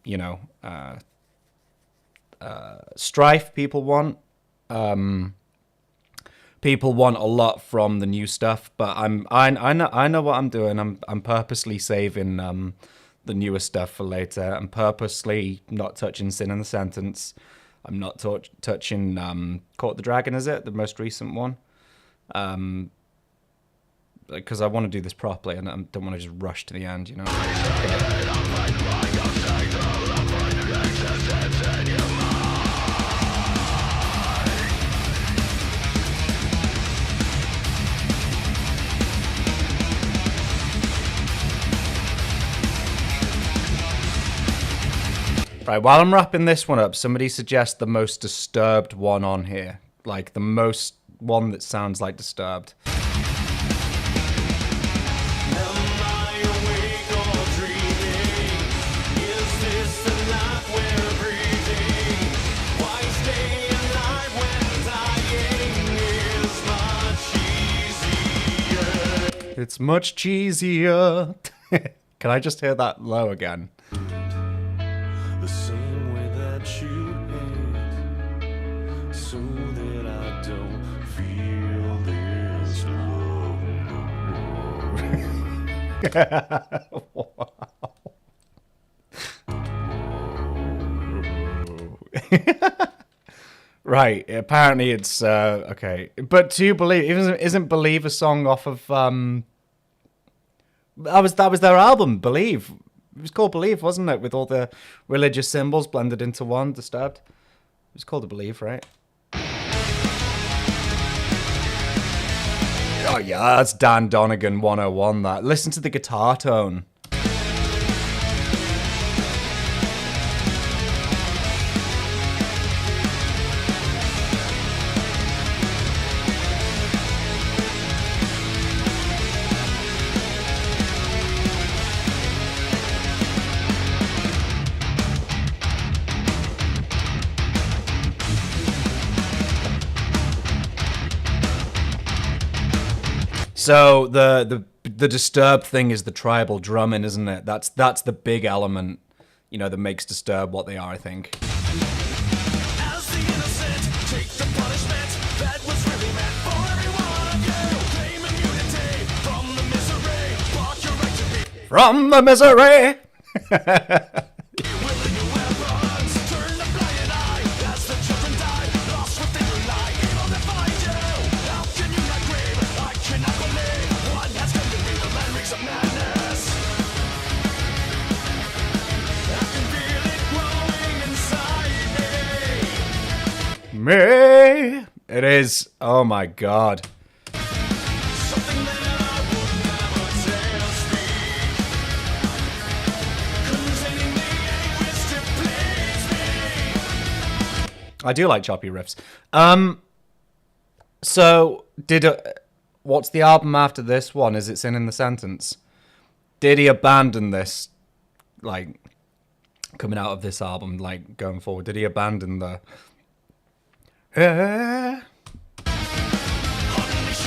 you know, strife people want. People want a lot from the new stuff, but I know what I'm doing. I'm purposely saving the newer stuff for later. I'm purposely not touching Sin in the Sentence. I'm not touching Caught the Dragon, is it? The most recent one. Because I want to do this properly and I don't want to just rush to the end, you know? Right, while I'm wrapping this one up, somebody suggest the most disturbed one on here. Like, the most one that sounds like Disturbed. Am I awake or dreaming? Is this the life we're breathing? Why stay alive when dying is much easier? It's much cheesier. Can I just hear that low again? The same way that you hate, so that I don't feel this love. Right, apparently it's okay. But To Believe isn't Believe a song off of that was their album, Believe. It was called Believe, wasn't it? With all the religious symbols blended into one, Disturbed. It was called Believe, right? Oh yeah, that's Dan Donegan 101, that. Listen to the guitar tone. So the Disturbed thing is the tribal drumming, isn't it? That's the big element, that makes Disturbed what they are, I think. As the innocent take the punishment that was really meant for every one of you. Claim immunity from the misery. Block your right to be From the misery! willing new weapons. Turn a blind eye as the children die. Lost within your lie, evil to find you. How can you not grieve? I cannot believe what has come to be. The land reeks of madness. I can feel it growing inside me. Me! It is. Oh my god. Something that I would never dare speak. Containing the anguish to please me. I do like choppy riffs. So what's the album after this one? Is it Sin in the Sentence? Did he abandon this, like, coming out of this album, like, going forward? Did he abandon the... Unleashing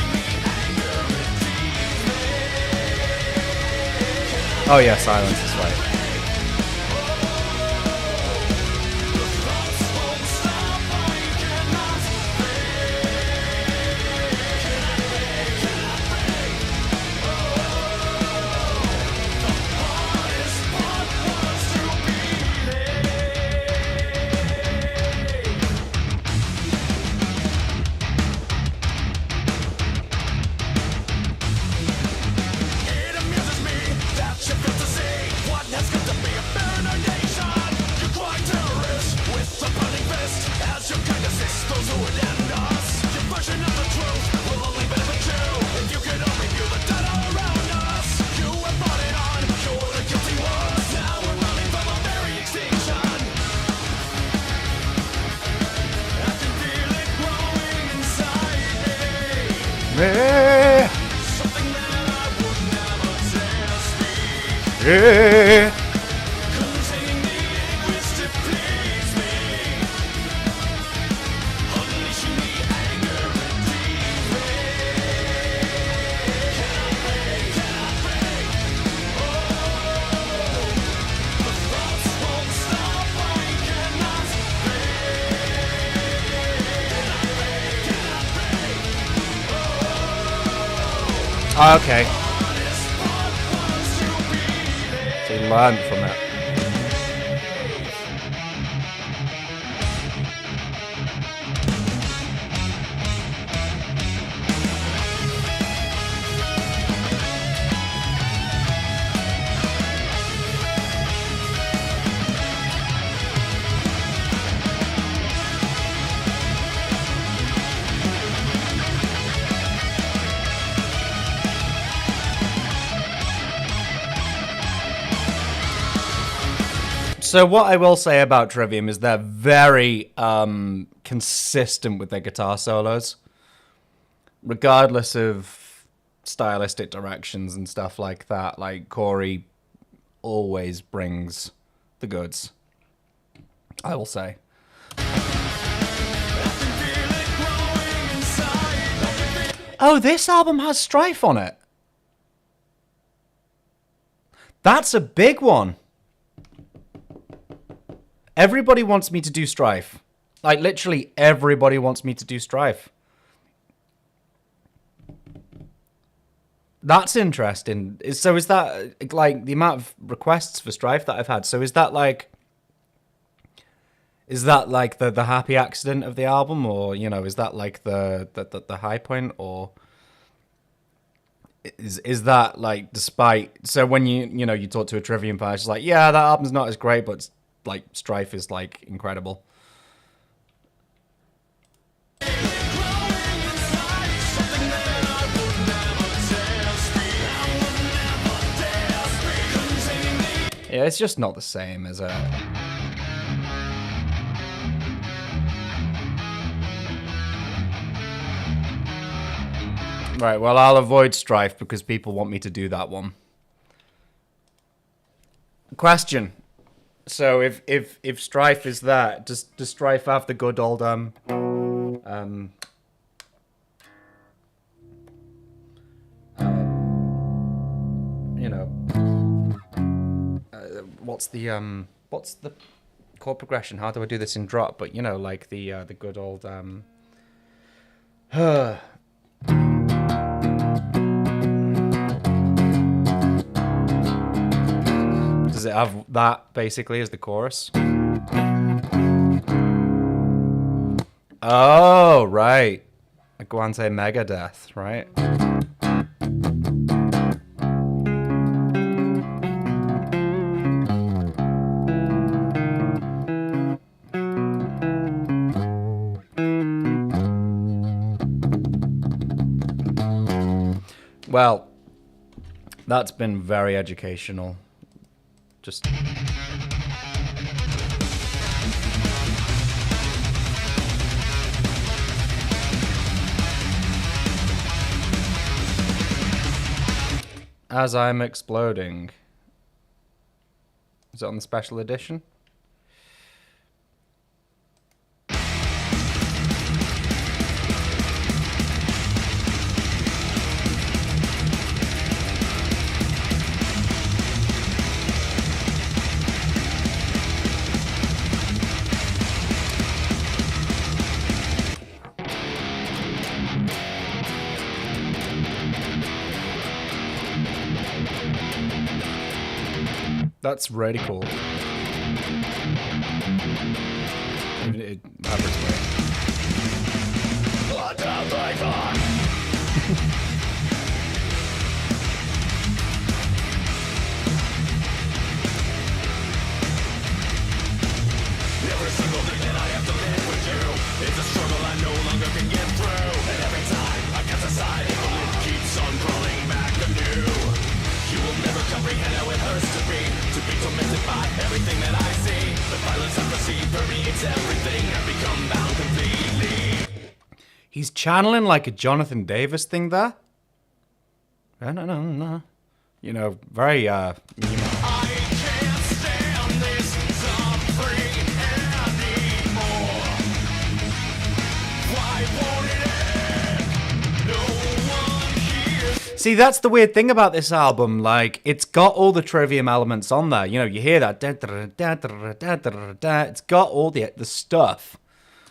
the anger within me. Oh yeah, Silence is right. The thoughts won't stop. I cannot The hardest part was to It amuses me that you feel to see what has come to be a paranoid nation. You cry terrorists with a burning fist as you kind of assist those who would end us. Your version of the truth will only benefit you if you can only view the data around us. You have brought it on, you're the guilty ones. Now we're running from a very extinction. I can feel it growing inside me. Something that I would never dare speak. Containing the anguish to please me. Unleashing the anger within me. Cannot break. Oh, the thoughts won't stop. I cannot Okay. So he learned from it. So what I will say about Trivium is they're very consistent with their guitar solos, regardless of stylistic directions and stuff like that. Like, Corey always brings the goods, I will say. Oh, this album has Strife on it. That's a big one. Everybody wants me to do Strife. Like, literally everybody wants me to do Strife. That's interesting. So is that, like, the amount of requests for Strife that I've had? So is that like the happy accident of the album? Or, is that like the high point? Or is that like, despite... So when you talk to a Trivium fan, it's like, yeah, that album's not as great, but like Strife is like incredible. Yeah, it's just not the same as a... Right, well, I'll avoid Strife because people want me to do that one. Question. So if Strife is that, does Strife have the good old you know, what's the chord progression? How do I do this in drop? But you know, like the good old does it have that basically as the chorus? Oh, right. Aguante Megadeth, right? Well, that's been very educational. Just... As I'm Exploding. Is it on the special edition? That's really cool. Even it happens way. Every single thing that I have to live with you is a struggle I no longer can get through. And every time I get aside, the lid keeps on crawling back anew. You will never comprehend how it hurts to be tormented by everything that I see. The violence I perceive permeates everything. I've become bound completely. He's channeling like a Jonathan Davis thing there. No. You know, very I can't stand this suffering anymore. Why won't it end? No one hears. See, that's the weird thing about this album. Like, it's got all the Trivium elements on there. You know, you hear that. It's got all the stuff.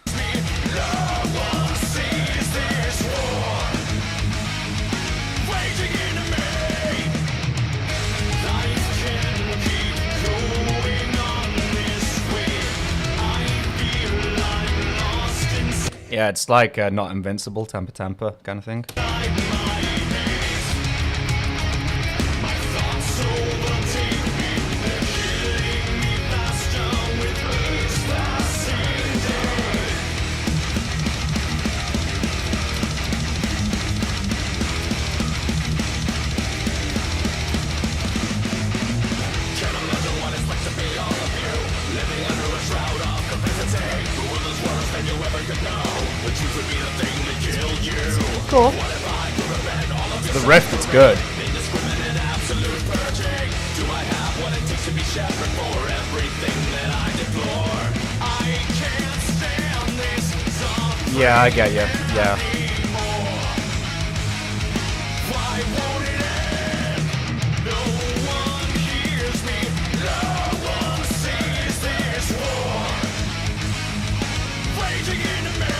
No one sees this war waging into me. Life can keep going on this way. I feel I'm lost inside Yeah, it's like not invincible, temper kind of thing. my days. My thoughts overtake me. They're killing me faster with each passing day. Can't imagine what it's like to be all of you, living under a shroud of complacency. The world is worse than you ever could know. The truth would be the thing that killed you. Cool. What if I could prevent all of The riff, it's good. indiscriminate absolute purging? Do I have what it takes to be shepherd for everything that I deplore? I can't stand this suffering Yeah, I get you. Yeah. anymore. Why won't it end? No one hears me. No one sees this war raging into me.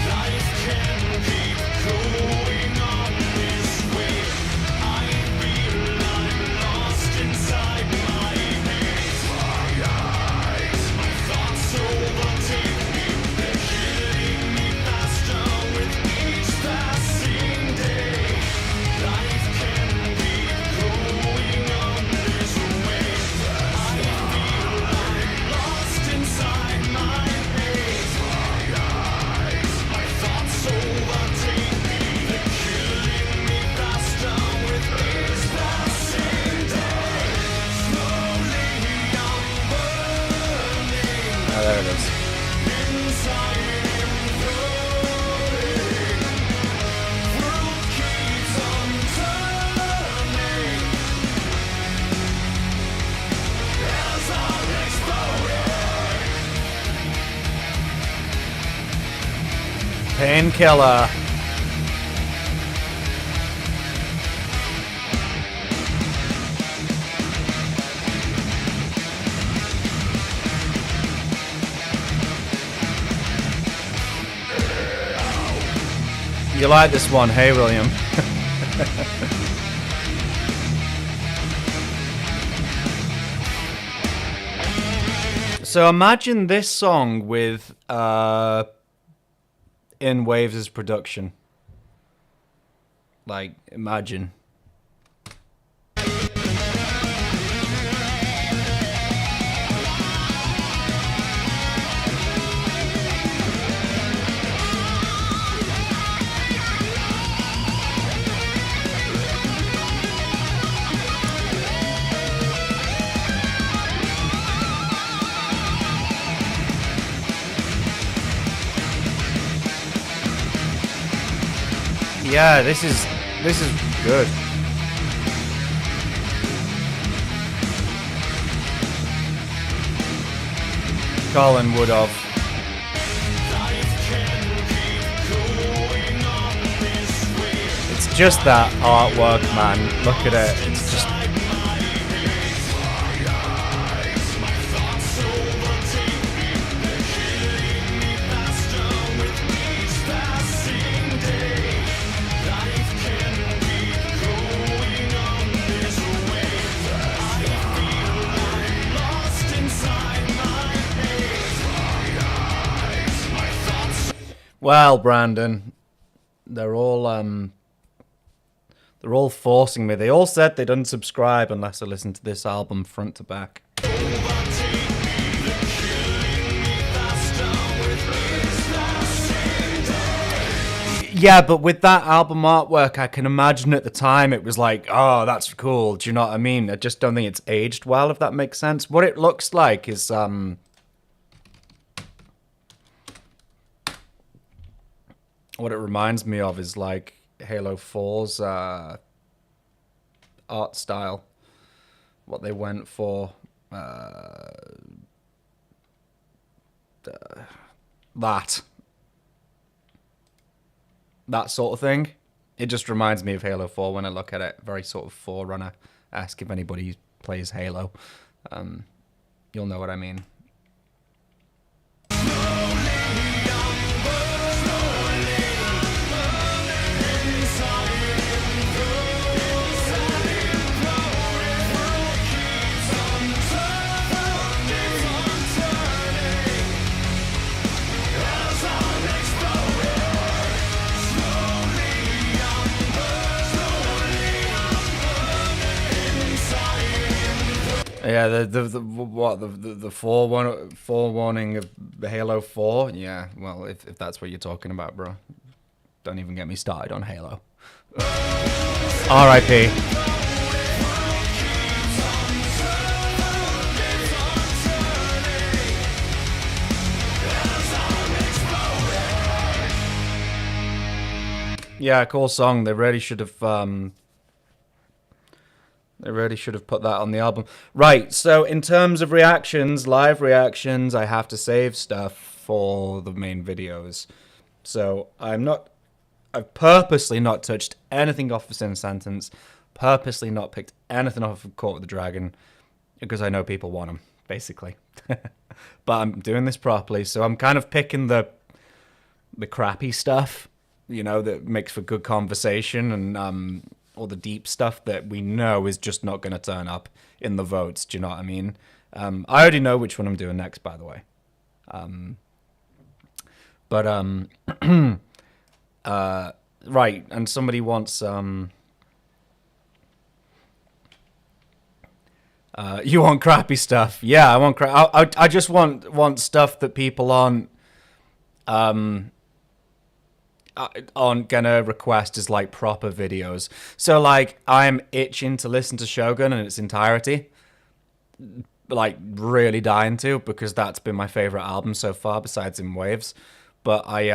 Life can keep going on this way. I feel I'm lost inside my maze. My eyes, my thoughts overtake me. They're killing me faster with each passing day. Life can keep going on this way. I feel I'm lost inside my maze. My eyes, my thoughts overtake me. They're killing me faster with each passing day. Slowly I'm burning Oh, there it is. inside imploding. World keeps on turning as I'm exploding. Painkiller. You like this one, hey William? So imagine this song with In Waves' production. Like, imagine. Yeah, this is good. Colin Woodhoff. It's just that artwork, man. Look at it. It's just. Well, Brandon, they're all forcing me. They all said they'd unsubscribe unless I listened to this album front to back. Yeah, but with that album artwork, I can imagine at the time it was like, oh, that's cool. Do you know what I mean? I just don't think it's aged well, if that makes sense. What it looks like is what it reminds me of is like Halo 4's art style. What they went for. That sort of thing. It just reminds me of Halo 4 when I look at it. Very sort of Forerunner-esque. If anybody plays Halo, you'll know what I mean. Yeah, the forewarning of Halo 4. Yeah, well, if that's what you're talking about, bro, don't even get me started on Halo. R.I.P. Yeah, cool song. They really should have. They really should have put that on the album. Right, so in terms of reactions, live reactions, I have to save stuff for the main videos. So I've purposely not touched anything off of Sin Sentence, purposely not picked anything off of Caught with the Dragon, because I know people want them, basically. But I'm doing this properly, so I'm kind of picking the crappy stuff, you know, that makes for good conversation, and all the deep stuff that we know is just not going to turn up in the votes. Do you know what I mean? I already know which one I'm doing next, by the way. Right, and somebody wants you want crappy stuff. Yeah, I want I just want stuff that people aren't gonna request as like proper videos. So like I'm itching to listen to Shogun in its entirety, like really dying to, because that's been my favorite album so far besides In Waves. But I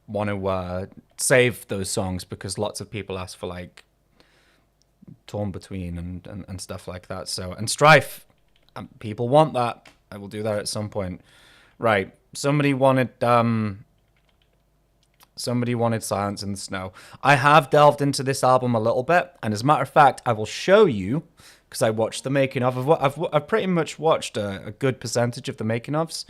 want to save those songs because lots of people ask for like Torn Between and stuff like that. So, and Strife, people want that. I will do that at some point. Right, somebody wanted Silence in the Snow. I have delved into this album a little bit, and as a matter of fact, I will show you, because I watched the making of. I've pretty much watched a good percentage of the making ofs.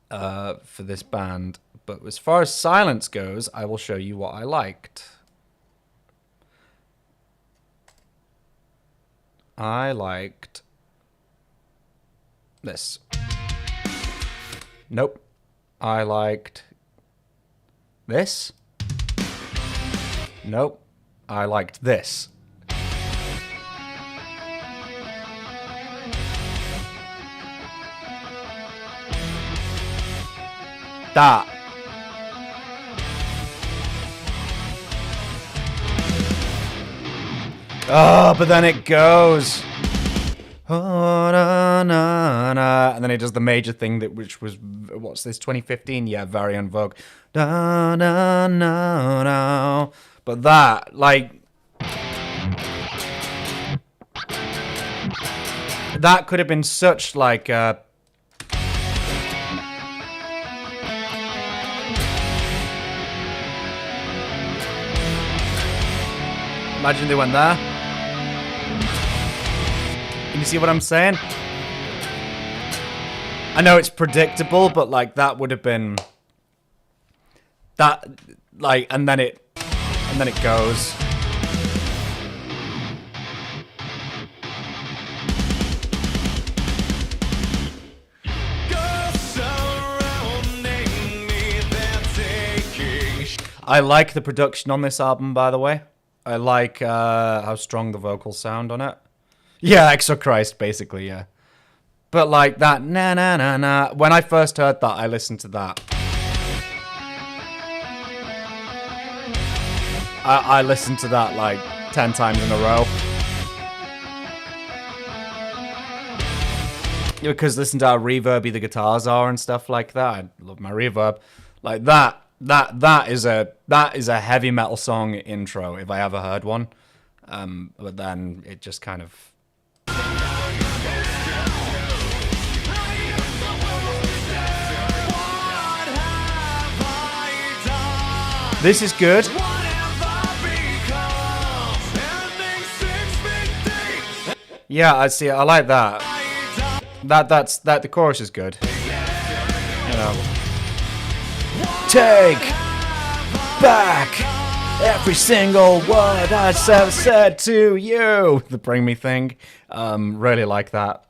for this band. But as far as Silence goes, I will show you what I liked. I liked this. Nope. I liked this. Nope. I liked this. That. Oh, but then it goes. Oh, na, na, na. And then it does the major thing which was, what's this, 2015? Yeah, very en vogue. Da, na, na, na. But that, like, that could have been such like a imagine they went there. Can you see what I'm saying? I know it's predictable, but like that would have been that, like, and then it goes. I like the production on this album, by the way. I like how strong the vocals sound on it. Yeah, Exochrist, basically, yeah. But like that, na na na na. When I first heard that, I listened to that. I listened to that like 10 times in a row. Because listen to how reverby the guitars are and stuff like that. I love my reverb. Like that is a heavy metal song intro if I ever heard one. But then it just kind of. This is good. Yeah, I see. I like that. That's the chorus is good. You know. Take back every single word I ever said to you. The Bring Me thing. Really like that.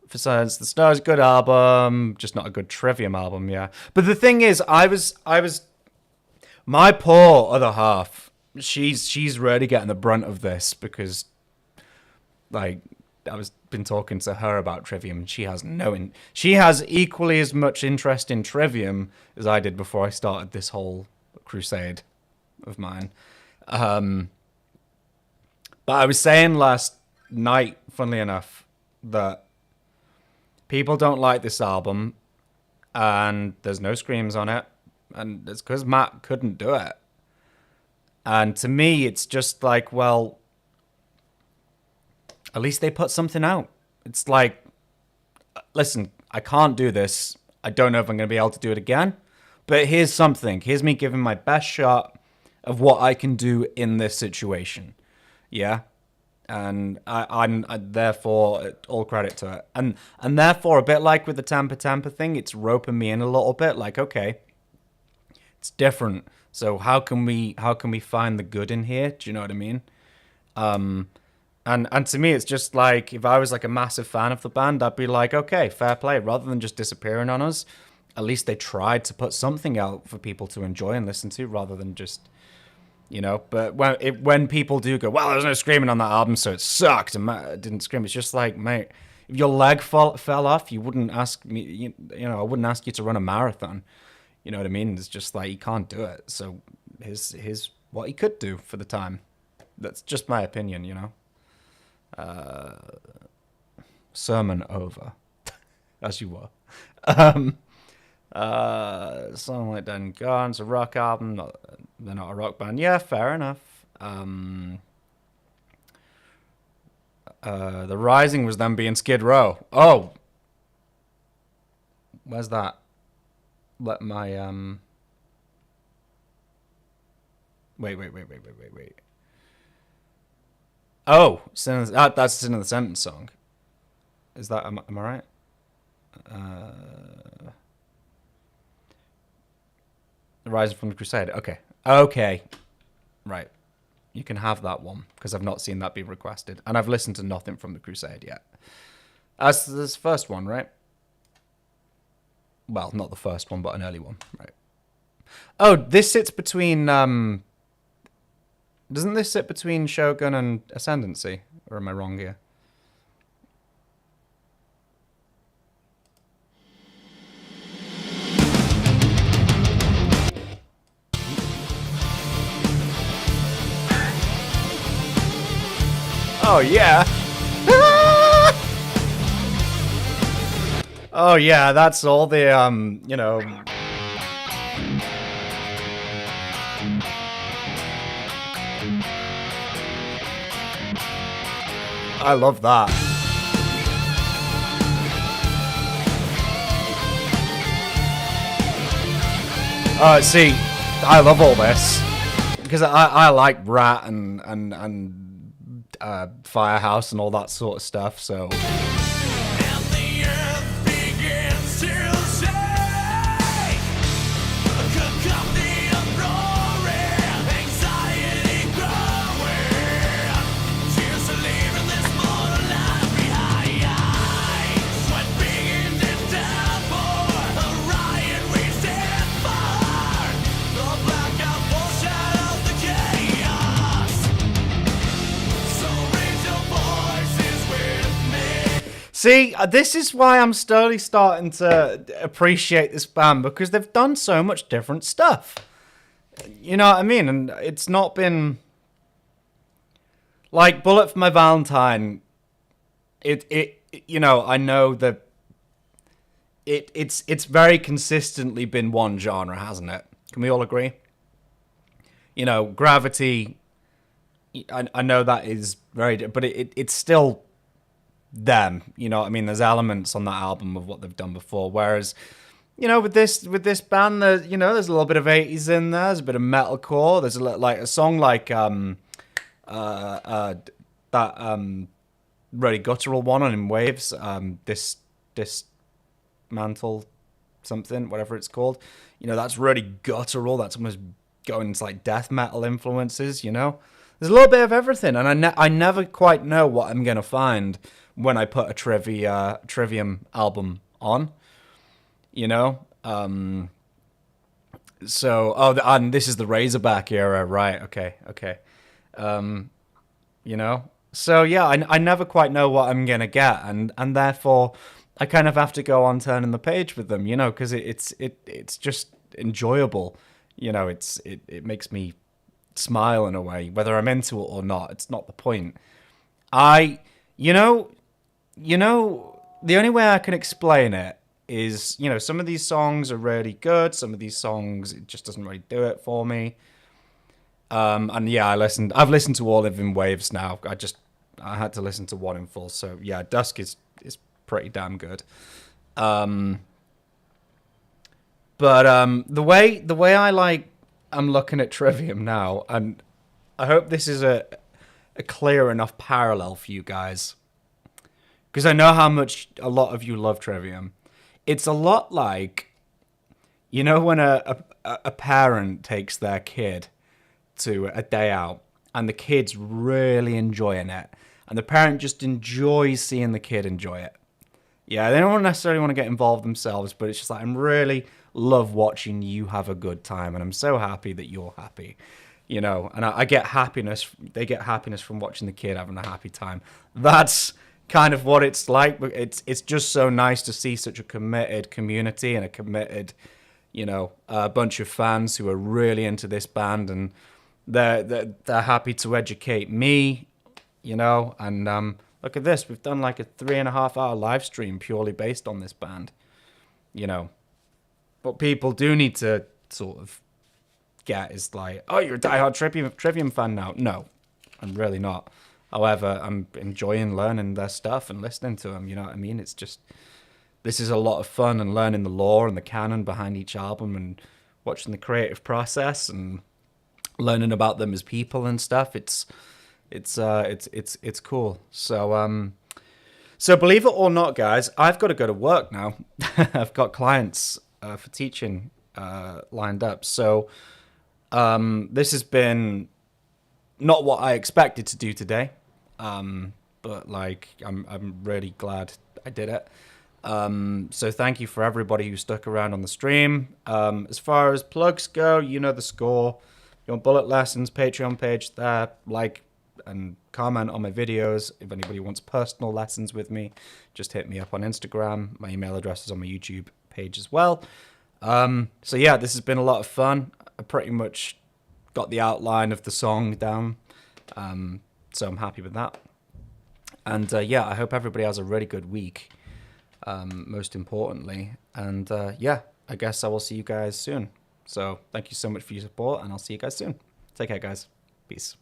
For Silence, The Stars, good album, just not a good Trivium album, yeah. But the thing is, I was my poor other half, she's really getting the brunt of this because, like, been talking to her about Trivium, and she has equally as much interest in Trivium as I did before I started this whole crusade of mine. But I was saying last night, funnily enough, that people don't like this album, and there's no screams on it, and it's because Matt couldn't do it. And to me, it's just like, well, at least they put something out. It's like, listen, I can't do this. I don't know if I'm going to be able to do it again, but here's something. Here's me giving my best shot of what I can do in this situation. Yeah? And I'm therefore, all credit to it. And therefore, a bit like with the Tampa thing, it's roping me in a little bit. Like, okay, it's different. So how can we find the good in here? Do you know what I mean? And to me, it's just like, if I was like a massive fan of the band, I'd be like, okay, fair play. Rather than just disappearing on us, at least they tried to put something out for people to enjoy and listen to, rather than just, you know. But when people do go, well, there's no screaming on that album, so it sucked and Matt didn't scream. It's just like, mate, if your leg fell off, you wouldn't ask me, you know, I wouldn't ask you to run a marathon. You know what I mean? It's just like, he can't do it. So here's what he could do for the time. That's just my opinion, you know. Sermon over, as you were. Song like Dead and Gone, it's a rock album. They're not a rock band. Yeah, fair enough. The Rising was them being Skid Row. Oh, where's that? Let my Wait. Oh, that's Sin in the Sentence song. Is that, am I right? Rising from the Crusade. Okay. Right. You can have that one, because I've not seen that be requested. And I've listened to nothing from the Crusade yet. As this first one, right? Well, not the first one, but an early one, right? Oh, this sits between... Doesn't this sit between Shogun and Ascendancy? Or am I wrong here? Oh, yeah. Oh, yeah, that's all the, you know... I love that. See, I love all this. Because I like Rat and Firehouse and all that sort of stuff, so... And the earth begins to shake. A cacophony of roaring, anxiety growing. Tears are leaving this mortal life behind. Sweat begins to downpour. A riot we stand for. The blackout foreshadows the chaos. So raise your voices with me. See, this is why I'm slowly starting to appreciate this band, because they've done so much different stuff. You know what I mean? And it's not been... Like, Bullet for My Valentine, you know, I know that it's very consistently been one genre, hasn't it? Can we all agree? You know, Gravity, I know that is very... But it's still... them, you know what I mean? There's elements on that album of what they've done before, whereas, you know, with this band, there's, you know, there's a little bit of 80s in there, there's a bit of metalcore, there's like a song like that really guttural one on In Waves, Dismantle something, whatever it's called, you know, that's really guttural, that's almost going into like death metal influences, you know? There's a little bit of everything, and I never quite know what I'm gonna find when I put a Trivium album on, you know? And this is the Razorback era, right? Okay. You know? So yeah, I never quite know what I'm gonna get, and therefore I kind of have to go on turning the page with them, you know, because it's just enjoyable, you know. It makes me smile in a way, whether I'm into it or not. It's not the point. You know, the only way I can explain it is, you know, some of these songs are really good. Some of these songs, it just doesn't really do it for me. And yeah, I've listened to all of In Waves now. I had to listen to one in full. So yeah, Dusk is pretty damn good. But the way I'm looking at Trivium now, and I hope this is a clear enough parallel for you guys, because I know how much a lot of you love Trivium. It's a lot like, you know, when a parent takes their kid to a day out and the kid's really enjoying it, and the parent just enjoys seeing the kid enjoy it. Yeah, they don't necessarily want to get involved themselves, but it's just like, I'm really love watching you have a good time, and I'm so happy that you're happy, you know. And I get happiness. They get happiness from watching the kid having a happy time. That's kind of what it's like. But it's just so nice to see such a committed community and a committed, you know, bunch of fans who are really into this band, and they're happy to educate me, you know. And look at this. We've done like a 3.5-hour live stream purely based on this band, you know. What people do need to sort of get is like, oh, you're a diehard Trivium fan now. No, I'm really not. However, I'm enjoying learning their stuff and listening to them, you know what I mean? It's just, this is a lot of fun, and learning the lore and the canon behind each album, and watching the creative process and learning about them as people and stuff. It's cool. So So believe it or not, guys, I've got to go to work now. I've got clients for teaching lined up. So this has been not what I expected to do today, but like I'm really glad I did it. So thank you for everybody who stuck around on the stream. As far as plugs go, you know the score. Your Bullet Lessons Patreon page there, like and comment on my videos. If anybody wants personal lessons with me, just hit me up on Instagram. My email address is on my YouTube page as well. So yeah, this has been a lot of fun. I pretty much got the outline of the song down, so I'm happy with that. And yeah, I hope everybody has a really good week, most importantly. And yeah, I guess I will see you guys soon. So thank you so much for your support, and I'll see you guys soon. Take care, guys. Peace.